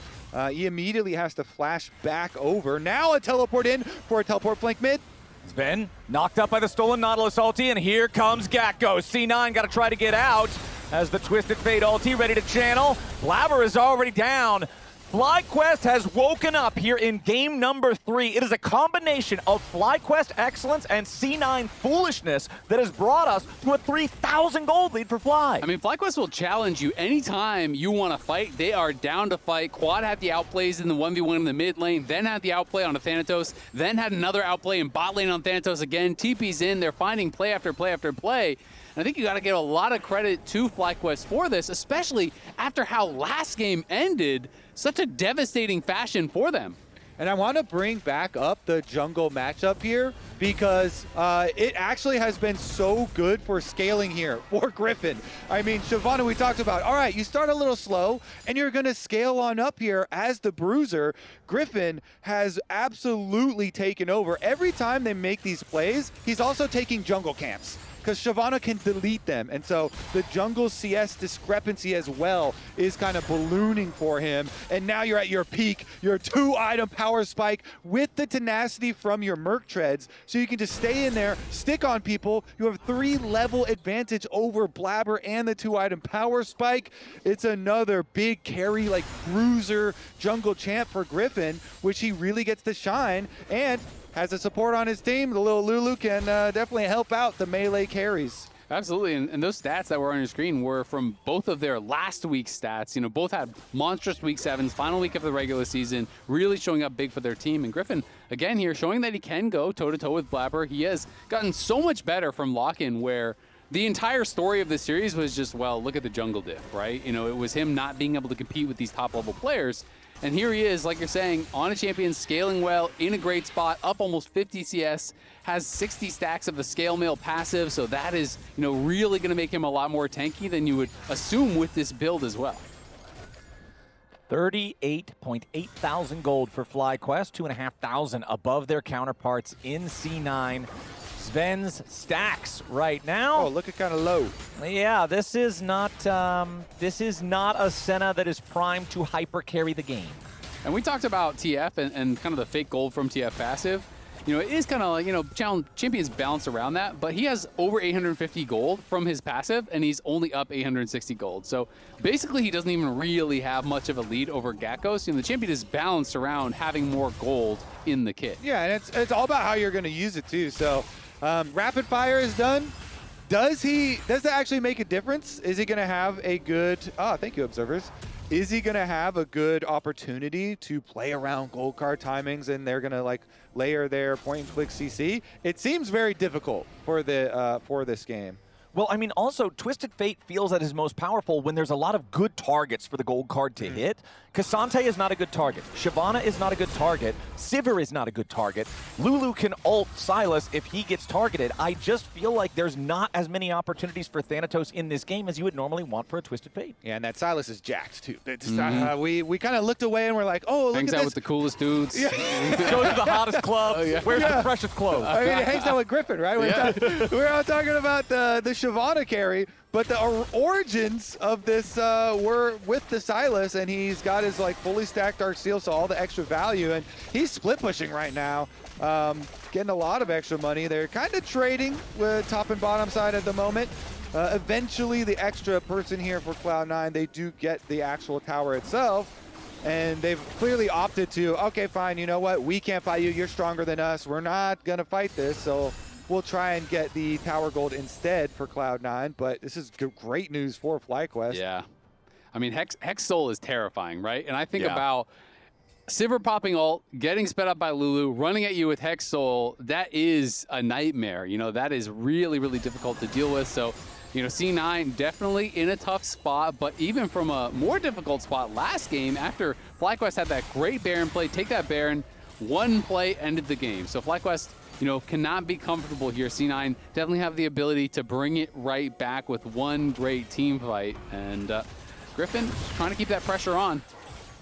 he immediately has to flash back over. Now a teleport in for a teleport flank mid. Sven knocked up by the stolen Nautilus ulti, and here comes Gakkos. C9 got to try to get out as the Twisted Fate ulti ready to channel. Blabber is already down. FlyQuest has woken up here in game number 3. It is a combination of FlyQuest excellence and C9 foolishness that has brought us to a 3,000 gold lead for Fly. I mean, FlyQuest will challenge you anytime you want to fight. They are down to fight. Quad had the outplays in the 1v1 in the mid lane, then had the outplay on a Thanatos, then had another outplay in bot lane on Thanatos again. TP's in. They're finding play after play after play. And I think you got to give a lot of credit to FlyQuest for this, especially after how last game ended. Such a devastating fashion for them. And I want to bring back up the jungle matchup here. because it actually has been so good for scaling here for Griffin. I mean, Shyvana, we talked about, all right, you start a little slow and you're going to scale on up here as the bruiser. Griffin has absolutely taken over. Every time they make these plays, he's also taking jungle camps, because Shyvana can delete them. And so the jungle CS discrepancy as well is kind of ballooning for him. And now you're at your peak, your 2-item power spike with the tenacity from your Merc Treads. So you can just stay in there, stick on people. You have 3-level advantage over Blabber and the 2-item power spike. It's another big carry, like bruiser jungle champ for Griffin, which he really gets to shine. And has a support on his team. The little Lulu can definitely help out the melee carries. Absolutely, and those stats that were on your screen were from both of their last week's stats. You know, both had monstrous week 7s, final week of the regular season, really showing up big for their team. And Griffin, again here, showing that he can go toe-to-toe with Blabber. He has gotten so much better from lock-in, where the entire story of the series was just, well, look at the jungle diff, right? You know, it was him not being able to compete with these top-level players. And here he is, like you're saying, on a champion, scaling well, in a great spot, up almost 50 CS, has 60 stacks of the scale mail passive, so that is, you know, really going to make him a lot more tanky than you would assume with this build as well. 38.8 thousand gold for FlyQuest, 2,500 above their counterparts in C9. Sven's stacks right now. Oh, looking kind of low. Yeah, this is not a Senna that is primed to hyper carry the game. And we talked about TF and kind of the fake gold from TF passive. You know, it is kind of like, you know, champions bounce around that, but he has over 850 gold from his passive, and he's only up 860 gold. So basically, he doesn't even really have much of a lead over Gakkos. You know, the champion is balanced around having more gold in the kit. Yeah, and it's all about how you're going to use it too. So rapid fire is done. Does that actually make a difference? Is he going to have a good, thank you, observers. Is he going to have a good opportunity to play around gold card timings, and they're going to like layer their point and click CC? It seems very difficult for this game. Well, I mean, also, Twisted Fate feels at his most powerful when there's a lot of good targets for the gold card to hit. Cassante is not a good target. Shyvana is not a good target. Sivir is not a good target. Lulu can ult Sylas if he gets targeted. I just feel like there's not as many opportunities for Thanatos in this game as you would normally want for a Twisted Fate. Yeah, and that Sylas is jacked, too. We kind of looked away and we're like, oh, look hangs at out this. with the coolest dudes. Goes to the hottest clubs. Wears the freshest clothes. I mean, it hangs out with Griffin, right? We're all talking about the Shyvana carry, but the origins of this were with the Sylas, and he's got his like fully stacked Dark Steel, so all the extra value, and he's split pushing right now, getting a lot of extra money. They're kind of trading with top and bottom side at the moment. Eventually, the extra person here for Cloud9, they do get the actual tower itself, and they've clearly opted to, okay, fine, you know what? We can't fight you. You're stronger than us. We're not going to fight this, so we'll try and get the tower gold instead for Cloud9, but this is great news for FlyQuest. Yeah. I mean, Hex Soul is terrifying, right? And I think about Sivir popping ult, getting sped up by Lulu, running at you with Hex Soul. That is a nightmare. You know, that is really, really difficult to deal with. So, you know, C9 definitely in a tough spot, but even from a more difficult spot last game, after FlyQuest had that great Baron play, take that Baron, one play ended the game. So FlyQuest, you know, cannot be comfortable here. C9 definitely have the ability to bring it right back with one great team fight. And Griffin trying to keep that pressure on.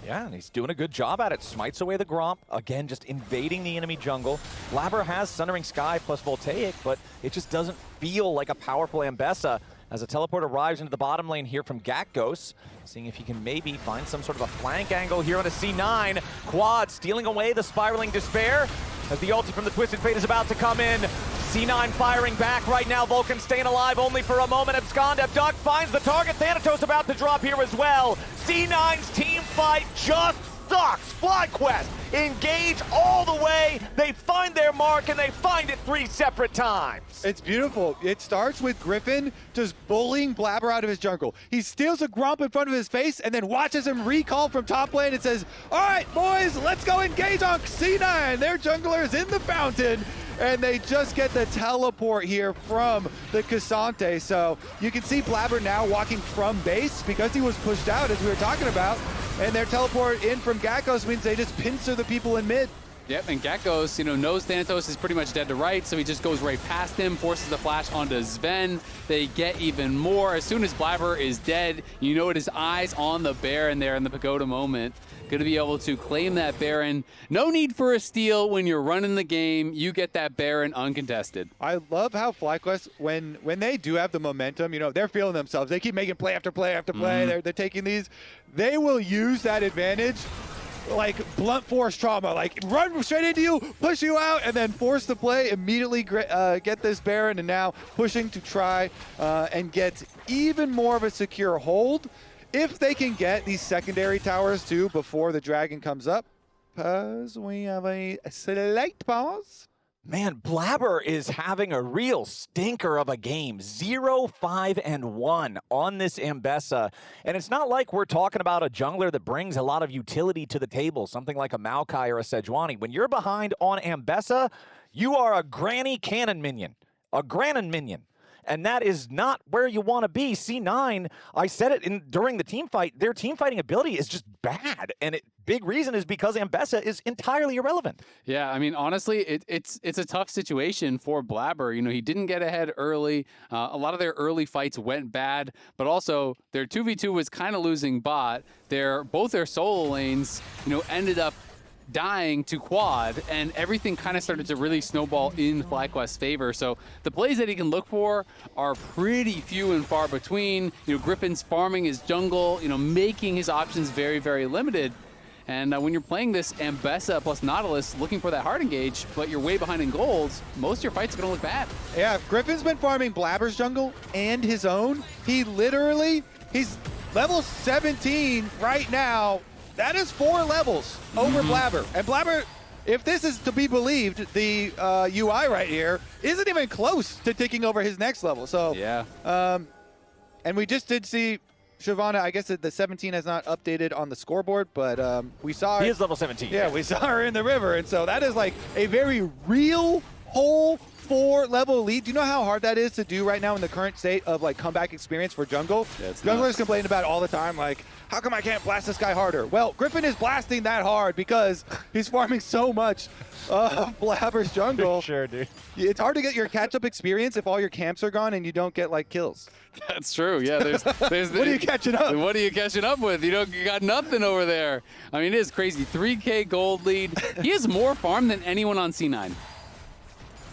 Yeah, and he's doing a good job at it. Smites away the Gromp. Again, just invading the enemy jungle. Blabber has Sundering Sky plus Voltaic, but it just doesn't feel like a powerful Ambessa as a teleport arrives into the bottom lane here from Gakkos. Seeing if he can maybe find some sort of a flank angle here on a C9. Quad stealing away the Spiraling Despair as the ulti from the Twisted Fate is about to come in. C9 firing back right now. Vulcan staying alive only for a moment. Abscond, Abduct finds the target. Thanatos about to drop here as well. C9's team fight just sucks. FlyQuest engage all the way. They find their mark, and they find it 3 separate times. It's beautiful. It starts with Griffin just bullying Blabber out of his jungle. He steals a Gromp in front of his face and then watches him recall from top lane and says, all right, boys, let's go engage on C9. Their jungler is in the fountain. And they just get the teleport here from the Cassante. So you can see Blabber now walking from base because he was pushed out, as we were talking about. And their teleport in from Gakkos means they just pincer the people in mid. Yep, and Geckos, knows Thanatos is pretty much dead to right, so he just goes right past him, forces the flash onto Sven. They get even more. As soon as Blabber is dead, you know it is eyes on the Baron there in the Pagoda moment. Going to be able to claim that Baron. No need for a steal when you're running the game. You get that Baron uncontested. I love how FlyQuest, when they do have the momentum, they're feeling themselves. They keep making play after play after play. They're taking these. They will use that advantage like blunt force trauma, like run straight into you, push you out, and then force the play, immediately get this Baron, and now pushing to try and get even more of a secure hold. If they can get these secondary towers too before the Dragon comes up, because we have a slight pause. Man, Blabber is having a real stinker of a game. 0-5-1 on this Ambessa. And it's not like we're talking about a jungler that brings a lot of utility to the table, something like a Maokai or a Sejuani. When you're behind on Ambessa, you are a granny cannon minion. A Granon minion. And that is not where you want to be. C9, I said it during the team fight, their team fighting ability is just bad. And big reason is because Ambessa is entirely irrelevant. Yeah, I mean, honestly, it's a tough situation for Blabber. He didn't get ahead early. A lot of their early fights went bad, but also their 2v2 was kind of losing bot. Both their solo lanes, ended up dying to quad, and everything kind of started to really snowball in FlyQuest's favor. So the plays that he can look for are pretty few and far between. Griffin's farming his jungle, making his options very, very limited. And when you're playing this Ambessa plus Nautilus looking for that hard engage, but you're way behind in gold, most of your fights are going to look bad. Yeah, Griffin's been farming Blabber's jungle and his own. He's level 17 right now. That is 4 levels over Blabber. And Blabber, if this is to be believed, the UI right here isn't even close to taking over his next level. So, yeah. And we just did see Shyvana, I guess the 17 has not updated on the scoreboard, but we saw her. He is level 17. Yeah, we saw her in the river. And so that is like a very real whole 4-level lead. Do you know how hard that is to do right now in the current state of like comeback experience for jungle? Yeah, Junglers complain about it all the time, like, how come I can't blast this guy harder? Well, Griffin is blasting that hard because he's farming so much of Blabber's jungle. Sure, dude. It's hard to get your catch-up experience if all your camps are gone and you don't get like kills. That's true. Yeah, there's what are you catching up? What are you catching up with? You got nothing over there. I mean, it is crazy. 3K gold lead. He has more farm than anyone on C9.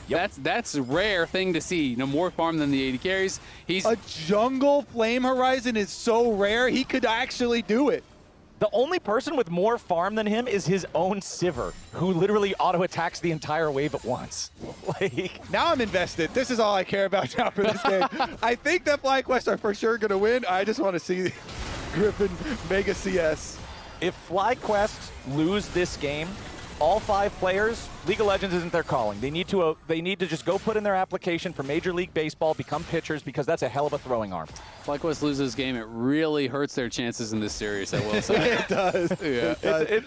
Yep. That's a rare thing to see. More farm than the 80 carries. A jungle flame horizon is so rare, he could actually do it. The only person with more farm than him is his own Sivir, who literally auto-attacks the entire wave at once. Now I'm invested. This is all I care about now for this game. I think that FlyQuest are for sure going to win. I just want to see Griffin Mega CS. If FlyQuest lose this game, all 5 players, League of Legends isn't their calling. They need to just go put in their application for Major League Baseball, become pitchers, because that's a hell of a throwing arm. FlyQuest loses this game, it really hurts their chances in this series, I will say. It does. Yeah.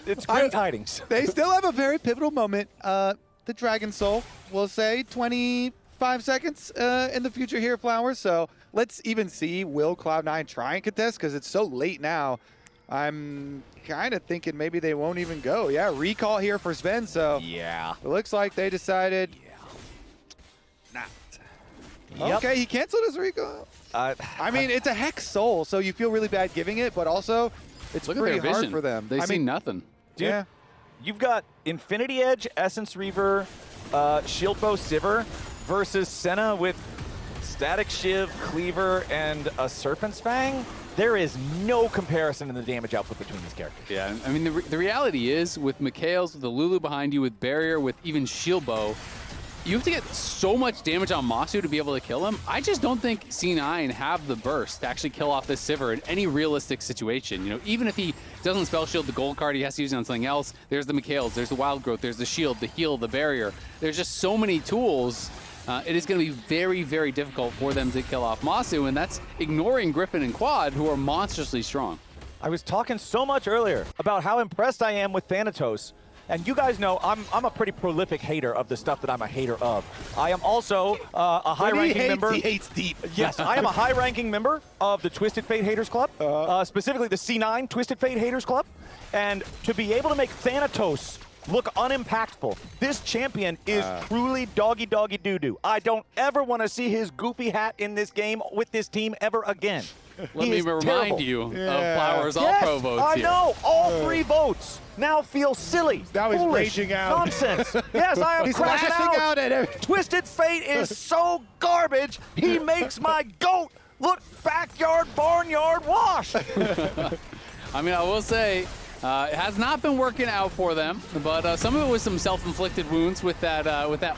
It's great tidings. They still have a very pivotal moment. The Dragon Soul, we'll say 25 seconds in the future here, Flowers. So let's even see, will Cloud9 try and contest? Because it's so late now. I'm kind of thinking maybe they won't even go. Yeah, recall here for Sven, so yeah, it looks like they decided not. Yep. Okay, he canceled his recall. I mean, it's a Hex Soul, so you feel really bad giving it, but also it's pretty hard for them. They see nothing. Dude, yeah. You've got Infinity Edge, Essence Reaver, Shield Bow Sivir versus Senna with Static Shiv, Cleaver, and a Serpent's Fang. There is no comparison in the damage output between these characters. Yeah, I mean, the reality is, with Mikhails, with the Lulu behind you, with Barrier, with even Shield Bow, you have to get so much damage on Masu to be able to kill him. I just don't think C9 have the burst to actually kill off this Sivir in any realistic situation. Even if he doesn't spell shield the gold card, he has to use it on something else. There's the Mikhails, there's the Wild Growth, there's the shield, the heal, the barrier. There's just so many tools. It is going to be very, very difficult for them to kill off Masu, and that's ignoring Griffin and Quad, who are monstrously strong. I was talking so much earlier about how impressed I am with Thanatos, and you guys know I'm a pretty prolific hater of the stuff that I'm a hater of. I am also a high-ranking member. He hates deep. Yes, I am a high-ranking member of the Twisted Fate Haters Club, specifically the C9 Twisted Fate Haters Club, and to be able to make Thanatos look unimpactful. This champion is truly doggy doo-doo. I don't ever want to see his goofy hat in this game with this team ever again. Let me remind you of Flowers all-pro votes I here. know. All 3 votes now feel silly. Now he's foolish, raging out. Nonsense. Yes, I am He's crashing lashing out at him. Twisted Fate is so garbage. He makes my goat look backyard, barnyard wash. I mean, I will say, it has not been working out for them, but some of it was some self-inflicted wounds with that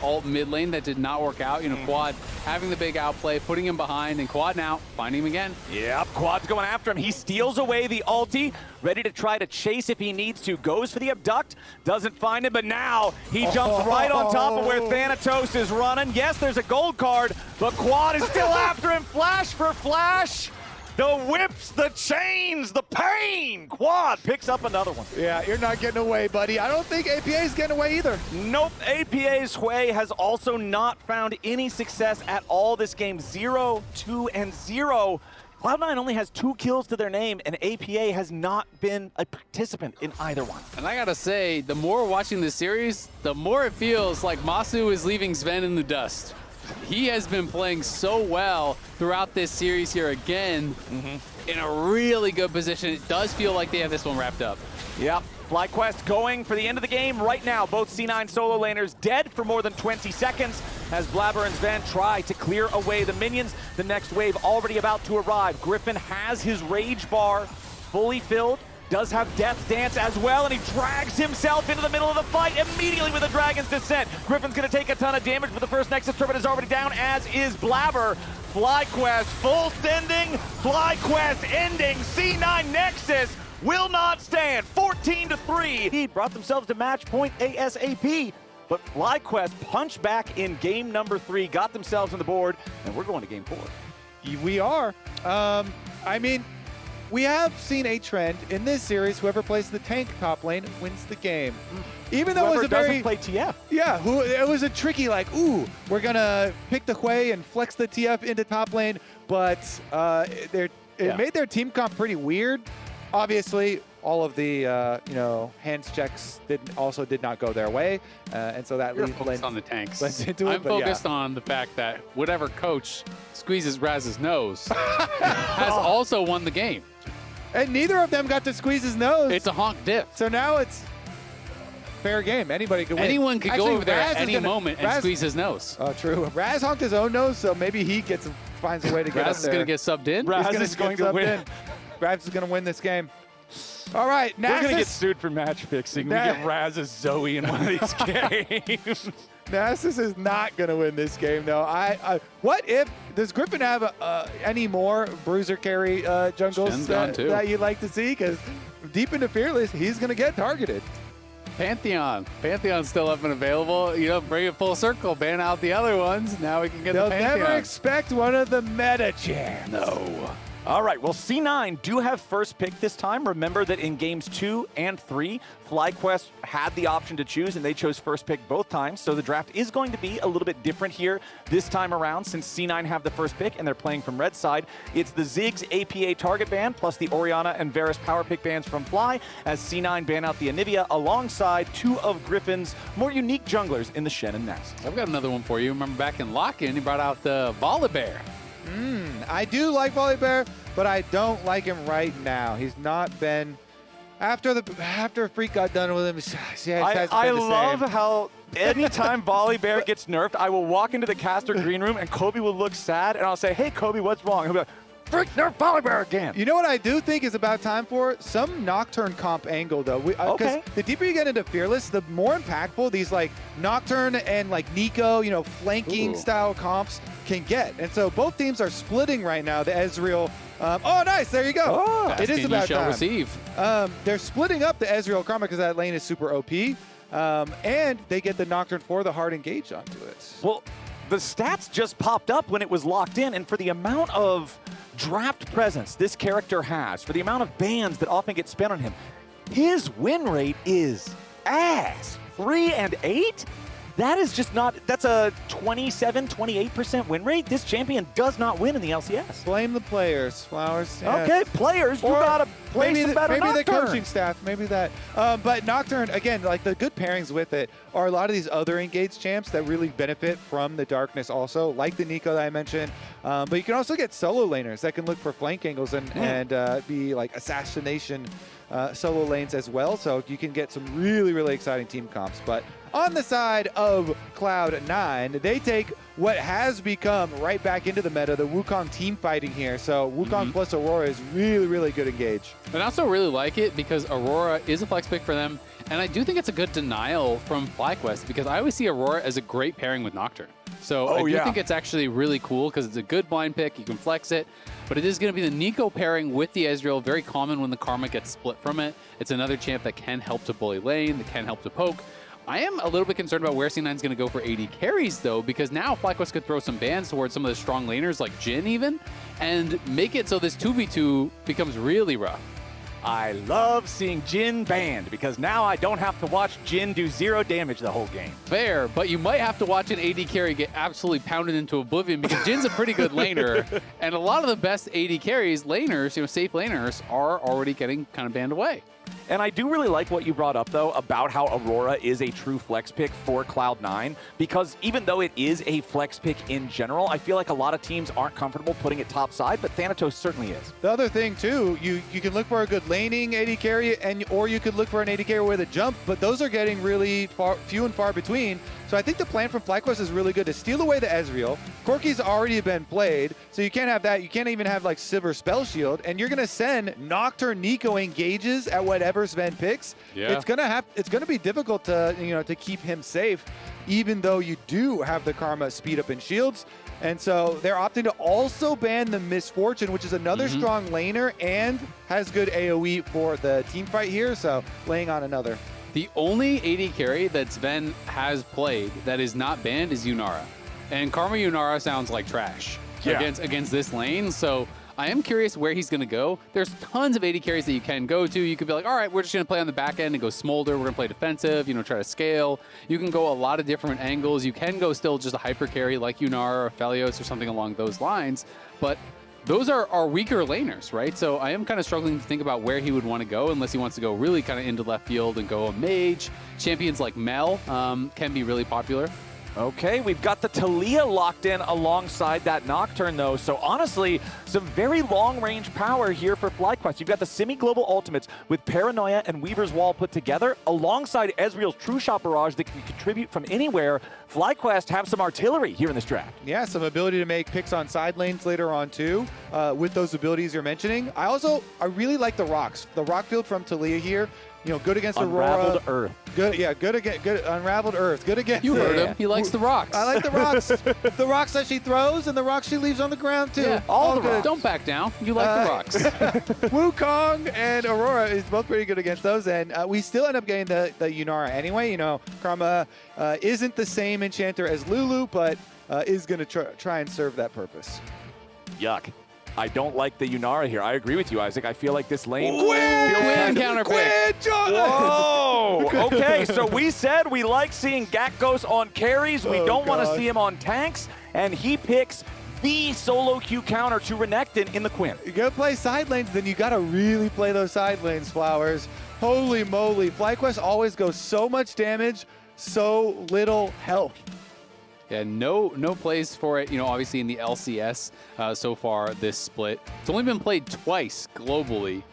alt mid lane that did not work out. You know, Quad having the big outplay, putting him behind, and Quad now finding him again. Yep, Quad's going after him. He steals away the ulti, ready to try to chase if he needs to. Goes for the abduct, doesn't find him, but now he jumps right on top of where Thanatos is running. Yes, there's a gold card, but Quad is still after him. Flash for flash. The whips, the chains, the pain. Quad picks up another one. Yeah, you're not getting away, buddy. I don't think APA is getting away either. Nope, APA's Hui has also not found any success at all this game. 0, 2, and 0. Cloud9 only has 2 kills to their name, and APA has not been a participant in either one. And I gotta say, the more we're watching this series, the more it feels like Masu is leaving Sven in the dust. He has been playing so well throughout this series here again, in a really good position. It does feel like they have this one wrapped up. Yep, FlyQuest going for the end of the game right now. Both C9 solo laners dead for more than 20 seconds as Blabber and Sven try to clear away the minions. The next wave already about to arrive. Griffin has his rage bar fully filled. Does have Death Dance as well, and he drags himself into the middle of the fight immediately with a Dragon's Descent. Griffin's going to take a ton of damage, but the first Nexus Turret is already down, as is Blabber. FlyQuest full sending, FlyQuest ending. C9 Nexus will not stand. 14-3. He brought themselves to match point ASAP, but FlyQuest punched back in game number 3, got themselves on the board, and we're going to game 4. We are. I mean, we have seen a trend in this series. Whoever plays the tank top lane wins the game. Even though it was a very... doesn't play TF. Yeah, it was a tricky, like, ooh, we're going to pick the Hui and flex the TF into top lane, but it made their team comp pretty weird. Obviously, all of the, hands checks did not go their way, and so that You're focused on the tanks. Into I'm focused on the fact that whatever coach squeezes Raz's nose has also won the game. And neither of them got to squeeze his nose. It's a honk dip. So now it's fair game. Anybody could win. Anyone could go over there Raz at any moment and squeeze his nose. Oh, true. Raz honked his own nose, so maybe he finds a way to get up there. Raz is going to get subbed in. Raz is going to win. Raz is going to win this game. All right, Naxxus. We're going to get sued for match fixing. We get Raz as Zoe in one of these games. Naxxus is not going to win this game, though. What if, does Griffin have any more bruiser carry jungles that you'd like to see? Because deep into Fearless, he's going to get targeted. Pantheon's still up and available. You know, bring it full circle, ban out the other ones. Now we can get the Pantheon. They'll never expect one of the meta champs. No. All right, well, C9 do have first pick this time. Remember that in games 2 and 3, FlyQuest had the option to choose, and they chose first pick both times. So the draft is going to be a little bit different here this time around since C9 have the first pick and they're playing from red side. It's the Ziggs APA target ban plus the Orianna and Varus power pick bans from Fly as C9 ban out the Anivia alongside 2 of Griffin's more unique junglers in the Shen and Naxxus. I've got another one for you. Remember back in Lock-In, he brought out the Volibear. I do like Volibear, but I don't like him right now. He's not been after Freak got done with him. I love how anytime Volibear gets nerfed, I will walk into the caster green room and Kobe will look sad, and I'll say, "Hey, Kobe, what's wrong?" He'll be like, "Freak nerf Volibear again." You know what I do think is about time for? Some Nocturne comp angle, though. Because the deeper you get into Fearless, the more impactful these like Nocturne and like Nico, flanking style comps can get. And so both teams are splitting right now. The Ezreal. Oh, nice. There you go. It is about time. Receive. They're splitting up the Ezreal karma because that lane is super OP. And they get the Nocturne for the hard engage onto it. Well, the stats just popped up when it was locked in, and for the amount of draft presence this character has, for the amount of bans that often get spent on him, his win rate is ass. 3 and 8? that is just not, that's a 27, 28% win rate. This champion does not win in the LCS. Blame the players, Flowers. Yeah. Okay, players, you got to play some better Maybe Nocturne. the coaching staff, maybe that. But Nocturne, again, like the good pairings with it are a lot of these other engaged champs that really benefit from the darkness also, like the Nico that I mentioned. But you can also get solo laners that can look for flank angles and be like assassination solo lanes as well. So you can get some really, really exciting team comps. But on the side of Cloud9, they take what has become right back into the meta, the Wukong team fighting here. So Wukong plus Aurora is really, really good engage. And I also really like it because Aurora is a flex pick for them. And I do think it's a good denial from FlyQuest because I always see Aurora as a great pairing with Nocturne. So I do think it's actually really cool because it's a good blind pick. You can flex it. But it is going to be the Nico pairing with the Ezreal. Very common when the Karma gets split from it. It's another champ that can help to bully lane, that can help to poke. I am a little bit concerned about where C9 is going to go for AD carries, though, because now FlyQuest could throw some bans towards some of the strong laners like Jhin even, and make it so this 2v2 becomes really rough. I love seeing Jhin banned because now I don't have to watch Jhin do 0 damage the whole game. Fair, but you might have to watch an AD carry get absolutely pounded into oblivion because Jin's a pretty good laner, and a lot of the best AD carries, laners, safe laners, are already getting kind of banned away. And I do really like what you brought up, though, about how Aurora is a true flex pick for Cloud9, because even though it is a flex pick in general, I feel like a lot of teams aren't comfortable putting it top side, but Thanatos certainly is. The other thing, too, you can look for a good laning AD carry, or you could look for an AD carry with a jump, but those are getting really few and far between. So I think the plan from FlyQuest is really good to steal away the Ezreal. Corki's already been played, so you can't have that. You can't even have like Silver Spell Shield, and you're gonna send Nocturne Nico engages at whatever Sven picks. Yeah. It's gonna be difficult to to keep him safe, even though you do have the Karma speed up and shields. And so they're opting to also ban the Misfortune, which is another strong laner and has good AoE for the team fight here. So laying on another. The only AD carry that Sven has played that is not banned is Yunara. And Karma Yunara sounds like trash against this lane. So I am curious where he's going to go. There's tons of AD carries that you can go to. You could be like, all right, we're just going to play on the back end and go Smolder. We're going to play defensive, try to scale. You can go a lot of different angles. You can go still just a hyper carry like Yunara or Felios or something along those lines. But those are weaker laners, right? So I am kind of struggling to think about where he would want to go unless he wants to go really kind of into left field and go a mage. Champions like Mel can be really popular. Okay, we've got the Talia locked in alongside that Nocturne, though. So honestly, some very long-range power here for FlyQuest. You've got the semi-global ultimates with Paranoia and Weaver's Wall put together, alongside Ezreal's True Shot Barrage that can contribute from anywhere. FlyQuest have some artillery here in this draft. Yeah, some ability to make picks on side lanes later on, too, with those abilities you're mentioning. I really like the rocks. The rock field from Talia here. Good against Unraveled Aurora. Earth. Good Unraveled Earth. Good against. You heard him. He likes the rocks. I like the rocks. The rocks that she throws and the rocks she leaves on the ground too. Yeah, all the good. rocks. Don't back down. You like the rocks. Wukong and Aurora is both pretty good against those, and we still end up getting the Yunara anyway. Karma isn't the same enchanter as Lulu, but is going to try and serve that purpose. Yuck. I don't like the Yunara here. I agree with you, Isaac. I feel like this lane Quinn counter pick. Whoa! Okay, so we said we like seeing Gakgos on carries. We don't want to see him on tanks, and he picks the solo Q counter to Renekton in the Quinn. You go play side lanes, then you got to really play those side lanes, Flowers. Holy moly. FlyQuest always goes so much damage, so little health. Yeah, no plays for it, obviously in the LCS so far this split. It's only been played twice globally,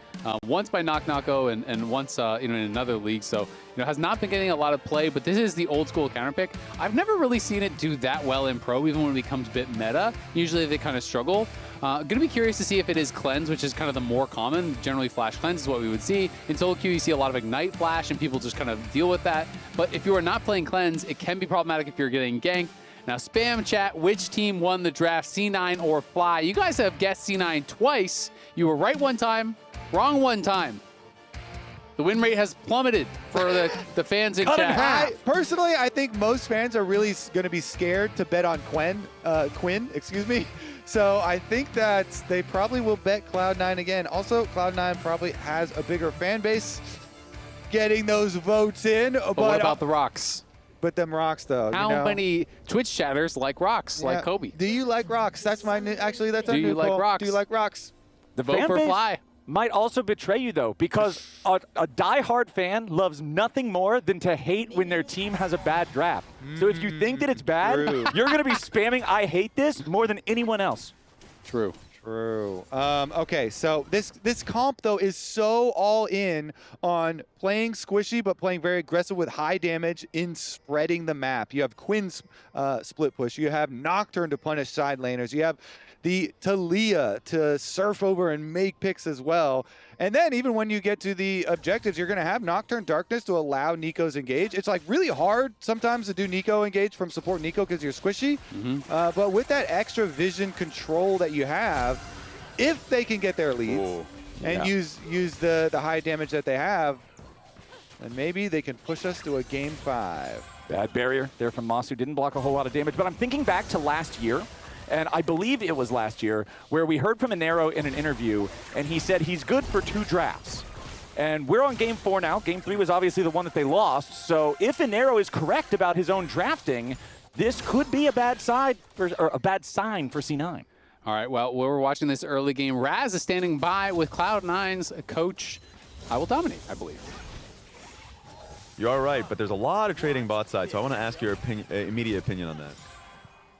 once by Knock-Knocko and once in another league. So, has not been getting a lot of play, but this is the old school counter pick. I've never really seen it do that well in pro, even when it becomes a bit meta. Usually they kind of struggle. Gonna be curious to see if it is cleanse, which is kind of the more common. Generally flash cleanse is what we would see. In solo queue, you see a lot of ignite flash and people just kind of deal with that. But if you are not playing cleanse, it can be problematic if you're getting ganked. Now, spam chat, which team won the draft, C9 or Fly? You guys have guessed C9 twice. You were right one time, wrong one time. The win rate has plummeted for the fans in chat. Personally, I think most fans are really going to be scared to bet on Quinn. So I think that they probably will bet Cloud9 again. Also, Cloud9 probably has a bigger fan base getting those votes in. But what about the rocks? but them rocks though. How many Twitch chatters like rocks, like Kobe? Do you like rocks? That's my new, actually that's Do a you new like poll. rocks? Do you like rocks? The Vote fan for base Fly. might also betray you, though, because a diehard fan loves nothing more than to hate when their team has a bad draft. So if you think that it's bad, you're going to be spamming "I hate this" more than anyone else. True. True. Okay, so this comp, though, is so all in on playing squishy, but playing very aggressive with high damage in spreading the map. You have Quinn's split push. You have Nocturne to punish side laners. You have the Talia to surf over and make picks as well. And then even when you get to the objectives, you're going to have Nocturne Darkness to allow Nico's engage. It's like really hard sometimes to do Nico engage from support Nico because you're squishy. But with that extra vision control that you have, if they can get their leads and use the high damage that they have, then maybe they can push us to a game 5. Bad barrier there from Masu. Didn't block a whole lot of damage. But I'm thinking back to last year. And I believe it was last year where we heard from Inero in an interview, and he said he's good for 2 drafts. And we're on game 4 now. Game 3 was obviously the one that they lost. So if Inero is correct about his own drafting, this could be a bad sign for C9. All right, well, we're watching this early game. Raz is standing by with Cloud9's coach. I will dominate, I believe. You're all right, but there's a lot of trading bot side, so I want to ask your immediate opinion on that.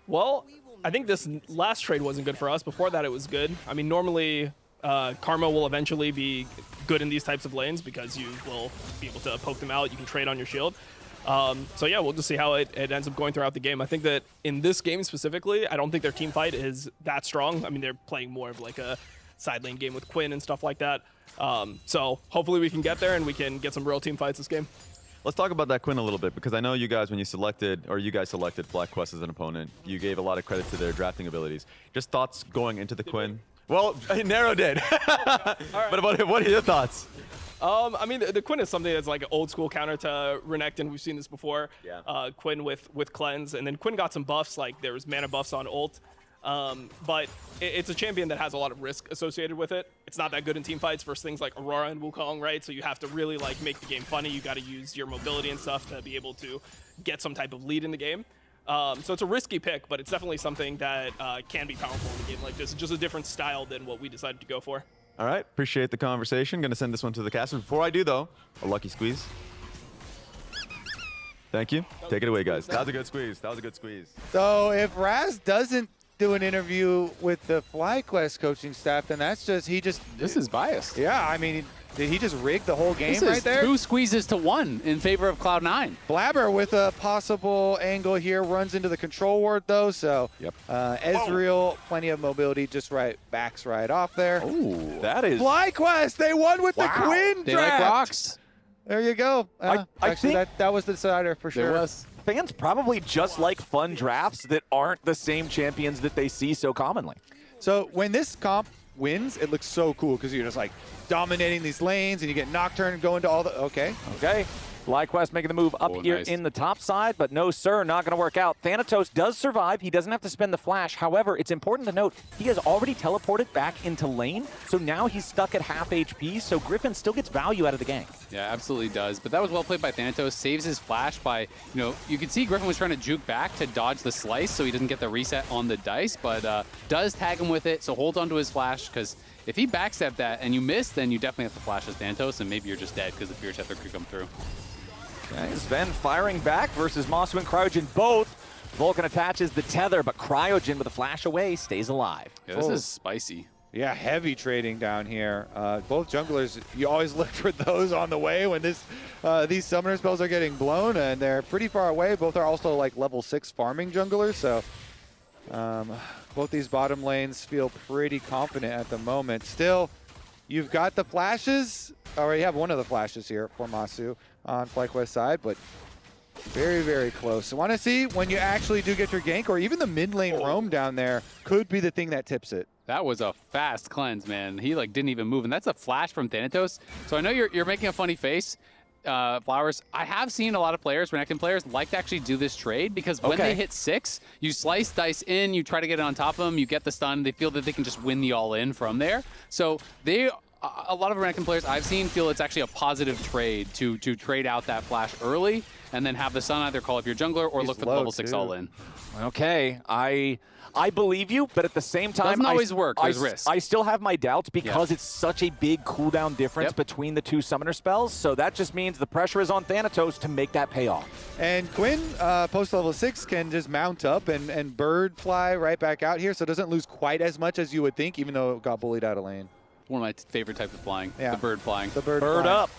Well, I think this last trade wasn't good for us. Before that, it was good. I mean, normally, Karma will eventually be good in these types of lanes because you will be able to poke them out. You can trade on your shield. So yeah, we'll just see how it ends up going throughout the game. I think that in this game specifically, I don't think their team fight is that strong. I mean, they're playing more of like a side lane game with Quinn and stuff like that. So hopefully we can get there and we can get some real team fights this game. Let's talk about that Quinn a little bit, because I know you guys, when you selected, or you guys selected FlyQuest as an opponent, you gave a lot of credit to their drafting abilities. Just thoughts going into the Quinn? Well, Nero did. Right. But what are your thoughts? I mean, the Quinn is something that's like an old school counter to Renekton. We've seen this before. Yeah. Quinn with Cleanse, and then Quinn got some buffs, like there was mana buffs on ult. But it's a champion that has a lot of risk associated with it. It's not that good in team fights versus things like Aurora and Wukong, right? So you have to really like make the game funny. You got to use your mobility and stuff to be able to get some type of lead in the game. So it's a risky pick, but it's definitely something that can be powerful in a game like this. It's just a different style than what we decided to go for. All right, appreciate the conversation. Gonna send this one to the cast. Before I do though, a lucky squeeze. Thank you. Take it away, guys. That was a good squeeze. That was a good squeeze. So if Raz doesn't do an interview with the FlyQuest coaching staff, then that's just, This is biased. Yeah, I mean, did he just rig the whole game This right is there? 2 squeezes to 1 in favor of Cloud9. Blabber with a possible angle here, runs into the control ward though, so Ezreal, plenty of mobility, just backs right off there. Ooh, that is... FlyQuest, they won with the Quinn draft! They like rocks. There you go. I think that was the decider for sure. It was. Fans probably just like fun drafts that aren't the same champions that they see so commonly. So when this comp wins, it looks so cool because you're just like dominating these lanes and you get Nocturne going to all the... Okay. FlyQuest making the move up here in the top side, but no, sir, not going to work out. Thanatos does survive. He doesn't have to spend the flash. However, it's important to note he has already teleported back into lane, so now he's stuck at half HP, so Griffin still gets value out of the gank. Yeah, absolutely does. But that was well played by Thanatos. Saves his flash by, you can see Griffin was trying to juke back to dodge the slice so he doesn't get the reset on the dice, but does tag him with it, so hold on to his flash, because if he backstepped that and you miss, then you definitely have to flash as Thanatos, and maybe you're just dead because the Fear Tether could come through. Okay, Sven firing back versus Masu and Cryogen both. Vulcan attaches the tether, but Cryogen with a flash away stays alive. Yeah, this is spicy. Yeah, heavy trading down here. Both junglers, you always look for those on the way when these summoner spells are getting blown, and they're pretty far away. Both are also like level 6 farming junglers, so both these bottom lanes feel pretty confident at the moment. Still, you've got the flashes, or you have one of the flashes here for Masu on FlyQuest side, but very, very close. I want to see when you actually do get your gank, or even the mid lane roam down there could be the thing that tips it. That was a fast cleanse, man. He didn't even move, and that's a flash from Thanatos. So I know you're making a funny face, Flowers. I have seen a lot of players, Renekton players, like to actually do this trade because when they hit 6, you slice dice in, you try to get it on top of them, you get the stun, they feel that they can just win the all-in from there. So a lot of Renekton players I've seen feel it's actually a positive trade to trade out that flash early and then have the Sun either call up your jungler or look for the level 6 all-in. Okay, I believe you, but at the same time, doesn't always work. There's risk. I still have my doubts because it's such a big cooldown difference between the two summoner spells. So that just means the pressure is on Thanatos to make that pay off. And Quinn, post level 6, can just mount up and bird fly right back out here, so it doesn't lose quite as much as you would think, even though it got bullied out of lane. One of my favorite types of flying. The bird flying. The bird flying. up.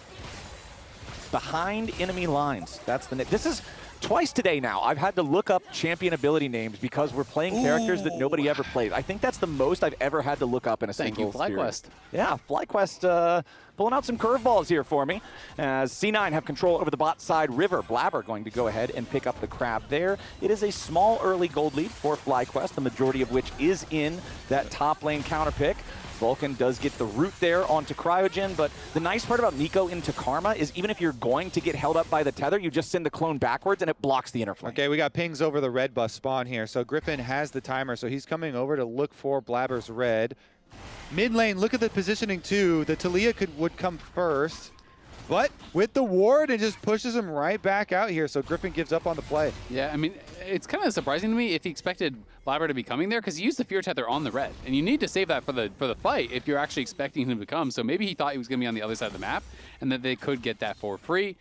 Behind enemy lines. That's the. This is. Twice today now, I've had to look up champion ability names because we're playing characters that nobody ever played. I think that's the most I've ever had to look up in a single Thank you, FlyQuest. Yeah, FlyQuest pulling out some curveballs here for me. As C9 have control over the bot side river. Blabber going to go ahead and pick up the crab there. It is a small early gold lead for FlyQuest, the majority of which is in that top lane counter pick. Vulcan does get the root there onto Cryogen, but the nice part about Nico into Karma is even if you're going to get held up by the tether, you just send the clone backwards and it blocks the interflame. Okay, we got pings over the red bus spawn here. So Griffin has the timer, so he's coming over to look for Blabber's red. Mid lane, look at the positioning too. The Talia would come first, but with the ward, it just pushes him right back out here. So Griffin gives up on the play. Yeah, I mean, it's kind of surprising to me if he expected Blabber to be coming there because he used the Fear Tether on the red. And you need to save that for the fight if you're actually expecting him to come. So maybe he thought he was going to be on the other side of the map and that they could get that for free.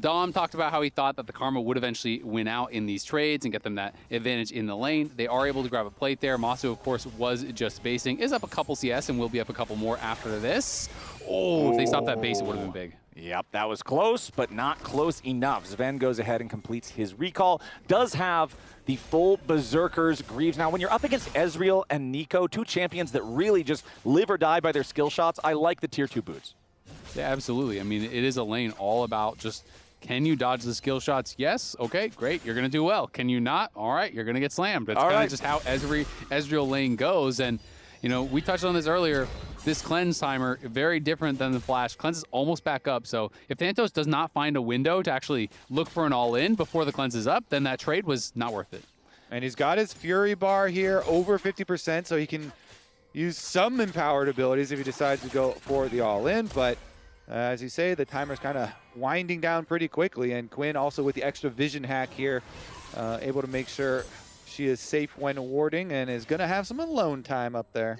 Dom talked about how he thought that the Karma would eventually win out in these trades and get them that advantage in the lane. They are able to grab a plate there. Masu, of course, was just basing. Is up a couple CS and will be up a couple more after this. Oh, if they stopped that base, it would have been big. Yep, that was close, but not close enough. Sven goes ahead and completes his recall. Does have the full Berserker's Greaves. Now, when you're up against Ezreal and Nico, two champions that really just live or die by their skill shots, I like the tier 2 boots. Yeah, absolutely. I mean, it is a lane all about just, can you dodge the skill shots? Yes. Okay, great. You're going to do well. Can you not? All right, you're going to get slammed. That's kind of just how Ezreal lane goes. And, you know, we touched on this earlier. This cleanse timer, very different than the flash. Cleanse is almost back up. So if Thanatos does not find a window to actually look for an all-in before the cleanse is up, then that trade was not worth it. And he's got his Fury bar here over 50%, so he can use some empowered abilities if he decides to go for the all-in. But as you say, the timer's kind of winding down pretty quickly. And Quinn also with the extra vision hack here, able to make sure she is safe when warding and is going to have some alone time up there.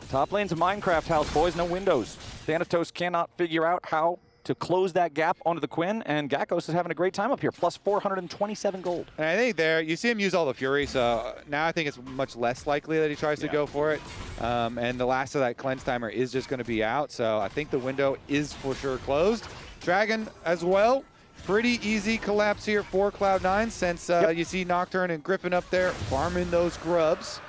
Top lane's a Minecraft house, boys, no windows. Thanatos cannot figure out how to close that gap onto the Quinn, and Gakkos is having a great time up here, plus 427 gold. And I think there, you see him use all the Fury, so now I think it's much less likely that he tries to go for it. And the last of that cleanse timer is just going to be out, so I think the window is for sure closed. Dragon as well. Pretty easy collapse here for Cloud9 since you see Nocturne and Griffin up there farming those grubs.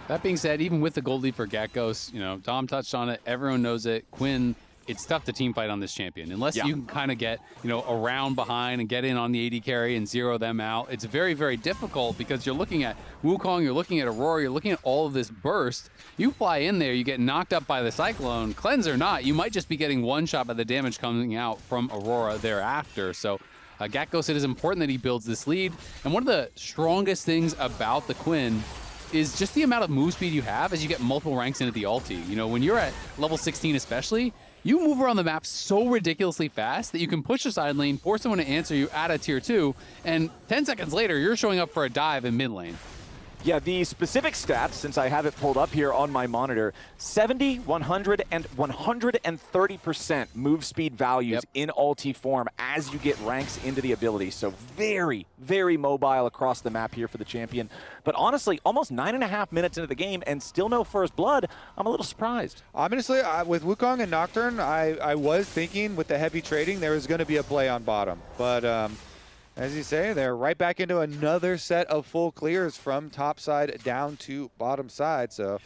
That being said, even with the gold lead for Gakkos, you know, Dom touched on it. Everyone knows it. Quinn, it's tough to team fight on this champion. Unless you can kind of get, you know, around behind and get in on the AD carry and zero them out. It's very, very difficult because you're looking at Wukong, you're looking at Aurora, you're looking at all of this burst. You fly in there, you get knocked up by the Cyclone. Cleanse or not, you might just be getting one shot by the damage coming out from Aurora thereafter. So Gakkos, it is important that he builds this lead. And one of the strongest things about the Quinn is just the amount of move speed you have as you get multiple ranks into the ulti. You know, when you're at level 16 especially, you move around the map so ridiculously fast that you can push the side lane, force someone to answer you at a tier 2, and 10 seconds later, you're showing up for a dive in mid lane. Yeah, the specific stats, since I have it pulled up here on my monitor, 70, 100, and 130% move speed values in ulti form as you get ranks into the ability. So very, very mobile across the map here for the champion. But honestly, almost 9.5 minutes into the game and still no first blood. I'm a little surprised. Honestly, with Wukong and Nocturne, I was thinking with the heavy trading, there was going to be a play on bottom. But as you say, they're right back into another set of full clears from top side down to bottom side. So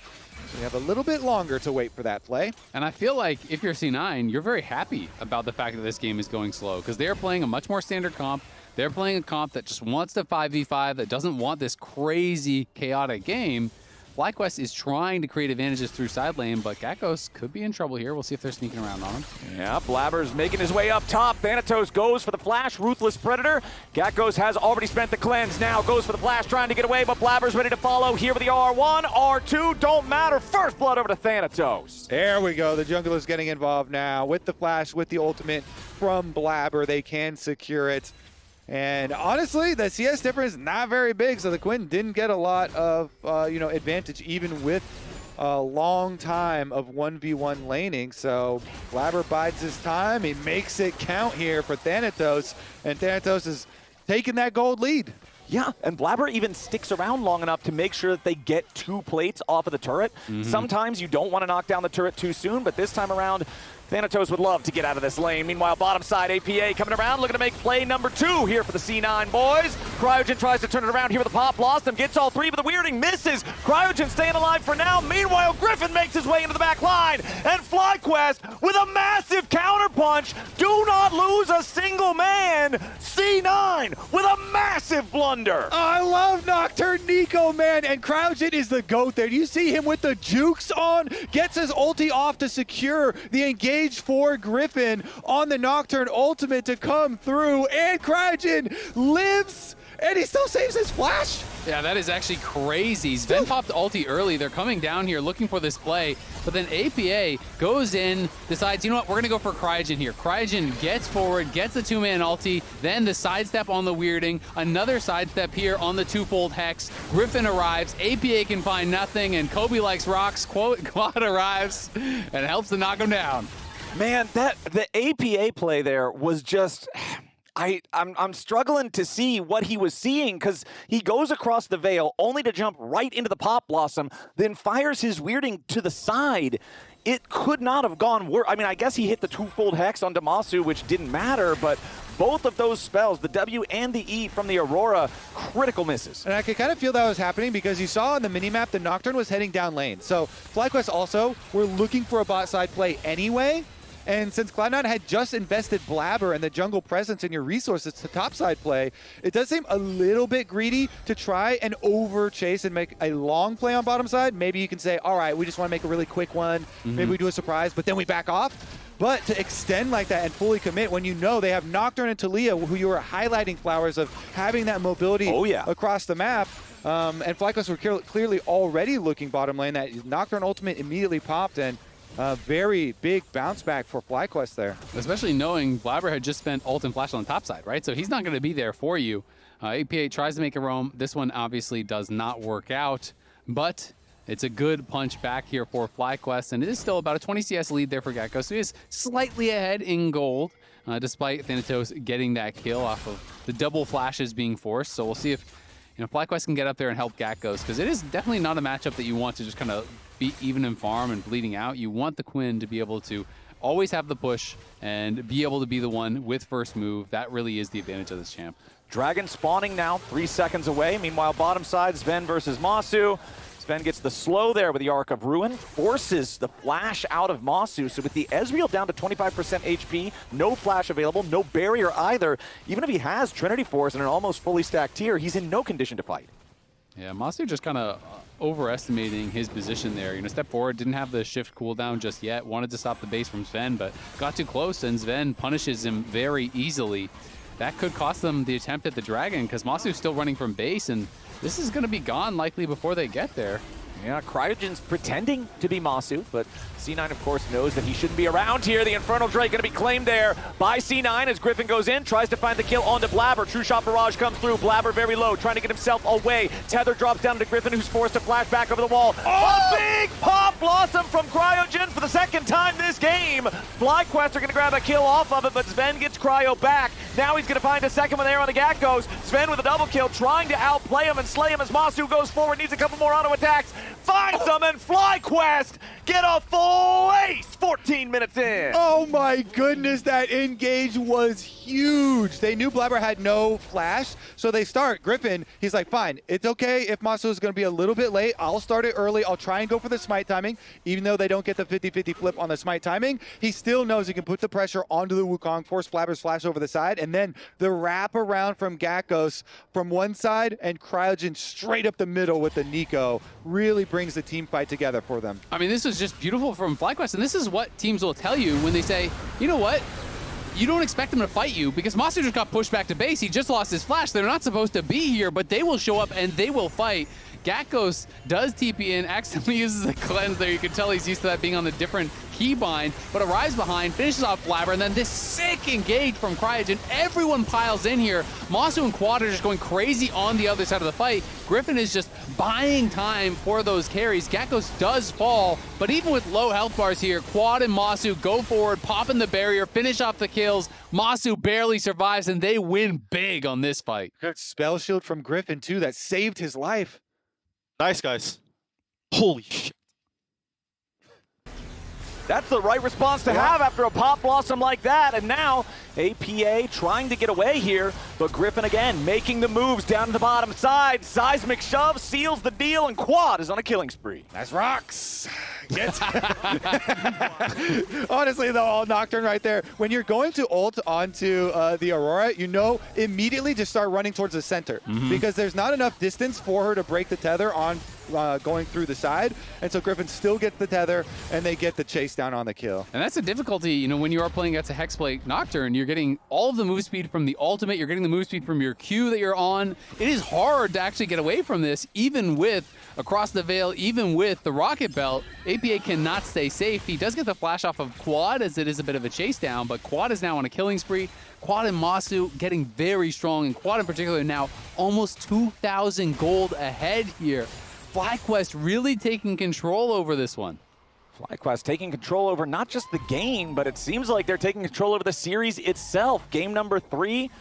we have a little bit longer to wait for that play. And I feel like if you're C9, you're very happy about the fact that this game is going slow because they're playing a much more standard comp. They're playing a comp that just wants to 5v5, that doesn't want this crazy, chaotic game. FlyQuest is trying to create advantages through side lane, but Gakkos could be in trouble here. We'll see if they're sneaking around on him. Yeah, Blabber's making his way up top. Thanatos goes for the flash, Ruthless Predator. Gakkos has already spent the cleanse, now goes for the flash, trying to get away, but Blabber's ready to follow. Here with the R1, R2, don't matter. First blood over to Thanatos. There we go. The jungler's getting involved now with the flash, with the ultimate from Blabber. They can secure it. And honestly, the CS difference is not very big, so the Quinn didn't get a lot of advantage even with a long time of 1v1 laning. So Blabber bides his time. He makes it count here for Thanatos, and Thanatos is taking that gold lead. Yeah, and Blabber even sticks around long enough to make sure that they get 2 plates off of the turret. Sometimes you don't want to knock down the turret too soon, but this time around, Thanatos would love to get out of this lane. Meanwhile, bottom side, APA coming around, looking to make play number 2 here for the C9 boys. Cryogen tries to turn it around here with a pop. Lost him, gets all 3, but the weirding misses. Cryogen staying alive for now. Meanwhile, Griffin makes his way into the back line. And FlyQuest with a massive counterpunch. Do not lose a single man. C9 with a massive blunder. I love Nocturne Nico, man, and Cryogen is the GOAT there. Do you see him with the jukes on? Gets his ulti off to secure the engagement for Griffin on the Nocturne ultimate to come through, and Cryogen lives, and he still saves his flash. Yeah, that is actually crazy. Sven popped ulti early. They're coming down here looking for this play, but then APA goes in, decides, you know what, we're going to go for Cryogen here. Cryogen gets forward, gets the 2-man ulti, then the sidestep on the weirding, another sidestep here on the 2-fold hex. Griffin arrives, APA can find nothing, and Kobe likes rocks. Quad arrives and helps to knock him down. Man, the APA play there was just... I'm struggling to see what he was seeing, because he goes across the veil only to jump right into the Pop Blossom, then fires his weirding to the side. It could not have gone worse. I mean, I guess he hit the 2-fold hex on Damasu, which didn't matter, but both of those spells, the W and the E from the Aurora, critical misses. And I could kind of feel that was happening because you saw on the minimap the Nocturne was heading down lane. So FlyQuest also were looking for a bot side play anyway. And since Cloud9 had just invested Blabber and the jungle presence in your resources to topside play, it does seem a little bit greedy to try and over chase and make a long play on bottom side. Maybe you can say, all right, we just want to make a really quick one. Maybe we do a surprise, but then we back off. But to extend like that and fully commit when you know they have Nocturne and Talia, who you were highlighting, Flowers, of having that mobility across the map. And FlyQuest were clearly already looking bottom lane. That Nocturne ultimate immediately popped, and very big bounce back for FlyQuest there. Especially knowing Blabber had just spent ult and flash on the top side, right? So he's not going to be there for you. APA tries to make a roam. This one obviously does not work out, but it's a good punch back here for FlyQuest, and it is still about a 20 CS lead there for Gecko. So he is slightly ahead in gold, despite Thanatos getting that kill off of the double flashes being forced. So we'll see if FlyQuest can get up there and help Gatkos, because it is definitely not a matchup that you want to just kind of be even in farm and bleeding out. You want the Quinn to be able to always have the push and be able to be the one with first move. That really is the advantage of this champ. Dragon spawning now, 3 seconds away. Meanwhile, bottom side, Sven versus Masu. Sven gets the slow there with the Arc of Ruin, forces the flash out of Masu. So with the Ezreal down to 25% HP, no flash available, no barrier either. Even if he has Trinity Force and an almost fully stacked tier, he's in no condition to fight. Yeah, Masu just kind of overestimating his position there. Step forward, didn't have the shift cooldown just yet, wanted to stop the base from Sven, but got too close, and Sven punishes him very easily. That could cost them the attempt at the Dragon, because Masu's still running from base, and this is going to be gone likely before they get there. Yeah, Cryogen's pretending to be Masu, but C9, of course, knows that he shouldn't be around here. The Infernal Drake going to be claimed there by C9 as Griffin goes in, tries to find the kill onto Blabber. True Shot Barrage comes through. Blabber very low, trying to get himself away. Tether drops down to Griffin, who's forced to flash back over the wall. Oh! A big Pop Blossom from Cryogen for the second time this game. FlyQuest are going to grab a kill off of it, but Sven gets Cryo back. Now he's going to find a second one there on the Gatkos. Sven with a double kill, trying to outplay him and slay him as Masu goes forward, needs a couple more auto attacks. Finds them, and FlyQuest get a full ace 14 minutes in. Oh my goodness, that engage was huge. They knew Blabber had no flash, so they start. Griffin, he's like, fine, it's okay if Masu is going to be a little bit late. I'll start it early. I'll try and go for the smite timing. Even though they don't get the 50-50 flip on the smite timing, he still knows he can put the pressure onto the Wukong, force Blabber's flash over the side, and then the wrap around from Gatkos from one side and Cryogen straight up the middle with the Nico really brings the team fight together for them. I mean, this was just beautiful from FlyQuest, and this is what teams will tell you when they say, you know what? You don't expect them to fight you because Masu just got pushed back to base. He just lost his flash. They're not supposed to be here, but they will show up and they will fight. Gatghost does TP in, accidentally uses a cleanse there. You can tell he's used to that being on a different keybind, but arrives behind, finishes off Blabber, and then this sick engage from Cryogen. Everyone piles in here. Masu and Quad are just going crazy on the other side of the fight. Griffin is just buying time for those carries. Gatghost does fall, but even with low health bars here, Quad and Masu go forward, pop in the barrier, finish off the kills. Masu barely survives, and they win big on this fight. Good spell shield from Griffin, too, that saved his life. Nice, guys. Holy shit. That's the right response to have after a pop blossom like that. And now APA trying to get away here, but Griffin again making the moves down to the bottom side. Seismic shove seals the deal, and Quad is on a killing spree. That's rocks. Honestly, though, all Nocturne right there. When you're going to ult onto the Aurora, you know immediately just start running towards the center because there's not enough distance for her to break the tether on going through the side. And so Griffin still gets the tether, and they get the chase down on the kill. And that's the difficulty, you know, when you are playing against a Hexblade Nocturne, you're getting all of the move speed from the ultimate, you're getting the move speed from your Q that you're on. It is hard to actually get away from this, even with Across the Veil, even with the Rocket Belt. APA cannot stay safe. He does get the flash off of Quad, as it is a bit of a chase down, but Quad is now on a killing spree. Quad and Masu getting very strong, and Quad in particular now almost 2,000 gold ahead here. FlyQuest really taking control over this one. FlyQuest taking control over not just the game, but it seems like they're taking control over the series itself. Game number 3,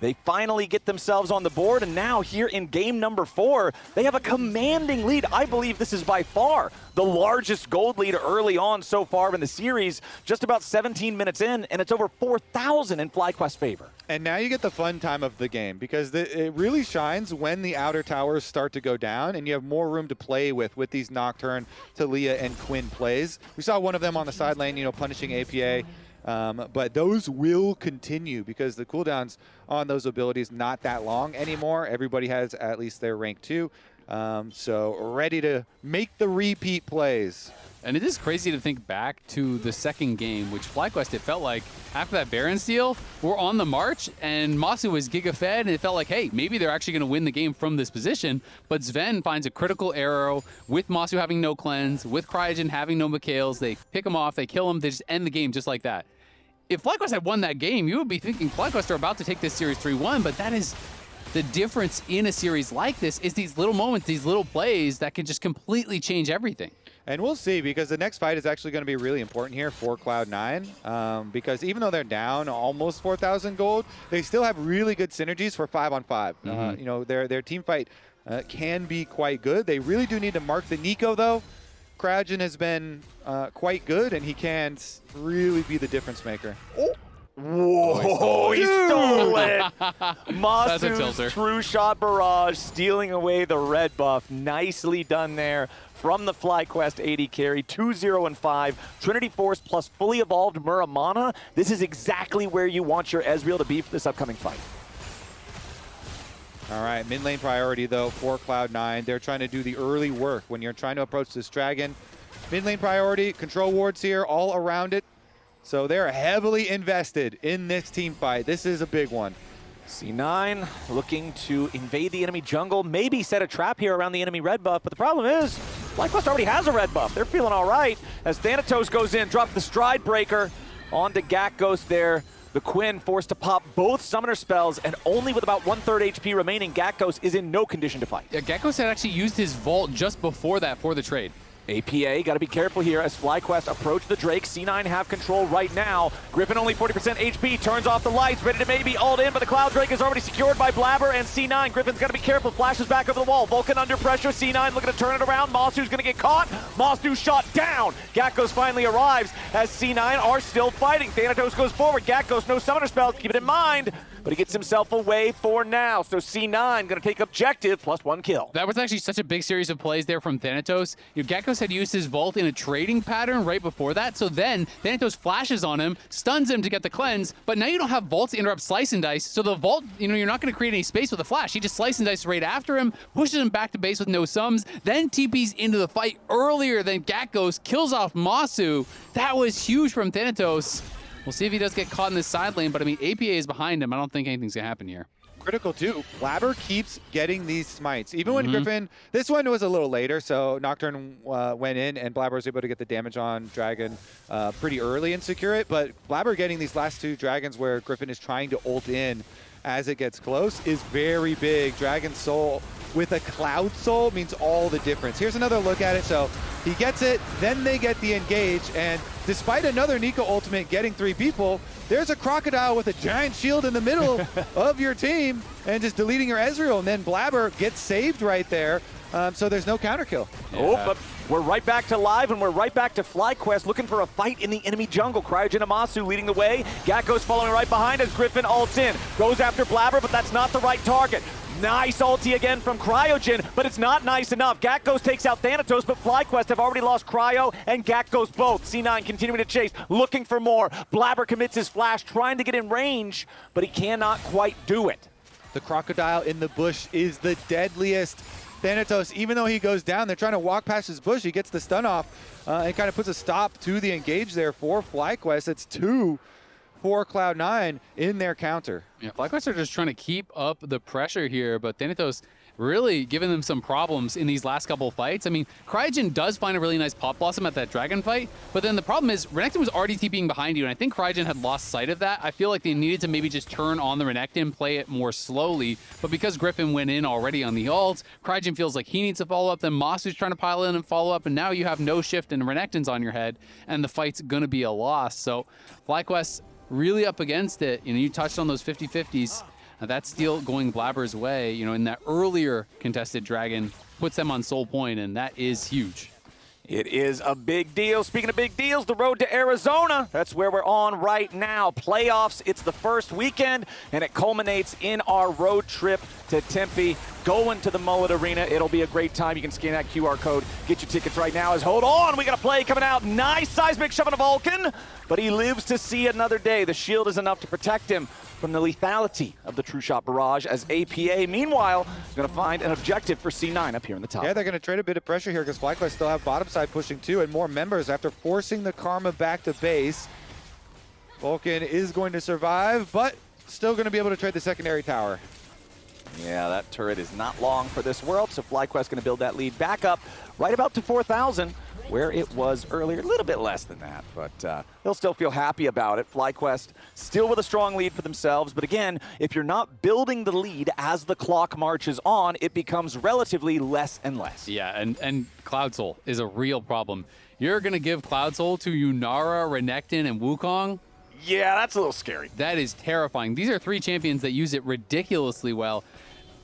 they finally get themselves on the board, and now here in game number 4, they have a commanding lead. I believe this is by far the largest gold lead early on so far in the series, just about 17 minutes in, and it's over 4,000 in FlyQuest's favor. And now you get the fun time of the game because it really shines when the outer towers start to go down and you have more room to play with these Nocturne, Talia, and Quinn plays. We saw one of them on the side lane, you know, punishing APA. But those will continue because the cooldowns on those abilities not that long anymore. Everybody has at least their rank 2. So ready to make the repeat plays. And it is crazy to think back to the second game, which FlyQuest, it felt like after that Baron steal, we're on the march, and Masu was giga-fed, and it felt like, hey, maybe they're actually going to win the game from this position. But Sven finds a critical arrow with Masu having no cleanse, with Cryogen having no Mikhails. They pick him off, they kill him, they just end the game just like that. If FlyQuest had won that game, you would be thinking FlyQuest are about to take this series 3-1, but that is the difference in a series like this, is these little moments, these little plays that can just completely change everything. And we'll see, because the next fight is actually going to be really important here for Cloud9, because even though they're down almost 4,000 gold, they still have really good synergies for 5-on-5. You know, their team fight can be quite good. They really do need to mark the Nico, though. Cryogen has been quite good, and he can really be the difference maker. Whoa, he stole it! Masu's true shot barrage stealing away the red buff. Nicely done there from the FlyQuest AD carry. 2-0-5. Trinity Force plus fully evolved Muramana. This is exactly where you want your Ezreal to be for this upcoming fight. All right, mid lane priority, though, for Cloud9. They're trying to do the early work when you're trying to approach this dragon. Mid lane priority, control wards here all around it. So they're heavily invested in this team fight. This is a big one. C9 looking to invade the enemy jungle, maybe set a trap here around the enemy red buff, but the problem is FlyQuest already has a red buff. They're feeling all right as Thanatos goes in, drops the Stride Breaker onto Gatghost there. The Quinn forced to pop both summoner spells, and only with about 1/3 HP remaining, Gatghost is in no condition to fight. Yeah, Gatghost had actually used his Vault just before that for the trade. APA got to be careful here as FlyQuest approach the Drake. C9 have control right now. Griffin only 40% HP, turns off the lights, ready to maybe ult in, but the Cloud Drake is already secured by Blabber and C9. Griffin's got to be careful, flashes back over the wall. Vulcan under pressure, C9 looking to turn it around. Masu's going to get caught. Masu shot down. Gatghost finally arrives as C9 are still fighting. Thanatos goes forward. Gatghost, no summoner spells, keep it in mind, but he gets himself away for now. So C9 going to take objective plus 1 kill. That was actually such a big series of plays there from Thanatos. You know, Gatghost had used his Vault in a trading pattern right before that, so then Thanatos flashes on him, stuns him to get the cleanse, but now you don't have Vault to interrupt Slice and Dice, so the Vault, you know, you're not going to create any space with a flash. He just Slice and Dice right after him, pushes him back to base with no sums, then TPs into the fight earlier than Gatghost, kills off Masu. That was huge from Thanatos. We'll see if he does get caught in this side lane, but I mean, APA is behind him. I don't think anything's going to happen here. critical too. Blabber keeps getting these smites. Even when Griffin, this one was a little later, so Nocturne went in and Blabber was able to get the damage on Dragon pretty early and secure it. But Blabber getting these last 2 Dragons where Griffin is trying to ult in as it gets close is very big. Dragon Soul with a Cloud Soul means all the difference. Here's another look at it. So he gets it, then they get the engage, and despite another Nico ultimate getting 3 people, there's a Crocodile with a giant shield in the middle of your team and just deleting your Ezreal, and then Blabber gets saved right there. So there's no counter kill. Yeah. Oh, but we're right back to live, and we're right back to FlyQuest looking for a fight in the enemy jungle. Cryogen Amasu leading the way. Gakko's following right behind as Griffin ults in. Goes after Blabber, but that's not the right target. Nice ulti again from Cryogen, but it's not nice enough. Gakko's takes out Thanatos, but FlyQuest have already lost Cryo and Gakko's both. C9 continuing to chase, looking for more. Blabber commits his flash, trying to get in range, but he cannot quite do it. The Crocodile in the bush is the deadliest. Thanatos, even though he goes down, they're trying to walk past his bush. He gets the stun off and kind of puts a stop to the engage there for FlyQuest. It's 2 for Cloud9 in their counter. Yeah, FlyQuest are just trying to keep up the pressure here, but Thanatos really giving them some problems in these last couple of fights. I mean, Cryogen does find a really nice Pop Blossom at that Dragon fight, but then the problem is Renekton was already TPing behind you, and I think Cryogen had lost sight of that. I feel like they needed to maybe just turn on the Renekton, play it more slowly, but because Griffin went in already on the ult, Cryogen feels like he needs to follow up, then Masu's trying to pile in and follow up, and now you have no shift and Renekton's on your head, and the fight's gonna be a loss. So FlyQuest really up against it. You know, you touched on those 50-50s. That steal going Blabber's way, you know, in that earlier contested Dragon puts them on Soul Point, and that is huge. It is a big deal. Speaking of big deals, the road to Arizona. That's where we're on right now. Playoffs, it's the first weekend, and it culminates in our road trip to Tempe. Going to the Mullet Arena. It'll be a great time. You can scan that QR code. Get your tickets right now. As hold on, we got a play coming out. Nice seismic shove on a Vulcan, but he lives to see another day. The shield is enough to protect him from the lethality of the True Shot Barrage, as APA, meanwhile, is going to find an objective for C9 up here in the top. Yeah, they're going to trade a bit of pressure here because FlyQuest still have bottom side pushing too, and more members after forcing the Karma back to base. Vulcan is going to survive, but still going to be able to trade the secondary tower. Yeah, that turret is not long for this world, so FlyQuest going to build that lead back up right about to 4,000. Where it was earlier, a little bit less than that, but they'll still feel happy about it. FlyQuest still with a strong lead for themselves, but again, if you're not building the lead as the clock marches on, it becomes relatively less and less. Yeah, and Cloud Soul is a real problem. You're going to give Cloud Soul to Yunara, Renekton, and Wukong? Yeah, that's a little scary. That is terrifying. These are 3 champions that use it ridiculously well.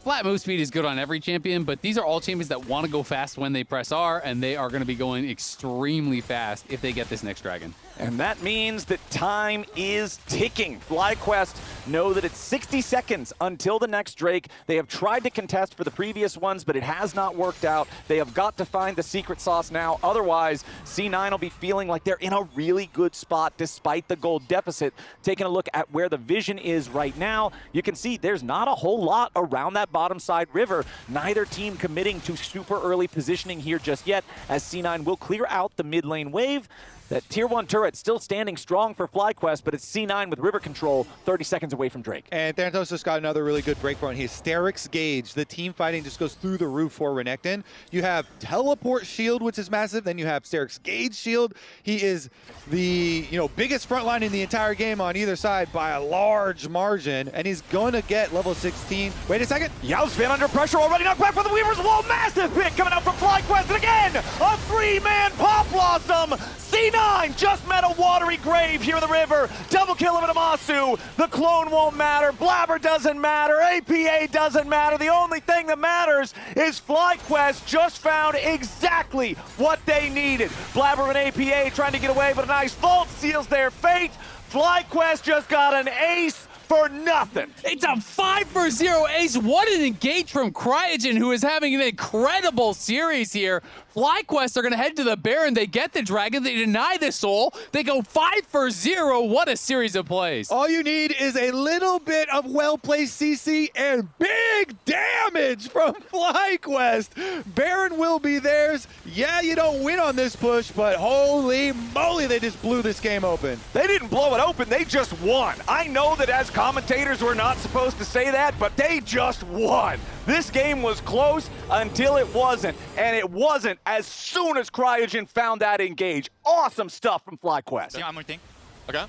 Flat move speed is good on every champion, but these are all champions that want to go fast when they press R, and they are going to be going extremely fast if they get this next Dragon. And that means that time is ticking. FlyQuest know that it's 60 seconds until the next Drake. They have tried to contest for the previous ones, but it has not worked out. They have got to find the secret sauce now. Otherwise, C9 will be feeling like they're in a really good spot despite the gold deficit. Taking a look at where the vision is right now, you can see there's not a whole lot around that bottom side river. Neither team committing to super early positioning here just yet, as C9 will clear out the mid lane wave. That tier 1 turret still standing strong for FlyQuest, but it's C9 with river control 30 seconds away from Drake. And Thanatos just got another really good breakpoint. Hysteric's Gauge. The team fighting just goes through the roof for Renekton. You have Teleport Shield, which is massive. Then you have Hysteric's Gauge Shield. He is the biggest front line in the entire game on either side by a large margin, and he's going to get level 16. Wait a second. Yowsfin under pressure already. Knocked back for the Weaver's Wall. Massive pick coming out from FlyQuest. And again, a 3-man Pop Blossom. C9 just met a watery grave here in the river. Double kill of an Amasu. The clone won't matter. Blabber doesn't matter. APA doesn't matter. The only thing that matters is FlyQuest just found exactly what they needed. Blabber and APA trying to get away, but a nice vault seals their fate. FlyQuest just got an ace for nothing. It's a 5-for-0 ace. What an engage from Cryogen, who is having an incredible series here. FlyQuest are going to head to the Baron. They get the Dragon. They deny the Soul. They go 5-for-0. What a series of plays. All you need is a little bit of well-placed CC and big damage from FlyQuest. Baron will be theirs. Yeah, you don't win on this push, but holy moly, they just blew this game open. They didn't blow it open. They just won. I know that as Commentators were not supposed to say that, but they just won. This game was close until it wasn't, and it wasn't as soon as Cryogen found that engage. Awesome stuff from FlyQuest. Yeah, I'm ulting. Okay.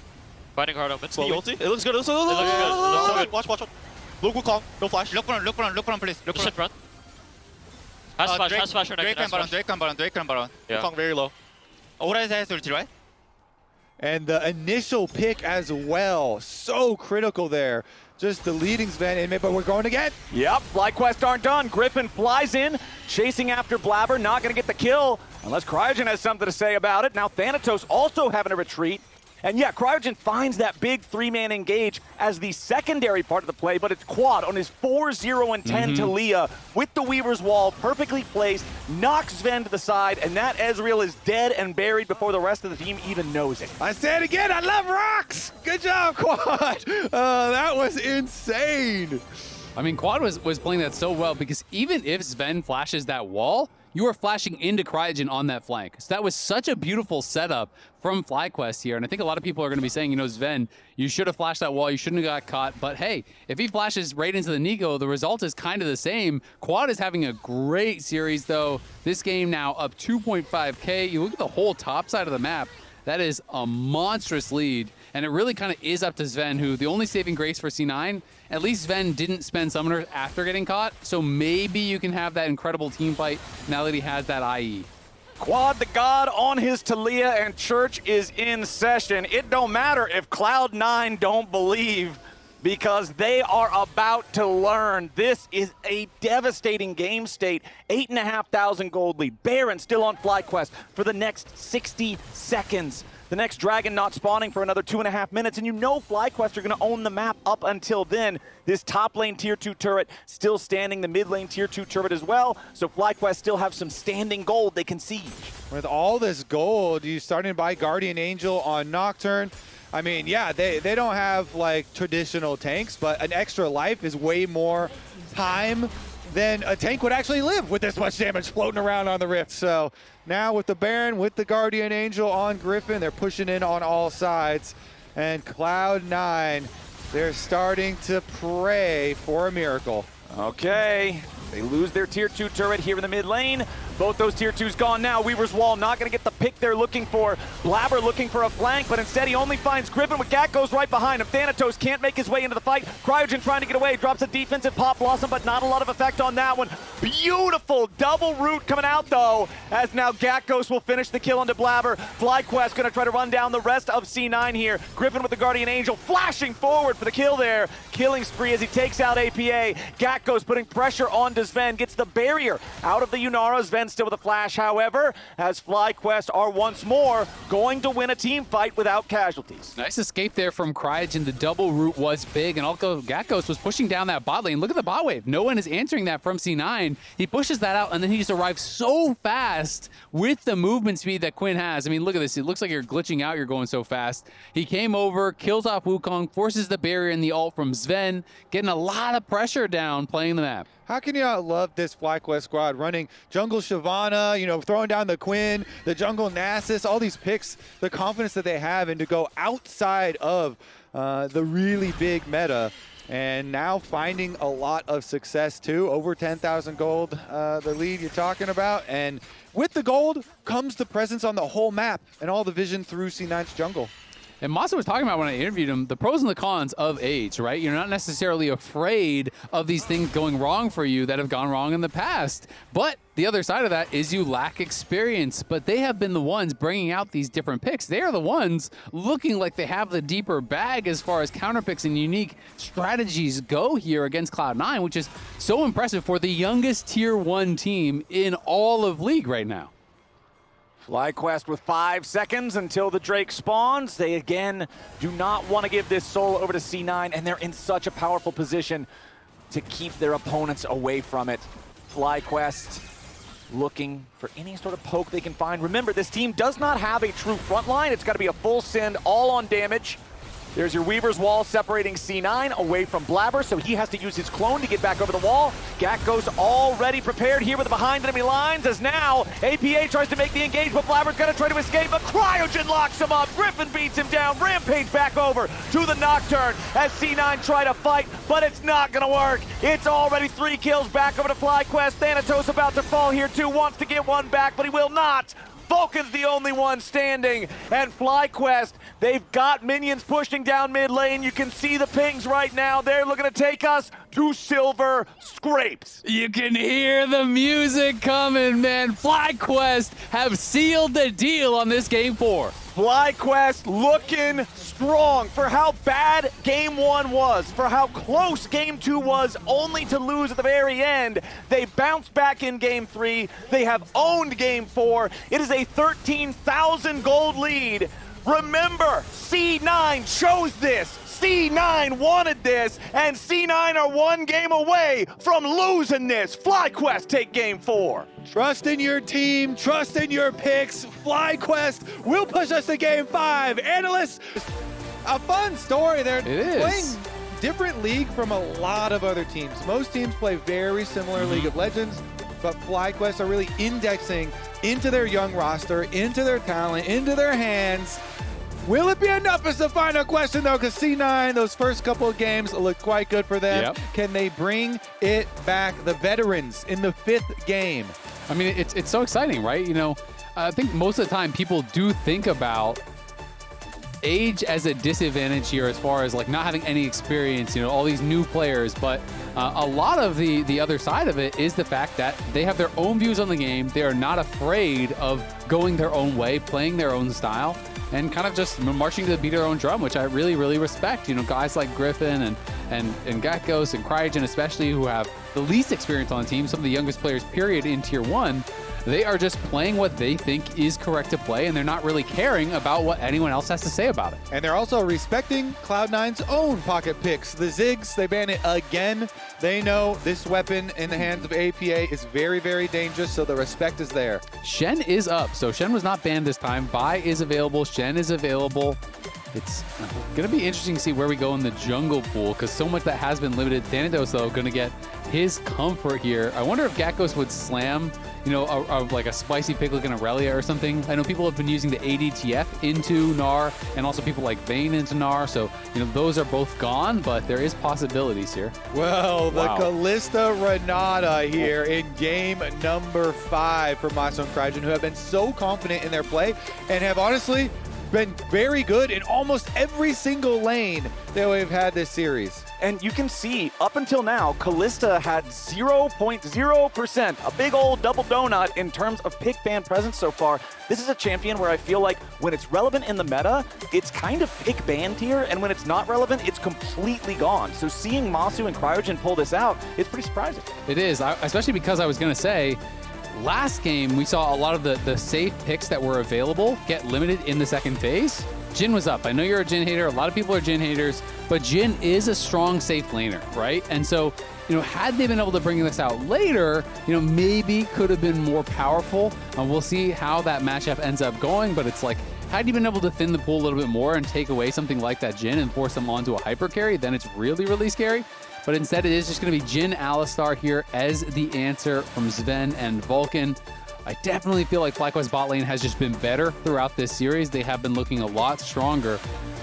Fighting hard up. It's the ulti. It looks good. It looks good. Watch. Look, good call. No flash. Look on, please. Look on. Run. Has flash. Drake and Baron. Yeah. Kong very low. Aura has ulti, right? And the initial pick as well, so critical there. Just deleting Sven in mid, but we're going again. Yep, FlyQuest aren't done. Griffin flies in, chasing after Blabber, not going to get the kill unless Cryogen has something to say about it. Now Thanatos also having a retreat. And yeah, Cryogen finds that big 3-man engage as the secondary part of the play, but it's Quad on his 4-0-10 Talia with the Weaver's Wall perfectly placed, knocks Sven to the side, and that Ezreal is dead and buried before the rest of the team even knows it. I say it again, I love rocks! Good job, Quad! That was insane! I mean, Quad was playing that so well because even if Sven flashes that wall, you are flashing into Cryogen on that flank. So that was such a beautiful setup from FlyQuest here. And I think a lot of people are going to be saying, you know, Sven, you should have flashed that wall. You shouldn't have got caught. But hey, if he flashes right into the Nico, the result is kind of the same. Quad is having a great series, though. This game now up 2.5K. You look at the whole top side of the map. That is a monstrous lead. And it really kind of is up to Sven, who the only saving grace for C9, at least Sven didn't spend summoners after getting caught. So maybe you can have that incredible team fight now that he has that IE. Quad the God on his Talia, and Church is in session. It don't matter if Cloud9 don't believe, because they are about to learn. This is a devastating game state. 8,500 gold lead. Baron still on FlyQuest for the next 60 seconds. The next dragon not spawning for another 2.5 minutes, and you know FlyQuest are going to own the map up until then. This top lane tier 2 turret still standing, the mid lane tier 2 turret as well, so FlyQuest still have some standing gold they can siege. With all this gold, you starting to buy Guardian Angel on Nocturne. I mean, yeah, they don't have like traditional tanks, but an extra life is way more time than a tank would actually live with this much damage floating around on the Rift. So now with the Baron, with the Guardian Angel on Griffin, they're pushing in on all sides. And Cloud9, they're starting to pray for a miracle. Okay, they lose their tier 2 turret here in the mid lane. Both those tier 2s gone now. Weaver's Wall not going to get the pick they're looking for. Blabber looking for a flank, but instead he only finds Griffin with Gat goes right behind him. Thanatos can't make his way into the fight. Cryogen trying to get away, drops a defensive Pop Blossom, but not a lot of effect on that one. Beautiful double root coming out though, as now Gatghost will finish the kill onto Blabber. FlyQuest going to try to run down the rest of C9 here. Griffin with the Guardian Angel flashing forward for the kill there. Killing spree as he takes out APA. Gatghost putting pressure onto Sven, gets the barrier out of the Yunara. Sven still with a flash, however, as FlyQuest are once more going to win a team fight without casualties. Nice escape there from Cryogen. The double root was big, and also Gatghost was pushing down that bot lane. Look at the bot wave. No one is answering that from C9. He pushes that out, and then he just arrives so fast with the movement speed that Quinn has. I mean, look at this. It looks like you're glitching out. You're going so fast. He came over, kills off Wukong, forces the barrier and the ult from Sven, getting a lot of pressure down playing the map. How can you not love this FlyQuest squad running jungle Shyvana, you know, throwing down the Quinn, the jungle Nasus, all these picks, the confidence that they have, and to go outside of the really big meta. And now finding a lot of success too, over 10,000 gold, the lead you're talking about. And with the gold comes the presence on the whole map and all the vision through C9's jungle. And Masa was talking about when I interviewed him, the pros and the cons of age, right? You're not necessarily afraid of these things going wrong for you that have gone wrong in the past. But the other side of that is you lack experience. But they have been the ones bringing out these different picks. They are the ones looking like they have the deeper bag as far as counter picks and unique strategies go here against Cloud9, which is so impressive for the youngest tier 1 team in all of League right now. FlyQuest with 5 seconds until the Drake spawns. They again do not want to give this soul over to C9, and they're in such a powerful position to keep their opponents away from it. FlyQuest looking for any sort of poke they can find. Remember, this team does not have a true front line. It's got to be a full send, all on damage. There's your Weaver's wall separating C9 away from Blabber, so he has to use his clone to get back over the wall. Gakko's already prepared here with the behind enemy lines, as now APA tries to make the engage, but Blabber's gonna try to escape, but Cryogen locks him up. Griffin beats him down. Rampage back over to the Nocturne as C9 try to fight, but it's not gonna work. It's already 3 kills back over to FlyQuest. Thanatos about to fall here too, wants to get one back, but he will not. Vulcan's the only one standing, and FlyQuest, they've got minions pushing down mid lane. You can see the pings right now. They're looking to take us to silver scrapes. You can hear the music coming, man. FlyQuest have sealed the deal on this game 4. FlyQuest looking strong for how bad game 1 was, for how close game 2 was, only to lose at the very end. They bounced back in game 3. They have owned game 4. It is a 13,000 gold lead. Remember, C9 chose this. C9 wanted this, and C9 are 1 game away from losing this. FlyQuest take game 4. Trust in your team, trust in your picks. FlyQuest will push us to game 5. Analysts, a fun story. They're playing different league from a lot of other teams. Most teams play very similar League of Legends, but FlyQuest are really indexing into their young roster, into their talent, into their hands. Will it be enough is the final question, though, because C9, those first couple of games looked quite good for them. Yep. Can they bring it back? The veterans in the 5th game. I mean, it's so exciting, right? You know, I think most of the time people do think about age as a disadvantage here as far as like not having any experience, you know, all these new players, but a lot of the other side of it is the fact that they have their own views on the game. They are not afraid of going their own way, playing their own style, and kind of just marching to the beat of their own drum, which I really, really respect. You know, guys like Griffin and Gakkos and Cryogen especially, who have the least experience on the team, some of the youngest players, period, in Tier 1, they are just playing what they think is correct to play, and they're not really caring about what anyone else has to say about it. And they're also respecting Cloud9's own pocket picks. The Ziggs, they ban it again. They know this weapon in the hands of APA is very, very dangerous, so the respect is there. Shen is up, so Shen was not banned this time. Bai is available, Shen is available. It's going to be interesting to see where we go in the jungle pool, because so much that has been limited. Thanatos, though, going to get his comfort here. I wonder if Gakkos would slam, you know, like a spicy pick like an Aurelia or something. I know people have been using the ADTF into Gnar, and also people like Vayne into Gnar, so, you know, those are both gone, but there is possibilities here. Well, the Kalista Renata here in game number 5 for Maso and Cryogen, who have been so confident in their play and have honestly been very good in almost every single lane that we've had this series. And you can see, up until now, Kalista had 0.0%, a big old double donut in terms of pick ban presence so far. This is a champion where I feel like when it's relevant in the meta, it's kind of pick ban tier, and when it's not relevant, it's completely gone. So seeing Masu and Cryogen pull this out, it's pretty surprising. It is, especially because I was going to say, last game, we saw a lot of the safe picks that were available get limited in the second phase. Jhin was up. I know you're a Jhin hater. A lot of people are Jhin haters, but Jhin is a strong, safe laner, right? And so, you know, had they been able to bring this out later, you know, maybe could have been more powerful. We'll see how that matchup ends up going, but it's like, had you been able to thin the pool a little bit more and take away something like that Jhin and force them onto a hyper carry, then it's really, really scary. But instead, it is just going to be Jhin Alistar here as the answer from Sven and Vulcan. I definitely feel like FlyQuest bot lane has just been better throughout this series. They have been looking a lot stronger.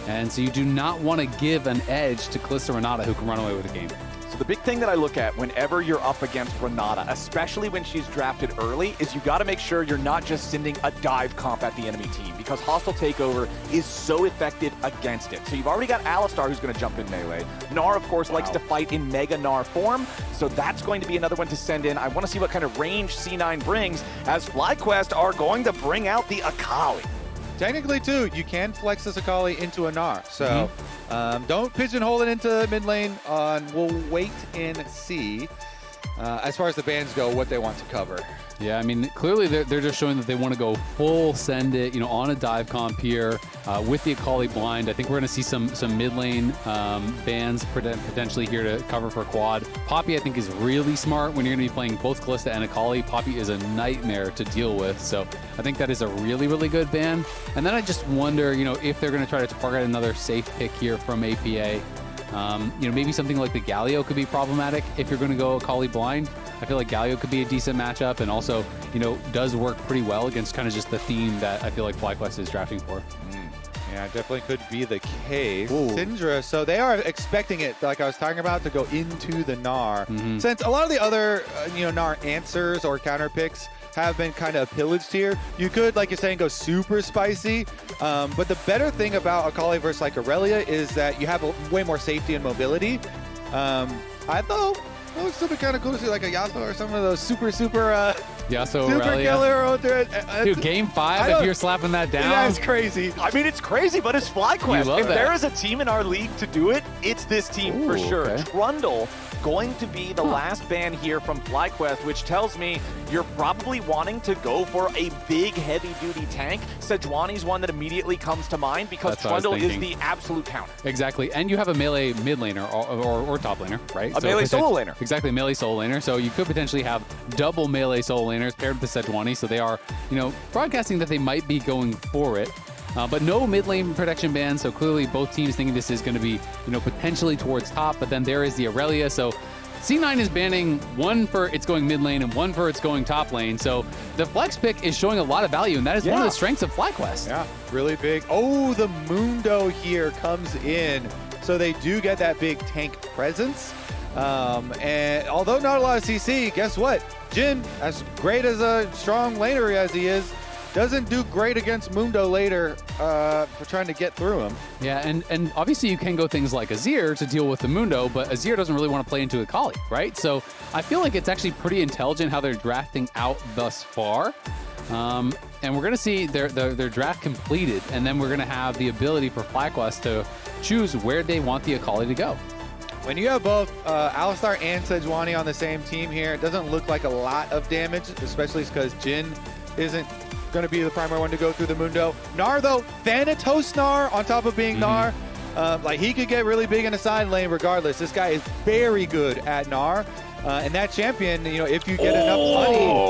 And so you do not want to give an edge to Kalista Renata, who can run away with the game. So the big thing that I look at whenever you're up against Renata, especially when she's drafted early, is you got to make sure you're not just sending a dive comp at the enemy team, because hostile takeover is so effective against it. So you've already got Alistar, who's going to jump in melee. Gnar, of course, likes to fight in Mega Gnar form, so that's going to be another one to send in. I want to see what kind of range C9 brings, as FlyQuest are going to bring out the Akali. Technically, too, you can flex this Akali into a Gnar, so don't pigeonhole it into mid lane. We'll wait and see. as far as the bans go, what they want to cover. Yeah, I mean, clearly they're just showing that they want to go full send it, on a dive comp here with the Akali blind. I think we're going to see some mid lane bans potentially here to cover for quad. Poppy, I think, is really smart when you're going to be playing both Kalista and Akali. Poppy is a nightmare to deal with, so I think that is a really, really good ban. And then I just wonder, if they're going to try to target another safe pick here from APA. Maybe something like the Galio could be problematic if you're going to go Akali blind. I feel like Galio could be a decent matchup and also, does work pretty well against kind of just the theme that I feel like FlyQuest is drafting for. Yeah, definitely could be the case. Syndra, so they are expecting it, like I was talking about, to go into the Gnar. Since a lot of the other, Gnar answers or counter picks have been kind of pillaged here, you could, like you're saying, go super spicy. But the better thing about Akali versus like Aurelia is that you have way more safety and mobility. I thought it would still be kind of cool to see like a Yasuo or some of those super Yasuo, super Aurelia. killer. Dude, game 5, if you're slapping that down. Yeah, it's crazy. I mean, it's crazy, but it's FlyQuest. If there is a team in our league to do it, it's this team for sure. Okay. Trundle going to be the last ban here from FlyQuest, which tells me you're probably wanting to go for a big, heavy-duty tank. Sejuani's one that immediately comes to mind because Trundle is the absolute counter. Exactly, and you have a melee mid laner or top laner, right? A melee solo laner. Exactly, melee solo laner. So you could potentially have double melee solo laners paired with the Sejuani. So they are, broadcasting that they might be going for it. But no mid lane protection ban, so clearly both teams thinking this is going to be, potentially towards top, but then there is the Aurelia, so C9 is banning one for it's going mid lane and one for it's going top lane, so the flex pick is showing a lot of value, and that is one of the strengths of FlyQuest. Yeah, really big. Oh, the Mundo here comes in, so they do get that big tank presence. And although not a lot of CC, guess what? Jhin, as great as a strong laner as he is, doesn't do great against Mundo later for trying to get through him. Yeah, and obviously you can go things like Azir to deal with the Mundo, but Azir doesn't really want to play into Akali, right? So I feel like it's actually pretty intelligent how they're drafting out thus far. And we're going to see their draft completed, and then we're going to have the ability for FlyQuest to choose where they want the Akali to go. When you have both Alistar and Sejuani on the same team here, it doesn't look like a lot of damage, especially because Jhin isn't going to be the primary one to go through the Mundo. Gnar, though, Thanatos Gnar on top of being Gnar. Like, he could get really big in the side lane regardless. This guy is very good at Gnar. And that champion, if you get enough money.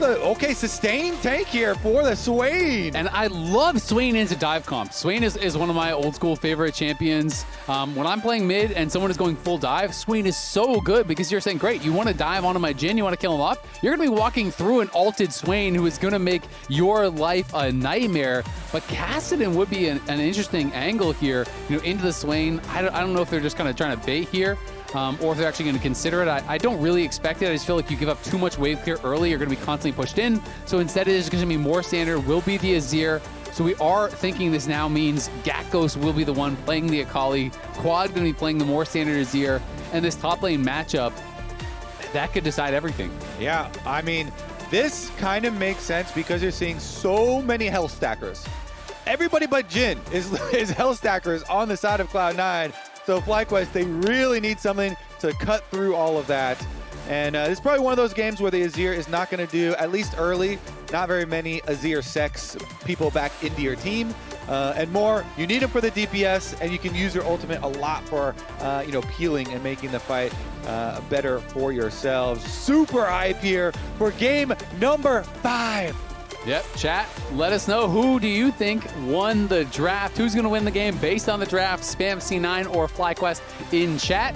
Okay, sustained tank here for the Swain. And I love Swain into dive comp. Swain is one of my old school favorite champions. When I'm playing mid and someone is going full dive, Swain is so good because you're saying, great, you want to dive onto my Jhin, you want to kill him off? You're going to be walking through an ulted Swain who is going to make your life a nightmare. But Kassadin would be an interesting angle here, into the Swain. I don't know if they're just kind of trying to bait here. Or if they're actually going to consider it. I don't really expect it. I just feel like you give up too much wave clear early, you're going to be constantly pushed in. So instead it is going to be more standard, will be the Azir. So we are thinking this now means Gakos will be the one playing the Akali, Quad going to be playing the more standard Azir, and this top lane matchup, that could decide everything. Yeah, I mean, this kind of makes sense because you're seeing so many health stackers. Everybody but Jhin is health stackers on the side of Cloud9. So FlyQuest, they really need something to cut through all of that. And this is probably one of those games where the Azir is not going to do, at least early, not very many Azir sex people back into your team. And more, you need him for the DPS, and you can use your ultimate a lot for, peeling and making the fight better for yourselves. Super hype here for game number 5. Yep, chat, let us know, who do you think won the draft? Who's going to win the game based on the draft? Spam C9 or FlyQuest in chat.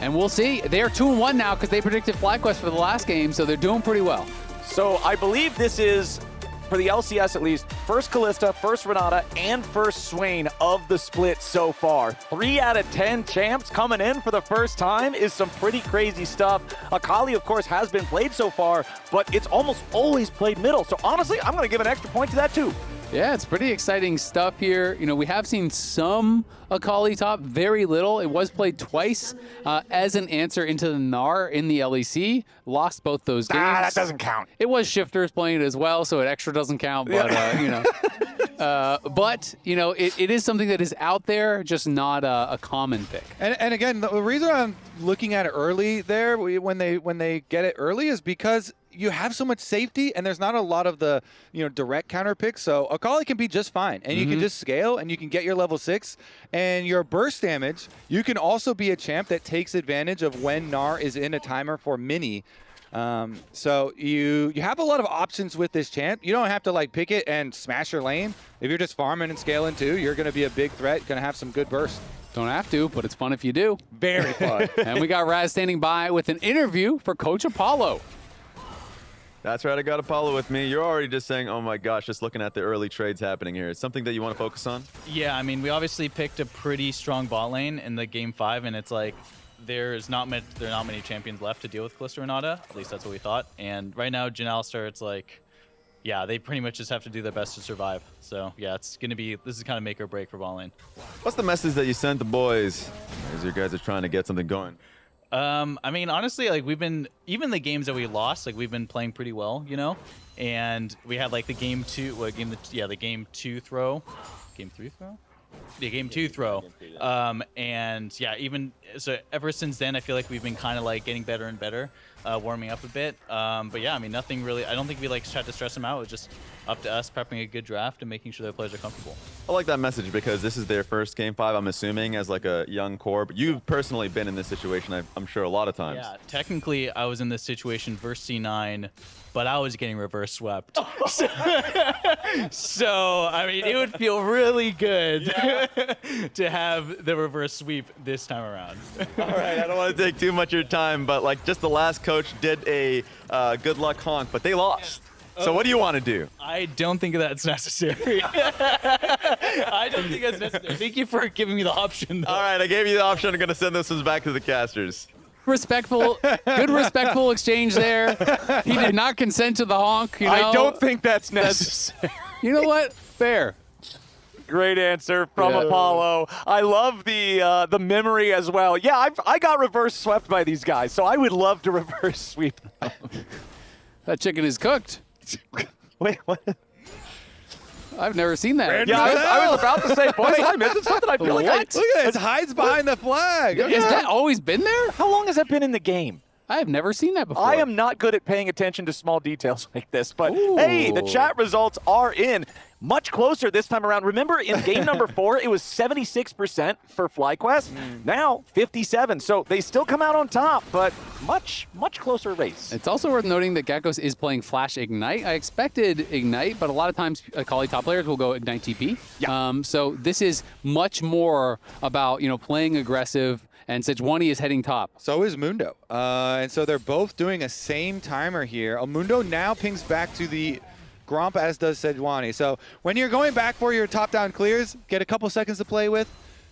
And we'll see. They're 2-1 now because they predicted FlyQuest for the last game, so they're doing pretty well. So I believe this is, for the LCS at least, first Kalista, first Renata, and first Swain of the split so far. 3 out of 10 champs coming in for the first time is some pretty crazy stuff. Akali, of course, has been played so far, but it's almost always played middle. So honestly, I'm going to give an extra point to that too. Yeah, it's pretty exciting stuff here. We have seen some Akali top, very little. It was played twice as an answer into the Gnar in the LEC. Lost both those games. That doesn't count. It was Shifters playing it as well, so it extra doesn't count, but, But, you know, it is something that is out there, just not a common pick. And again, the reason I'm looking at it early there, when they get it early, is because you have so much safety, and there's not a lot of the direct counter picks. So Akali can be just fine, and you can just scale, and you can get your level 6, and your burst damage. You can also be a champ that takes advantage of when Gnar is in a timer for mini. So you have a lot of options with this champ. You don't have to like pick it and smash your lane. If you're just farming and scaling too, you're going to be a big threat, going to have some good burst. Don't have to, but it's fun if you do. Very fun. And we got Raz standing by with an interview for Coach Apollo. That's right, I got Apollo with me. You're already just saying, oh my gosh, just looking at the early trades happening here. It's something that you want to focus on? Yeah, I mean, we obviously picked a pretty strong bot lane in the game 5, and it's like, there are not many champions left to deal with Kalista Renata. At least that's what we thought. And right now, Jhin Alistar, it's like, yeah, they pretty much just have to do their best to survive. So yeah, it's gonna be, this is kind of make or break for bot lane. What's the message that you sent the boys as you guys are trying to get something going? I mean, honestly, like even the games that we lost, like we've been playing pretty well, you know. And we had like the game 2 throw, game 3 throw. The game 2 throw. And yeah, even so ever since then, I feel like we've been kind of like getting better and better, warming up a bit. But yeah, I mean, nothing really, I don't think we like tried to stress them out. It was just up to us prepping a good draft and making sure their players are comfortable. I like that message because this is their first game 5, I'm assuming, as like a young core. But you've personally been in this situation, I'm sure, a lot of times. Yeah, technically, I was in this situation versus C9, but I was getting reverse swept. So, I mean, it would feel really good to have the reverse sweep this time around. All right, I don't want to take too much of your time, but like just the last coach did a good luck honk, but they lost. So what do you want to do? I don't think that's necessary. I don't think that's necessary. Thank you for giving me the option, though. All right, I gave you the option. I'm going to send this one back to the casters. Respectful, good respectful exchange there. He did not consent to the honk. You know? I don't think that's necessary. You know what? Fair. Great answer from Apollo. I love the memory as well. Yeah, I got reverse swept by these guys, so I would love to reverse sweep them. That chicken is cooked. Wait, what? I've never seen that. Yeah, I was about to say, boys, am I missing something? I feel like Look at it, it hides behind the flag. Has that always been there? How long has that been in the game? I have never seen that before. I am not good at paying attention to small details like this, but hey, the chat results are in. Much closer this time around. Remember, in game number 4, it was 76% for FlyQuest. Now, 57. So they still come out on top, but much closer race. It's also worth noting that Geckos is playing Flash Ignite. I expected Ignite, but a lot of times Akali top players will go Ignite TP. Yeah. So this is much more about, playing aggressive, and Sejuani is heading top. So is Mundo. And so they're both doing a same timer here. Mundo now pings back to the Gromp, as does Sejuani. So when you're going back for your top-down clears, get a couple seconds to play with,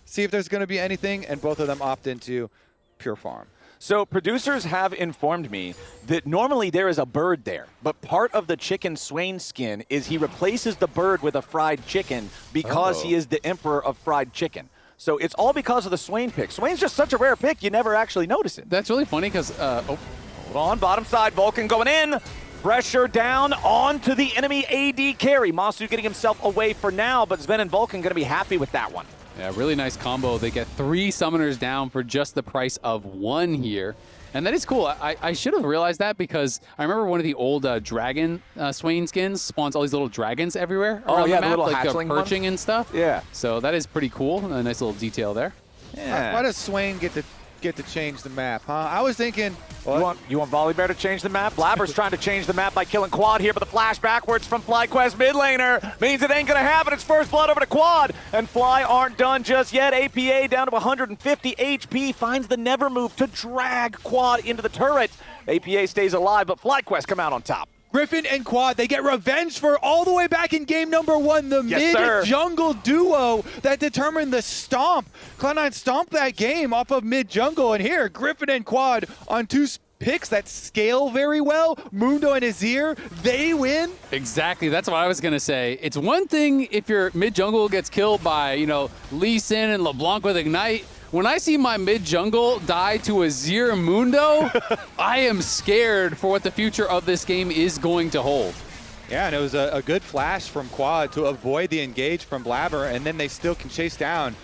see if there's going to be anything, and both of them opt into pure farm. So producers have informed me that normally there is a bird there, but part of the chicken Swain skin is he replaces the bird with a fried chicken because he is the emperor of fried chicken. So it's all because of the Swain pick. Swain's just such a rare pick, you never actually notice it. That's really funny because, hold on, bottom side, Vulcan going in. Pressure down onto the enemy AD carry. Masu getting himself away for now, but Sven and Vulcan going to be happy with that one. Yeah, really nice combo. They get 3 summoners down for just the price of 1 here. And that is cool. I should have realized that because I remember one of the old dragon Swain skins spawns all these little dragons everywhere around the map, little like hatchling perching and stuff. Yeah. So that is pretty cool. A nice little detail there. Yeah. Why does Swain get to change the map, huh? I was thinking... You want Volleybear to change the map? Blabber's trying to change the map by killing Quad here, but the flash backwards from FlyQuest mid laner means it ain't gonna happen. It's first blood over to Quad, and Fly aren't done just yet. APA down to 150 HP, finds the never move to drag Quad into the turret. APA stays alive, but FlyQuest come out on top. Griffin and Quad, they get revenge for all the way back in game number 1, the mid-jungle duo that determined the stomp. Cloud9 stomped that game off of mid-jungle, and here, Griffin and Quad on 2 picks that scale very well. Mundo and Azir, they win. Exactly, that's what I was gonna say. It's one thing if your mid-jungle gets killed by, Lee Sin and LeBlanc with Ignite. When I see my mid-jungle die to Azir Mundo, I am scared for what the future of this game is going to hold. Yeah, and it was a good flash from Quad to avoid the engage from Blabber, and then they still can chase down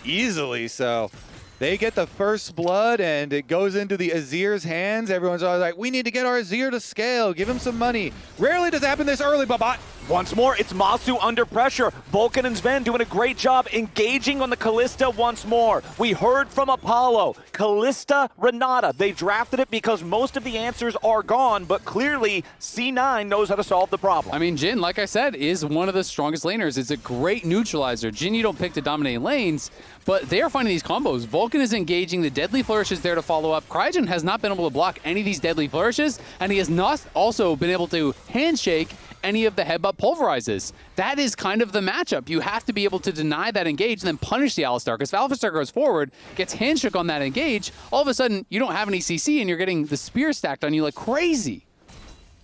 easily. So they get the first blood, and it goes into the Azir's hands. Everyone's always like, we need to get our Azir to scale. Give him some money. Rarely does it happen this early, Babat. Once more, it's Masu under pressure. Vulcan and Sven doing a great job engaging on the Kalista once more. We heard from Apollo. Kalista, Renata. They drafted it because most of the answers are gone, but clearly C9 knows how to solve the problem. I mean, Jhin, like I said, is one of the strongest laners. It's a great neutralizer. Jhin, you don't pick to dominate lanes, but they are finding these combos. Vulcan is engaging. The deadly flourish is there to follow up. Cryogen has not been able to block any of these deadly flourishes, and he has not also been able to handshake any of the headbutt pulverizes. That is kind of the matchup. You have to be able to deny that engage and then punish the Alistar, because if Alistar goes forward, gets handshook on that engage, all of a sudden you don't have any CC and you're getting the spear stacked on you like crazy.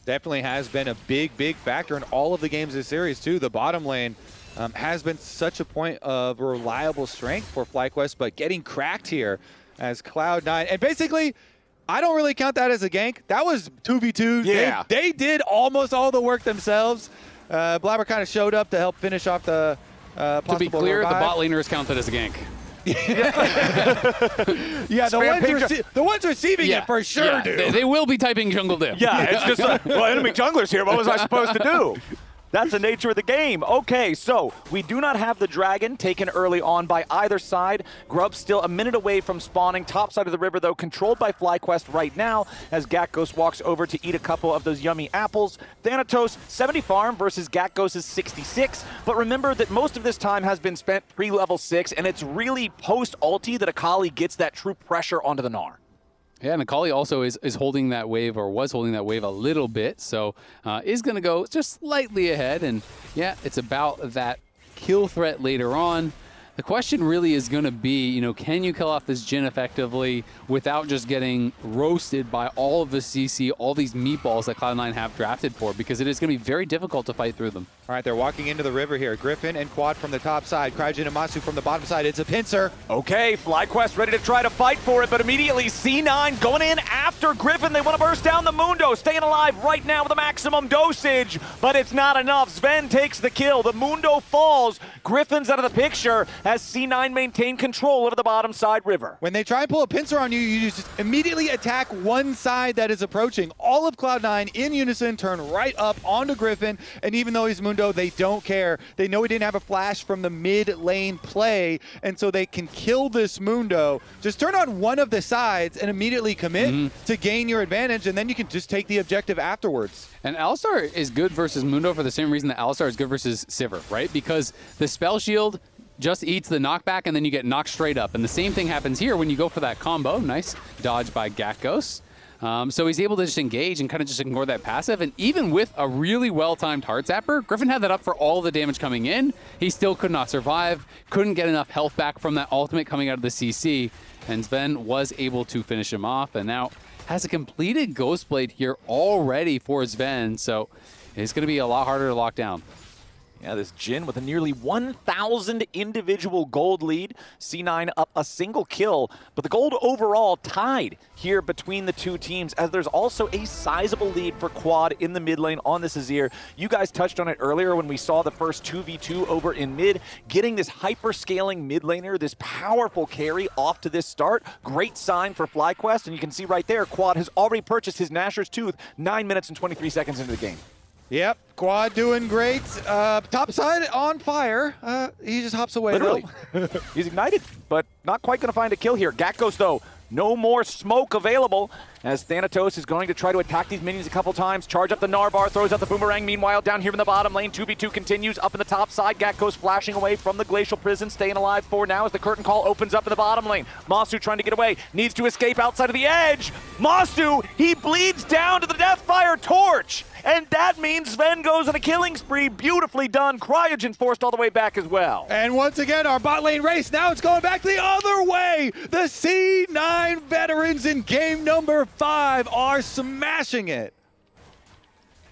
Definitely has been a big factor in all of the games this series too. The bottom lane has been such a point of reliable strength for FlyQuest, but getting cracked here as Cloud9, and basically I don't really count that as a gank. That was 2v2. Yeah. They did almost all the work themselves. Blabber kind of showed up to help finish off the possible To be clear, revive. the bot laner is counted as a gank. Yeah, the ones receiving it for sure do. They will be typing jungle div. Yeah, it's just like, well, enemy jungler's here. What was I supposed to do? That's the nature of the game. Okay, so we do not have the dragon taken early on by either side. Grub's still a minute away from spawning. Top side of the river, though, controlled by FlyQuest right now as Gatghost walks over to eat a couple of those yummy apples. Thanatos, 70 farm versus Gatghost's 66. But remember that most of this time has been spent pre-level 6, and it's really post-ulti that Akali gets that true pressure onto the Gnar. Yeah, and Akali also is holding that wave, or was holding that wave a little bit, so is going to go just slightly ahead. And yeah, it's about that kill threat later on. The question really is going to be, you know, can you kill off this Jhin effectively without just getting roasted by all of the CC, all these meatballs that Cloud9 have drafted for? Because it is going to be very difficult to fight through them. All right, they're walking into the river here. Griffin and Quad from the top side. Cryogen and Masu from the bottom side. It's a pincer. Okay, FlyQuest ready to try to fight for it, but immediately C9 going in after Griffin. They want to burst down the Mundo, staying alive right now with a maximum dosage, but it's not enough. Sven takes the kill. The Mundo falls. Griffin's out of the picture as C9 maintain control over the bottom side river. When they try and pull a pincer on you, you just immediately attack one side that is approaching. All of Cloud9 in unison turn right up onto Griffin, and even though he's Mundo, they don't care. They know he didn't have a flash from the mid lane play, and so they can kill this Mundo. Just turn on one of the sides and immediately commit to gain your advantage, and then you can just take the objective afterwards. And Alistar is good versus Mundo for the same reason that Alistar is good versus Sivir, right? Because the spell shield just eats the knockback, and then you get knocked straight up. And the same thing happens here when you go for that combo. Nice dodge by Gatghost. So he's able to just engage and kind of just ignore that passive. And even with a really well-timed Heart Zapper, Griffin had that up for all the damage coming in. He still could not survive, couldn't get enough health back from that ultimate coming out of the CC. And Sven was able to finish him off, and now has a completed Ghostblade here already for Sven. So it's going to be a lot harder to lock down. Yeah, this Jhin with a nearly 1,000 individual gold lead. C9 up a single kill, but the gold overall tied here between the two teams, as there's also a sizable lead for Quad in the mid lane on this Azir. You guys touched on it earlier when we saw the first 2v2 over in mid, getting this hyper-scaling mid laner, this powerful carry off to this start. Great sign for FlyQuest, and you can see right there, Quad has already purchased his Nashor's Tooth 9 minutes and 23 seconds into the game. Yep, Quad doing great. Top side on fire. He just hops away. Literally. He's ignited, but not quite going to find a kill here. Gatghost, though, no more smoke available as Thanatos is going to try to attack these minions a couple times. Charge up the Narvar, throws out the Boomerang. Meanwhile, down here in the bottom lane, 2v2 continues up in the top side. Gatghost flashing away from the Glacial Prison, staying alive for now as the curtain call opens up in the bottom lane. Masu trying to get away, needs to escape outside of the edge. Masu, he bleeds down to the Deathfire Torch. And that means Sven goes on a killing spree. Beautifully done. Cryogen forced all the way back as well. And once again, our bot lane race, now it's going back the other way. The C9 veterans in game number 5 are smashing it.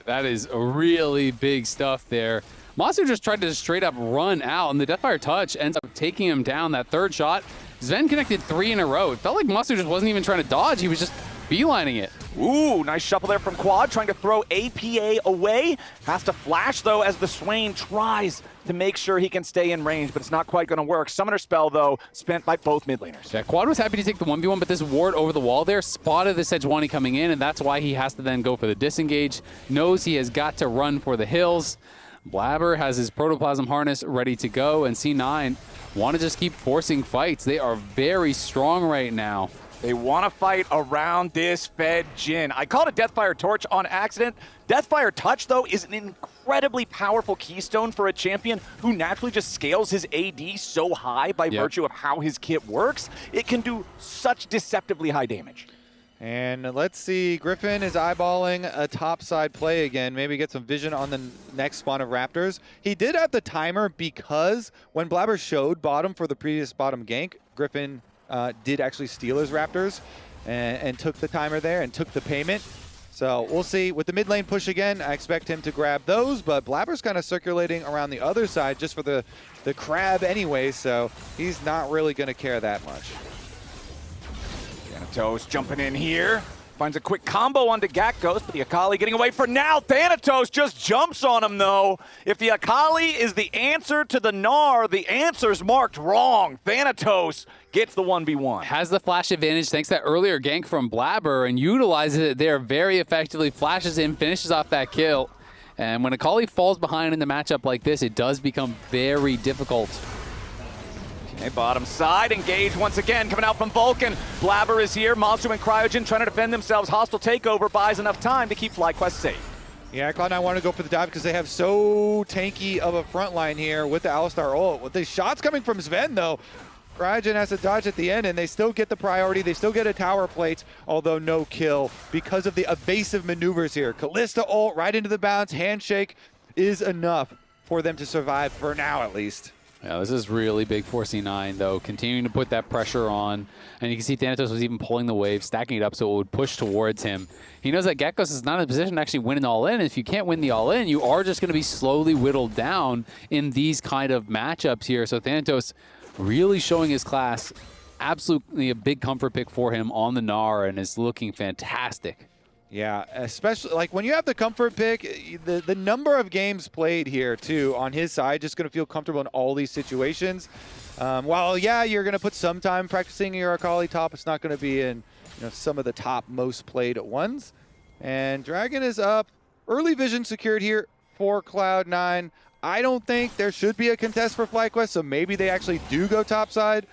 That is really big stuff there. Masu just tried to straight up run out, and the Deathfire Touch ends up taking him down. That third shot, Sven connected 3 in a row. It felt like Masu just wasn't even trying to dodge. He was just beelining it. Ooh, nice shuffle there from Quad, trying to throw APA away. Has to flash, though, as the Swain tries to make sure he can stay in range, but it's not quite going to work. Summoner spell, though, spent by both mid laners. Yeah, Quad was happy to take the 1v1, but this ward over the wall there spotted the Sejuani coming in, and that's why he has to then go for the disengage. Knows he has got to run for the hills. Blabber has his Protoplasm Harness ready to go, and C9 want to just keep forcing fights. They are very strong right now. They want to fight around this Fed Jhin. I called it Deathfire Torch on accident. Deathfire Touch, though, is an incredibly powerful keystone for a champion who naturally just scales his AD so high by virtue of how his kit works. It can do such deceptively high damage. And let's see, Griffin is eyeballing a topside play again. Maybe get some vision on the next spawn of Raptors. He did have the timer because when Blabber showed bottom for the previous bottom gank, Griffin did actually steal his Raptors and took the timer there and took the payment. So we'll see. With the mid lane push again, I expect him to grab those, but Blabber's kind of circulating around the other side just for the crab anyway, so he's not really going to care that much. Thanatos jumping in here. Finds a quick combo onto Gakgos, but the Akali getting away for now. Thanatos just jumps on him, though. If the Akali is the answer to the Gnar, the answer's marked wrong. Thanatos gets the 1v1. Has the flash advantage thanks to that earlier gank from Blabber and utilizes it there very effectively. Flashes in, finishes off that kill. And when Akali falls behind in the matchup like this, it does become very difficult. Okay, bottom side, engage once again, coming out from Vulcan. Blabber is here, Monster and Cryogen trying to defend themselves. Hostile takeover buys enough time to keep FlyQuest safe. Yeah, Cloud9 want to go for the dive because they have so tanky of a front line here with the Alistar ult. With the shots coming from Sven, though, Cryogen has to dodge at the end, and they still get the priority. They still get a tower plate, although no kill because of the evasive maneuvers here. Kalista ult right into the bounce. Handshake is enough for them to survive for now, at least. Yeah, this is really big for C9, though, continuing to put that pressure on. And you can see Thanatos was even pulling the wave, stacking it up so it would push towards him. He knows that Gakgos is not in a position to actually win an all-in. If you can't win the all-in, you are just going to be slowly whittled down in these kind of matchups here. So Thanatos really showing his class. Absolutely a big comfort pick for him on the Gnar and is looking fantastic. Yeah, especially like when you have the comfort pick, the number of games played here too on his side, just going to feel comfortable in all these situations. While yeah, you're going to put some time practicing your Akali top, it's not going to be in some of the top most played ones. And Dragon is up, early vision secured here for Cloud9. I don't think there should be a contest for FlyQuest, so maybe they actually do go topside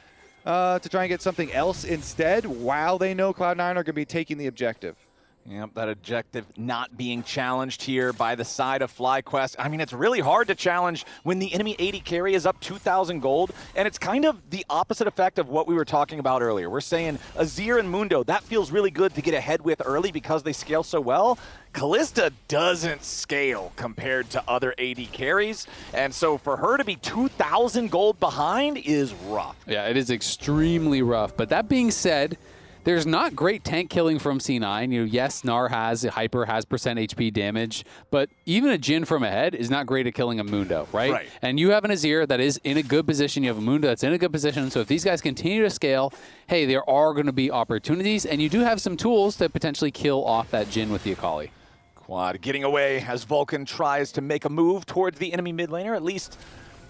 to try and get something else instead, while they know Cloud9 are going to be taking the objective. Yep, that objective not being challenged here by the side of FlyQuest. I mean, it's really hard to challenge when the enemy 80 carry is up 2,000 gold, and it's kind of the opposite effect of what we were talking about earlier. We're saying Azir and Mundo, that feels really good to get ahead with early because they scale so well. Kalista doesn't scale compared to other AD carries, and so for her to be 2,000 gold behind is rough. Yeah, it is extremely rough, but that being said, there's not great tank killing from C9. Yes, Gnar has, Hyper has percent HP damage, but even a Jhin from ahead is not great at killing a Mundo, right? And you have an Azir that is in a good position. You have a Mundo that's in a good position. So if these guys continue to scale, hey, there are going to be opportunities, and you do have some tools to potentially kill off that Jhin with the Akali. Quad getting away as Vulcan tries to make a move towards the enemy mid laner, at least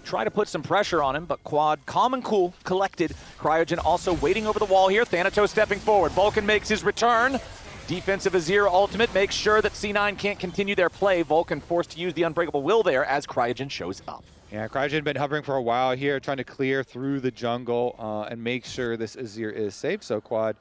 try to put some pressure on him, but Quad calm and cool, collected. Cryogen also waiting over the wall here. Thanatos stepping forward. Vulcan makes his return. Defensive Azir ultimate makes sure that C9 can't continue their play. Vulcan forced to use the Unbreakable Will there as Cryogen shows up. Yeah, Cryogen been hovering for a while here, trying to clear through the jungle and make sure this Azir is safe. So Quad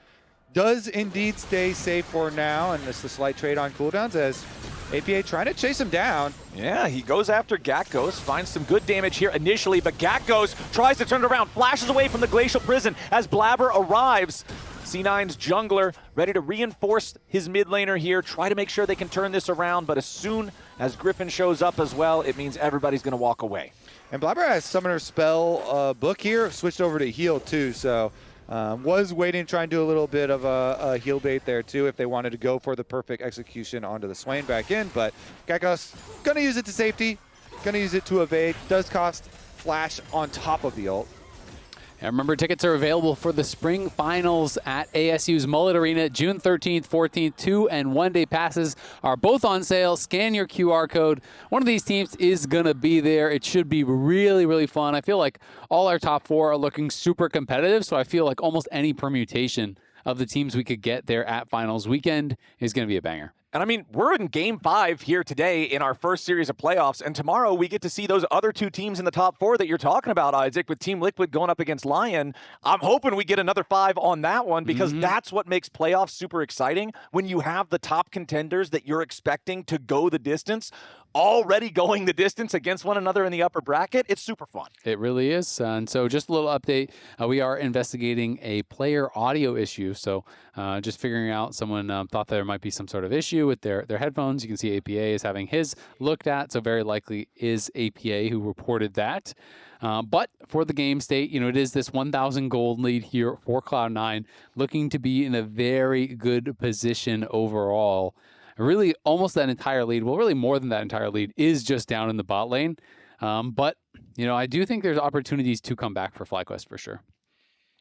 does indeed stay safe for now, and it's a slight trade on cooldowns as APA trying to chase him down. Yeah, he goes after Gakgos, finds some good damage here initially, but Gakgos tries to turn it around, flashes away from the Glacial Prison as Blabber arrives. C9's jungler ready to reinforce his mid laner here, try to make sure they can turn this around, but as soon as Griffin shows up as well, it means everybody's going to walk away. And Blabber has Summoner Spell book here, switched over to heal too, so was waiting, trying to do a little bit of a heal bait there too if they wanted to go for the perfect execution onto the Swain back in, but Gakgos gonna use it to safety, gonna use it to evade, does cost flash on top of the ult. And remember, tickets are available for the spring finals at ASU's Mullet Arena, June 13th, 14th. 2- and 1-day passes are both on sale. Scan your QR code. One of these teams is going to be there. It should be really, really fun. I feel like all our top 4 are looking super competitive, so I feel like almost any permutation of the teams we could get there at finals weekend is going to be a banger. And I mean, we're in Game 5 here today in our first series of playoffs, and tomorrow we get to see those other 2 teams in the top 4 that you're talking about, Isaac, with Team Liquid going up against LYON. I'm hoping we get another 5 on that one, because that's what makes playoffs super exciting, when you have the top contenders that you're expecting to go the distance already going the distance against one another in the upper bracket. It's super fun. It really is. And so just a little update. We are investigating a player audio issue. So just figuring out, someone thought there might be some sort of issue with their headphones. You can see APA is having his looked at. So very likely is APA who reported that. But for the game state, it is this 1,000 gold lead here for Cloud9, looking to be in a very good position overall. Really, almost that entire lead, well, really more than that entire lead, is just down in the bot lane. But, I do think there's opportunities to come back for FlyQuest for sure.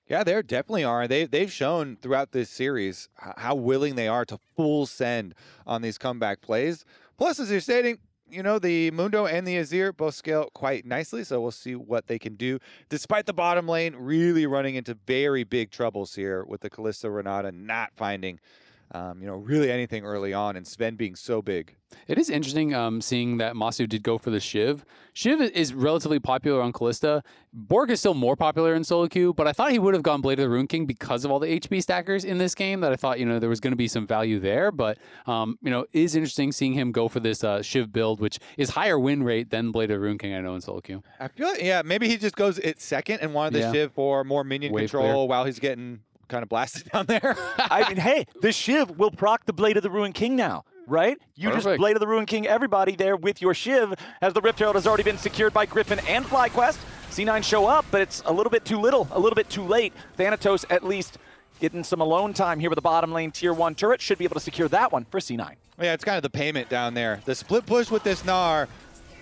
Yeah, there definitely are. They've shown throughout this series how willing they are to full send on these comeback plays. Plus, as you're stating, the Mundo and the Azir both scale quite nicely, so we'll see what they can do. Despite the bottom lane really running into very big troubles here with the Kalista Renata not finding really anything early on, and Sven being so big. It is interesting seeing that Masu did go for the Shiv. Shiv is relatively popular on Kalista. Borg is still more popular in solo queue, but I thought he would have gone Blade of the Rune King because of all the HP stackers in this game, that I thought, there was going to be some value there. But, it is interesting seeing him go for this Shiv build, which is higher win rate than Blade of the Rune King, I know, in solo queue. I feel like, maybe he just goes it second and wanted the Shiv for more minion control while he's getting kind of blasted down there. I mean, hey, the Shiv will proc the Blade of the Ruined King now, right? You just Blade of the Ruined King everybody there with your Shiv, as the Rift Herald has already been secured by Griffin and FlyQuest. C9 show up, but it's a little bit too little, a little bit too late. Thanatos at least getting some alone time here with the bottom lane tier 1 turret. Should be able to secure that one for C9. Yeah, it's kind of the payment down there. The split push with this Gnar.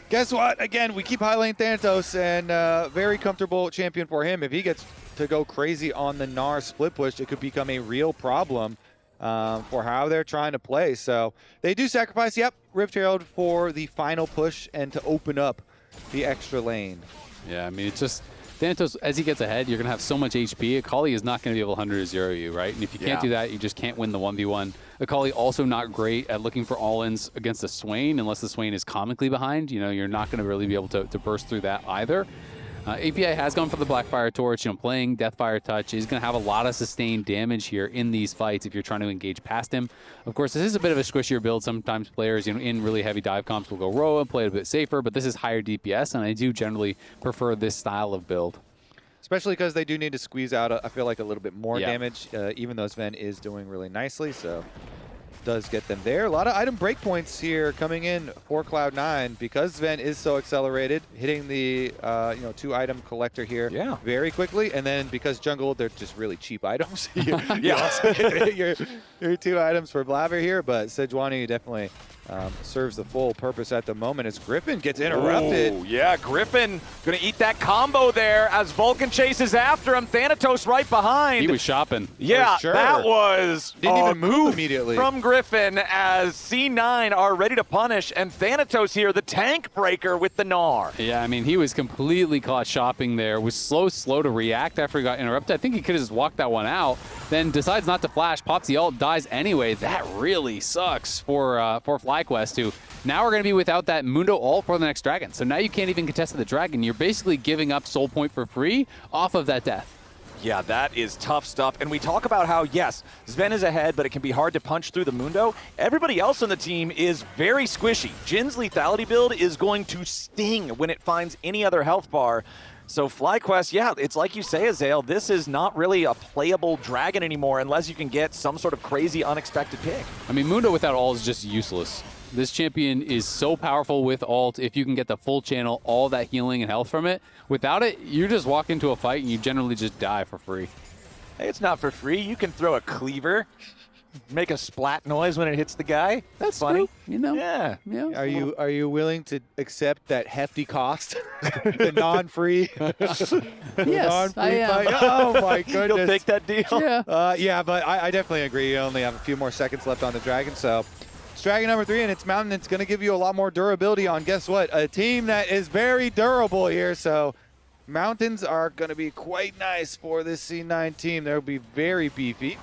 Guess what? Again, we keep high lane Thanatos, and very comfortable champion for him. If he gets to go crazy on the Gnar split push, it could become a real problem for how they're trying to play. So they do sacrifice, Rift Herald for the final push and to open up the extra lane. Yeah, I mean, it's just Thanatos, as he gets ahead, you're going to have so much HP. Akali is not going to be able to 100-0 you, right? And if you can't do that, you just can't win the 1v1. Akali also not great at looking for all-ins against the Swain, unless the Swain is comically behind. You're not going to really be able to burst through that either. API has gone for the Blackfire Torch, playing Deathfire Touch. He's going to have a lot of sustained damage here in these fights if you're trying to engage past him. Of course, this is a bit of a squishier build. Sometimes players in really heavy dive comps will go Roa and play it a bit safer, but this is higher DPS, and I do generally prefer this style of build. Especially because they do need to squeeze out, I feel like, a little bit more damage, even though Sven is doing really nicely, so does get them there. A lot of item breakpoints here coming in for Cloud9 because Sven is so accelerated, hitting the 2-item collector here very quickly, and then because jungle, they're just really cheap items. you also get your 2 items for Blabber here, but Sejuani definitely serves the full purpose at the moment as Griffin gets interrupted. Ooh, yeah, Griffin gonna eat that combo there as Vulcan chases after him. Thanatos right behind. He was shopping. Yeah, that was didn't even move immediately from Griffin as C9 are ready to punish, and Thanatos here, the tank breaker with the Gnar. Yeah, I mean, he was completely caught shopping there. Was slow to react after he got interrupted. I think he could have just walked that one out. Then decides not to flash, pops the ult, dies anyway. That really sucks for FlyQuest, who now are going to be without that Mundo ult for the next dragon. So now you can't even contest the dragon. You're basically giving up soul point for free off of that death. Yeah, that is tough stuff. And we talk about how, yes, Sven is ahead, but it can be hard to punch through the Mundo. Everybody else on the team is very squishy. Jin's lethality build is going to sting when it finds any other health bar. So FlyQuest, yeah, it's like you say, Azael, this is not really a playable dragon anymore unless you can get some sort of crazy, unexpected pick. I mean, Mundo without ult is just useless. This champion is so powerful with ult. If you can get the full channel, all that healing and health from it, without it, you just walk into a fight and you generally just die for free. Hey, it's not for free. You can throw a cleaver. make a splat noise when it hits the guy. That's funny. True. You know? Yeah. Are you willing to accept that hefty cost? The non-free? Yes, I am. fight? Oh my goodness. You'll take that deal? Yeah. Yeah, but I definitely agree. You only have a few more seconds left on the Dragon, so it's Dragon number 3, and it's Mountain. It's going to give you a lot more durability on, guess what, a team that is very durable here, so Mountains are going to be quite nice for this C9 team. They'll be very beefy.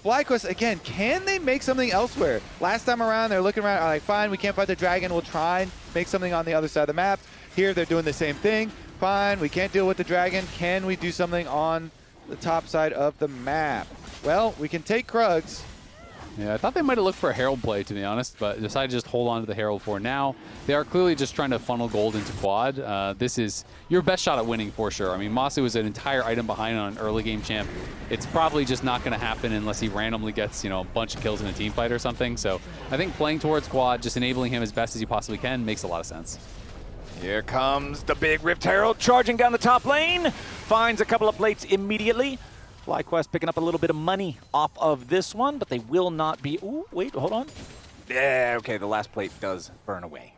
FlyQuest, again, can they make something elsewhere? Last time around, they're looking around, like, fine, we can't fight the Dragon. We'll try and make something on the other side of the map. Here, they're doing the same thing. Fine, we can't deal with the Dragon. Can we do something on the top side of the map? Well, we can take Krugs. Yeah, I thought they might have looked for a Herald play, to be honest, but decided to just hold on to the Herald for now. They are clearly just trying to funnel gold into quad. This is your best shot at winning for sure. I mean, Masu was an entire item behind on an early game champ. It's probably just not going to happen unless he randomly gets, a bunch of kills in a team fight or something. So I think playing towards quad, just enabling him as best as you possibly can, makes a lot of sense. Here comes the big Rift Herald charging down the top lane. Finds a couple of plates immediately. FlyQuest picking up a little bit of money off of this one, but they will not be... Ooh, wait, hold on. Yeah, okay, the last plate does burn away.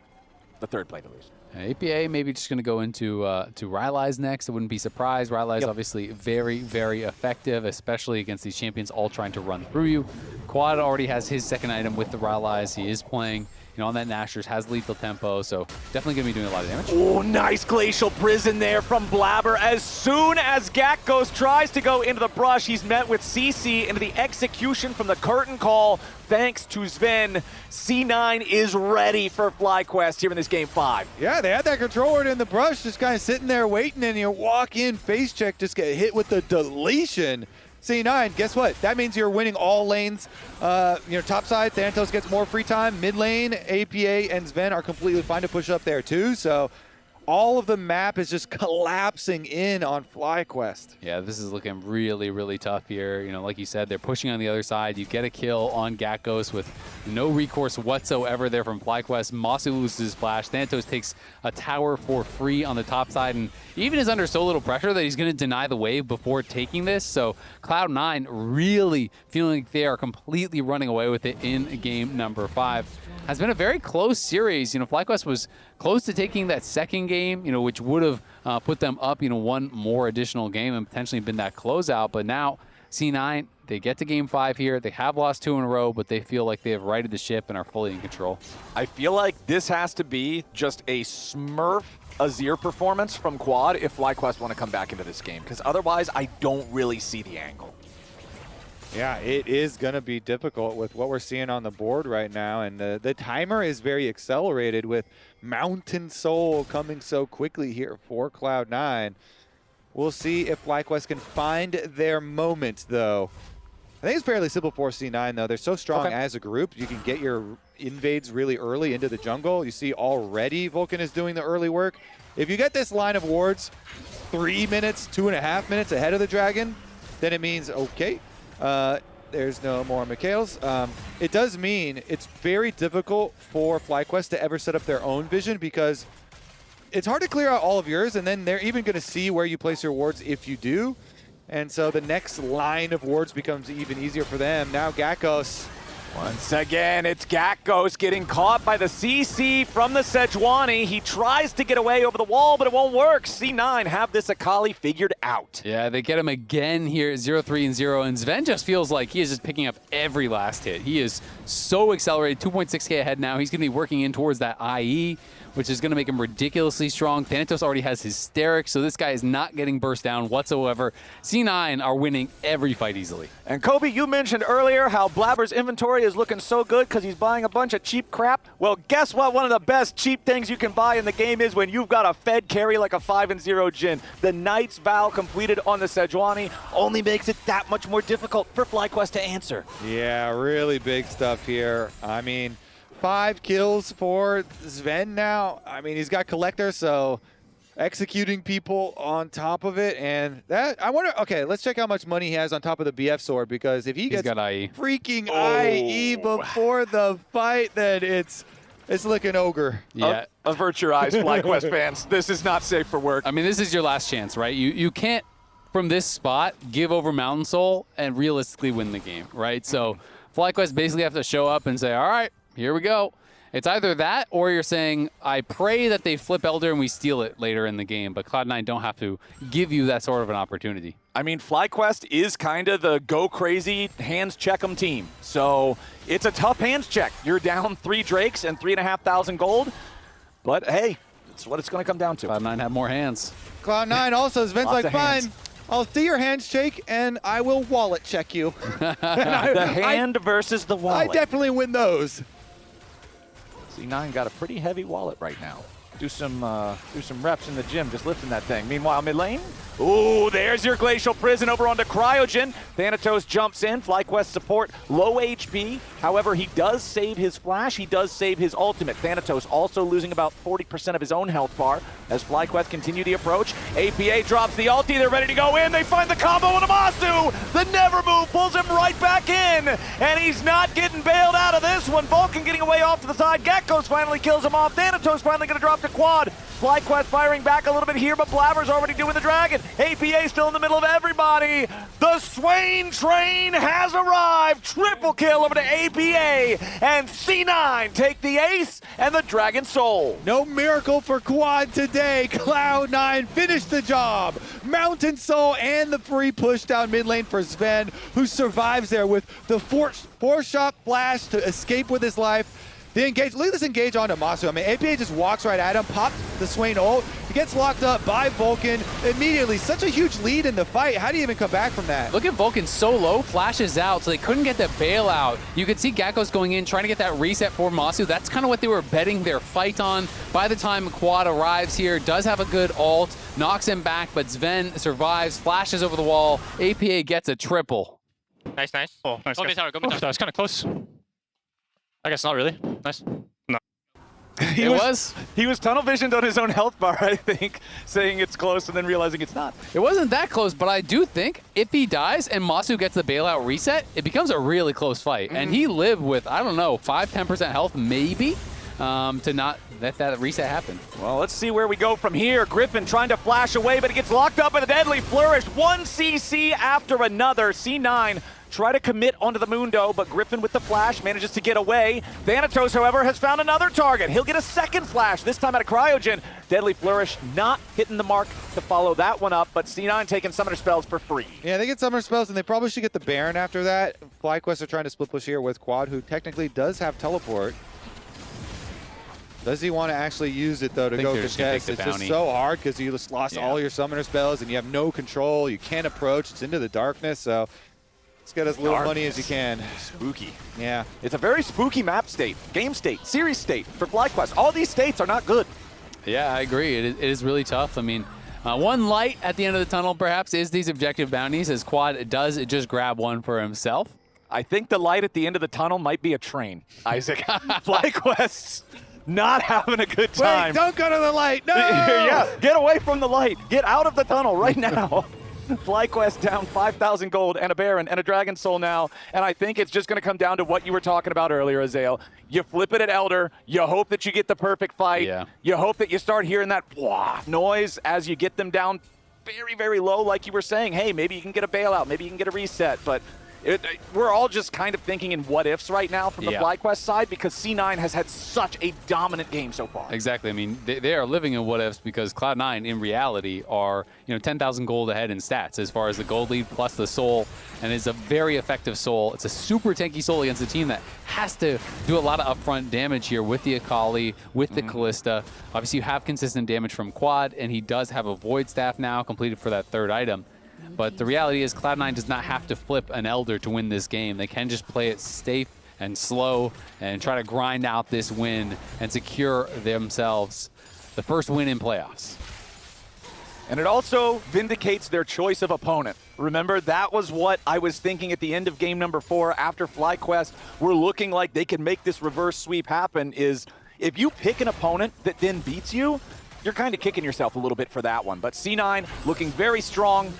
The third plate, at least. APA maybe just going to go into to Rylai's next. I wouldn't be surprised. Rylai's obviously very, very effective, especially against these champions all trying to run through you. Quad already has his second item with the Rylai's. He is playing... on that Nashers, has lethal tempo, so definitely going to be doing a lot of damage. Oh, nice Glacial Prison there from Blabber. As soon as Gakgos tries to go into the brush, he's met with CC into the execution from the curtain call. Thanks to Sven, C9 is ready for FlyQuest here in this game 5. Yeah, they had that controller in the brush, just kind of sitting there waiting, and you walk in, face check, just get hit with the deletion. C9, guess what? That means you're winning all lanes. Top side, Thanatos gets more free time. Mid lane, APA and Sven are completely fine to push up there too. So all of the map is just collapsing in on FlyQuest. Yeah, this is looking really, really tough here. Like you said, they're pushing on the other side. You get a kill on Gakgos with no recourse whatsoever there from FlyQuest. Masu loses his flash. Thanatos takes a tower for free on the top side, and even is under so little pressure that he's going to deny the wave before taking this. So Cloud9 really feeling like they are completely running away with it in game number 5. Has been a very close series. FlyQuest was close to taking that second game, which would have put them up, one more additional game and potentially been that closeout. But now C9, they get to game 5 here. They have lost 2 in a row, but they feel like they have righted the ship and are fully in control. I feel like this has to be just a Smurf Azir performance from Quad if FlyQuest want to come back into this game, because otherwise I don't really see the angle. Yeah, it is going to be difficult with what we're seeing on the board right now, and the timer is very accelerated with Mountain Soul coming so quickly here for Cloud9. We'll see if FlyQuest can find their moment, though. I think it's fairly simple for C9, though. They're so strong as a group. You can get your invades really early into the jungle. You see already Vulcan is doing the early work. If you get this line of wards 3 minutes, 2.5 minutes ahead of the Dragon, then it means, okay, there's no more Mikhails. It does mean it's very difficult for FlyQuest to ever set up their own vision, because it's hard to clear out all of yours, and then they're even going to see where you place your wards if you do. And so the next line of wards becomes even easier for them. Now Gakgos. Once again, it's Gakgos getting caught by the CC from the Sejuani. He tries to get away over the wall, but it won't work. C9 have this Akali figured out. Yeah, they get him again here at 0-3 and 0, and Sven just feels like he is just picking up every last hit. He is so accelerated, 2.6k ahead now. He's going to be working in towards that IE, which is going to make him ridiculously strong. Thanatos already has Hysteric, so this guy is not getting burst down whatsoever. C9 are winning every fight easily. And Kobe, you mentioned earlier how Blabber's inventory is looking so good because he's buying a bunch of cheap crap. Well, guess what? One of the best cheap things you can buy in the game is when you've got a Fed carry like a 5-0 Jhin. The Knight's Vow completed on the Sejuani only makes it that much more difficult for FlyQuest to answer. Yeah, really big stuff here. I mean, 5 kills for Sven now. I mean, he's got Collector, so executing people on top of it. And that, I wonder, okay, let's check how much money he has on top of the BF sword, because if he gets got IE. freaking IE before the fight, then it's looking ogre. Yeah. Avert your eyes, FlyQuest fans. This is not safe for work. I mean, this is your last chance, right? You can't, from this spot, give over Mountain Soul and realistically win the game, right? So FlyQuest basically have to show up and say, all right, here we go. It's either that or you're saying, I pray that they flip Elder and we steal it later in the game, but Cloud9 don't have to give you that sort of an opportunity. I mean, FlyQuest is kind of the go crazy, hands check 'em team. So it's a tough hands check. You're down 3 Drakes and 3,500 gold. But hey, it's what it's going to come down to. Cloud9 have more hands. Cloud9 also, Sven's like, fine, I'll see your hands shake and I will wallet check you. The hand versus the wallet. I definitely win those. C9 got a pretty heavy wallet right now. Do some reps in the gym, just lifting that thing. Meanwhile, mid lane. Ooh, there's your Glacial Prison over onto Cryogen. Thanatos jumps in. FlyQuest support, low HP. However, he does save his flash. He does save his ultimate. Thanatos also losing about 40% of his own health bar as FlyQuest continue the approach. APA drops the ulti. They're ready to go in. They find the combo on Amasu. The never move pulls him right back in. And he's not getting bailed out of this one. Vulcan getting away off to the side. Gekko's finally kills him off. Thanatos finally going to drop the quad. FlyQuest firing back a little bit here, but Blabber's already doing the dragon. APA still in the middle of everybody. The Swain train has arrived. Triple kill over to APA. And C9 take the ace and the Dragon Soul. No miracle for Quad today. Cloud9 finished the job. Mountain Soul and the free push down mid lane for Sven, who survives there with the four-shot flash to escape with his life. The engage, look at this engage onto Masu. I mean, APA just walks right at him, pops the Swain ult. He gets locked up by Vulcan immediately. Such a huge lead in the fight. How do you even come back from that? Look at Vulcan so low, flashes out, so they couldn't get the bailout. You could see Gekko's going in, trying to get that reset for Masu. That's kind of what they were betting their fight on. By the time Quad arrives here, does have a good ult, knocks him back, but Sven survives, flashes over the wall. APA gets a triple. Nice, nice. Oh, nice. Go mid tower, go mid tower. That was kind of close. I guess not really. Nice. No. He was tunnel visioned on his own health bar, I think, saying it's close and then realizing it's not. It wasn't that close, but I do think if he dies and Masu gets the bailout reset, it becomes a really close fight. And he lived with, I don't know, 5-10% health maybe to not let that reset happen. Well, let's see where we go from here. Griffin trying to flash away, but he gets locked up in a deadly flourish. 1 CC after another. C9 try to commit onto the Mundo, but Griffin with the flash manages to get away. Thanatos, however, has found another target. He'll get a second flash, this time out of Cryogen. Deadly Flourish not hitting the mark to follow that one up, but C9 taking Summoner Spells for free. Yeah, they get Summoner Spells, and they probably should get the Baron after that. FlyQuest are trying to split push here with Quad, who technically does have Teleport. Does he want to actually use it, though, to go contest? It's just so hard because you just lost all your Summoner Spells, and you have no control. You can't approach. It's into the darkness, so let's get as little money as you can. Spooky. Yeah. It's a very spooky map state, game state, series state for FlyQuest. All these states are not good. Yeah, I agree. It is really tough. I mean, one light at the end of the tunnel, perhaps, is these objective bounties, as Quad does just grab one for himself. I think the light at the end of the tunnel might be a train, Isaac. FlyQuest's not having a good time. Wait, don't go to the light. No! Yeah, get away from the light. Get out of the tunnel right now. FlyQuest down 5,000 gold and a Baron and a Dragon Soul now. And I think it's just going to come down to what you were talking about earlier, Azael. You flip it at Elder. You hope that you get the perfect fight. Yeah. You hope that you start hearing that noise as you get them down very, very low, like you were saying. Hey, maybe you can get a bailout. Maybe you can get a reset. But we're all just kind of thinking in what-ifs right now from the FlyQuest side because C9 has had such a dominant game so far. Exactly. I mean, they are living in what-ifs because Cloud9, in reality, are 10,000 gold ahead in stats as far as the gold lead plus the Soul, and it's a very effective Soul. It's a super tanky Soul against a team that has to do a lot of upfront damage here with the Akali, with the Callista. Obviously, you have consistent damage from Quad, and he does have a Void Staff now completed for that third item. But the reality is Cloud9 does not have to flip an Elder to win this game. They can just play it safe and slow and try to grind out this win and secure themselves the first win in playoffs. And it also vindicates their choice of opponent. Remember, that was what I was thinking at the end of game number 4 after FlyQuest were looking like they could make this reverse sweep happen is if you pick an opponent that then beats you, you're kind of kicking yourself a little bit for that one. But C9 looking very strong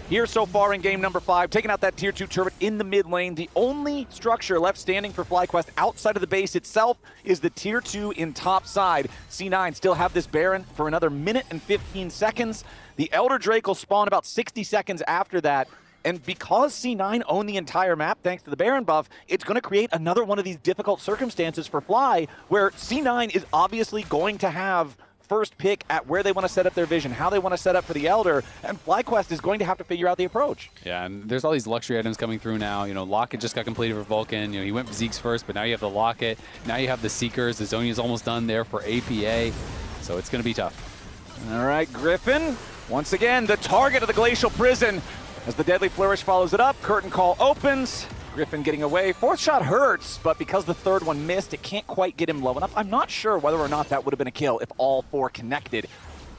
here so far in game number 5, taking out that tier 2 turret in the mid lane. The only structure left standing for FlyQuest outside of the base itself is the tier 2 in top side. C9 still have this Baron for another minute and 15 seconds. The Elder Drake will spawn about 60 seconds after that. And because C9 own the entire map thanks to the Baron buff, it's going to create another one of these difficult circumstances for Fly, where C9 is obviously going to have first pick at where they want to set up their vision, how they want to set up for the Elder, and FlyQuest is going to have to figure out the approach. Yeah, and there's all these luxury items coming through now. You know, Locket just got completed for Vulcan. You know, he went for Zeke's first, but now you have the Locket. Now you have the Seekers. The Zonya's almost done there for APA, so it's going to be tough. All right, Griffin, once again, the target of the Glacial Prison. As the Deadly Flourish follows it up, Curtain Call opens. Griffin getting away. Fourth shot hurts, but because the third one missed, it can't quite get him low enough. I'm not sure whether or not that would have been a kill if all four connected,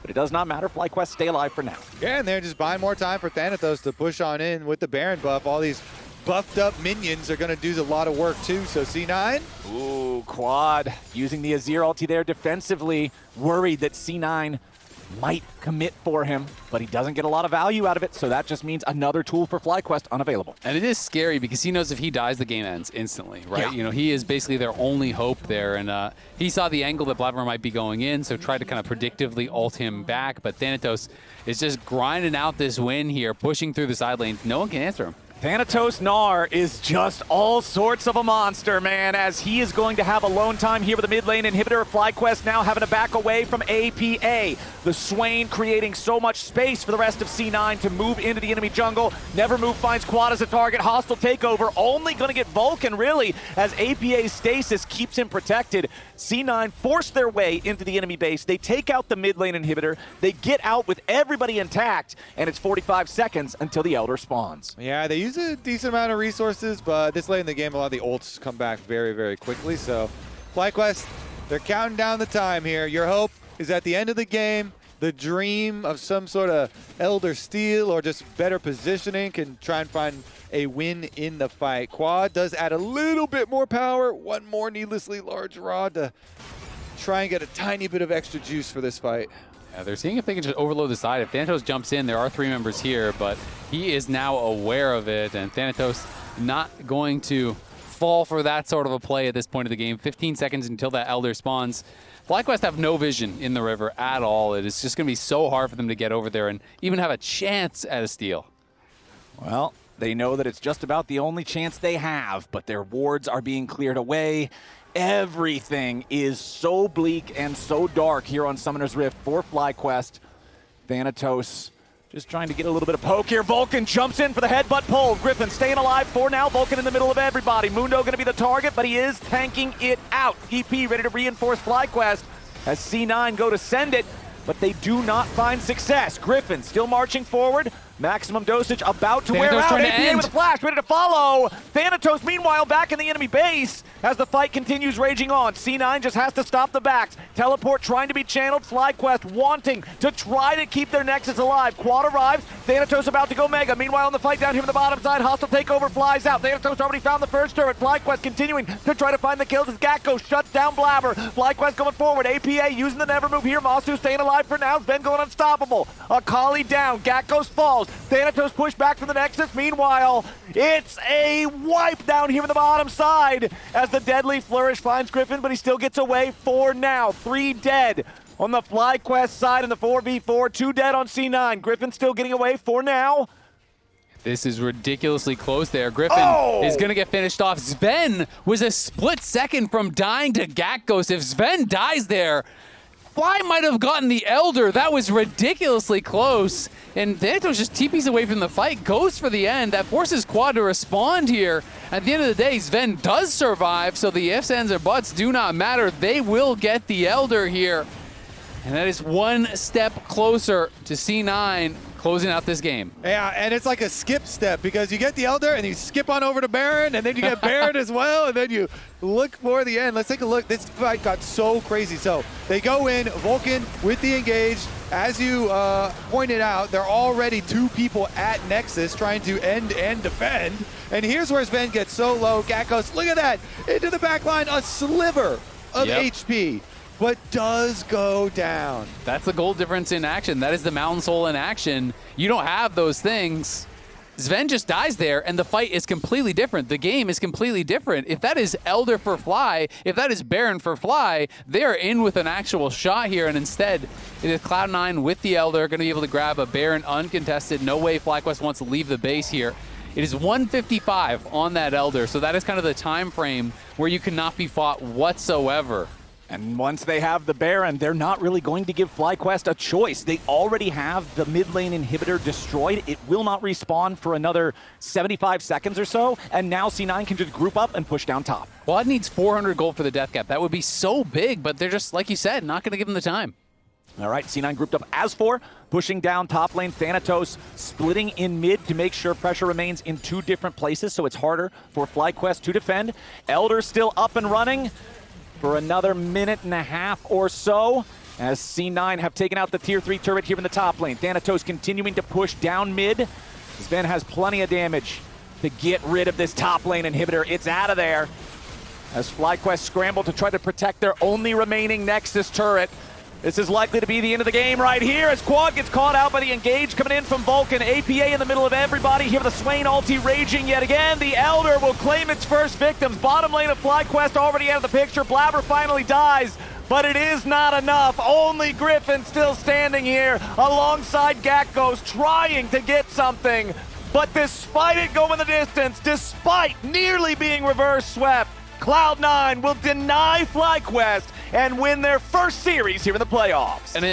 but it does not matter. FlyQuest stay alive for now. Yeah, and they're just buying more time for Thanatos to push on in with the Baron buff. All these buffed up minions are going to do a lot of work too, so C9. Ooh, Quad using the Azir ulti there defensively, worried that C9 might commit for him, but he doesn't get a lot of value out of it, so that just means another tool for FlyQuest unavailable. And it is scary because he knows if he dies, the game ends instantly, right? Yeah. You know, he is basically their only hope there, and he saw the angle that Blabber might be going in, so tried to kind of predictively ult him back, but Thanatos is just grinding out this win here, pushing through the side lane. No one can answer him. Thanatos Gnar is just all sorts of a monster, man, as he is going to have alone time here with a mid lane inhibitor. FlyQuest now having to back away from APA. The Swain creating so much space for the rest of C9 to move into the enemy jungle. Nevermove finds Quad as a target. Hostile takeover, only going to get Vulcan, really, as APA's stasis keeps him protected. C9 force their way into the enemy base. They take out the mid lane inhibitor. They get out with everybody intact, and it's 45 seconds until the Elder spawns. Yeah, they use a decent amount of resources, but this late in the game, a lot of the ults come back very, very quickly. So FlyQuest, they're counting down the time here. Your hope is at the end of the game, the dream of some sort of Elder steal or just better positioning can try and find a win in the fight. Quad does add a little bit more power, one more needlessly large rod to try and get a tiny bit of extra juice for this fight. Yeah, they're seeing if they can just overload the side. If Thanatos jumps in, there are 3 members here, but he is now aware of it, and Thanatos not going to fall for that sort of a play at this point of the game. 15 seconds until that Elder spawns. FlyQuest have no vision in the river at all. It is just going to be so hard for them to get over there and even have a chance at a steal. Well, they know that it's just about the only chance they have, but their wards are being cleared away. Everything is so bleak and so dark here on Summoner's Rift for FlyQuest. Thanatos just trying to get a little bit of poke here. Vulcan jumps in for the headbutt pull. Griffin staying alive for now. Vulcan in the middle of everybody. Mundo going to be the target, but he is tanking it out. EP ready to reinforce FlyQuest as C9 go to send it, but they do not find success. Griffin still marching forward. Maximum dosage about to wear out. APA with a flash, ready to follow. Thanatos, meanwhile, back in the enemy base as the fight continues raging on. C9 just has to stop the backs. Teleport trying to be channeled. FlyQuest wanting to try to keep their Nexus alive. Quad arrives. Thanatos about to go mega. Meanwhile, in the fight down here on the bottom side, hostile takeover flies out. Thanatos already found the first turret. FlyQuest continuing to try to find the kills as Gakko shuts down Blabber. FlyQuest going forward. APA using the never move here. Masu staying alive for now. Sven going unstoppable. Akali down. Gakko's falls. Thanatos push back from the Nexus. Meanwhile, it's a wipe down here in the bottom side as the Deadly Flourish finds Griffin, but he still gets away for now. 3 dead on the FlyQuest side in the 4v4. 2 dead on C9. Griffin still getting away for now. This is ridiculously close there. Griffin is going to get finished off. Sven was a split second from dying to Gakkos. If Sven dies there, Fly might have gotten the Elder. That was ridiculously close. And Thanatos just TPs away from the fight, goes for the end. That forces Quad to respond here. At the end of the day, Sven does survive, so the ifs, ands, or buts do not matter. They will get the Elder here. And that is one step closer to C9 closing out this game. Yeah, and it's like a skip step because you get the Elder and you skip on over to Baron, and then you get Baron as well, and then you look for the end. Let's take a look. This fight got so crazy. So they go in, Vulcan with the engage. As you pointed out, there are already 2 people at Nexus trying to end and defend. And here's where Sven gets so low. Gakkos, look at that, into the back line, a sliver of HP. But does go down. That's the gold difference in action. That is the Mountain Soul in action. You don't have those things. Sven just dies there, and the fight is completely different. The game is completely different. If that is Elder for Fly, if that is Baron for Fly, they are in with an actual shot here, and instead, it is Cloud9 with the Elder going to be able to grab a Baron uncontested. No way FlyQuest wants to leave the base here. It is 155 on that Elder, so that is kind of the time frame where you cannot be fought whatsoever. And once they have the Baron, they're not really going to give FlyQuest a choice. They already have the mid lane inhibitor destroyed. It will not respawn for another 75 seconds or so, and now C9 can just group up and push down top. Well, it needs 400 gold for the death cap. That would be so big, but they're just, like you said, not going to give them the time. All right, C9 grouped up as 4, pushing down top lane. Thanatos splitting in mid to make sure pressure remains in 2 different places, so it's harder for FlyQuest to defend. Elder still up and running for another minute and a half or so, as C9 have taken out the tier 3 turret here in the top lane. Thanatos continuing to push down mid. Sven has plenty of damage to get rid of this top lane inhibitor. It's out of there as FlyQuest scramble to try to protect their only remaining Nexus turret. This is likely to be the end of the game right here as Quad gets caught out by the engage coming in from Vulcan. APA in the middle of everybody here with the Swain ulti raging yet again. The Elder will claim its first victims. Bottom lane of FlyQuest already out of the picture. Blabber finally dies, but it is not enough. Only Griffin still standing here alongside Gakgos trying to get something. But despite it going the distance, despite nearly being reverse swept, Cloud9 will deny FlyQuest and win their first series here in the playoffs. And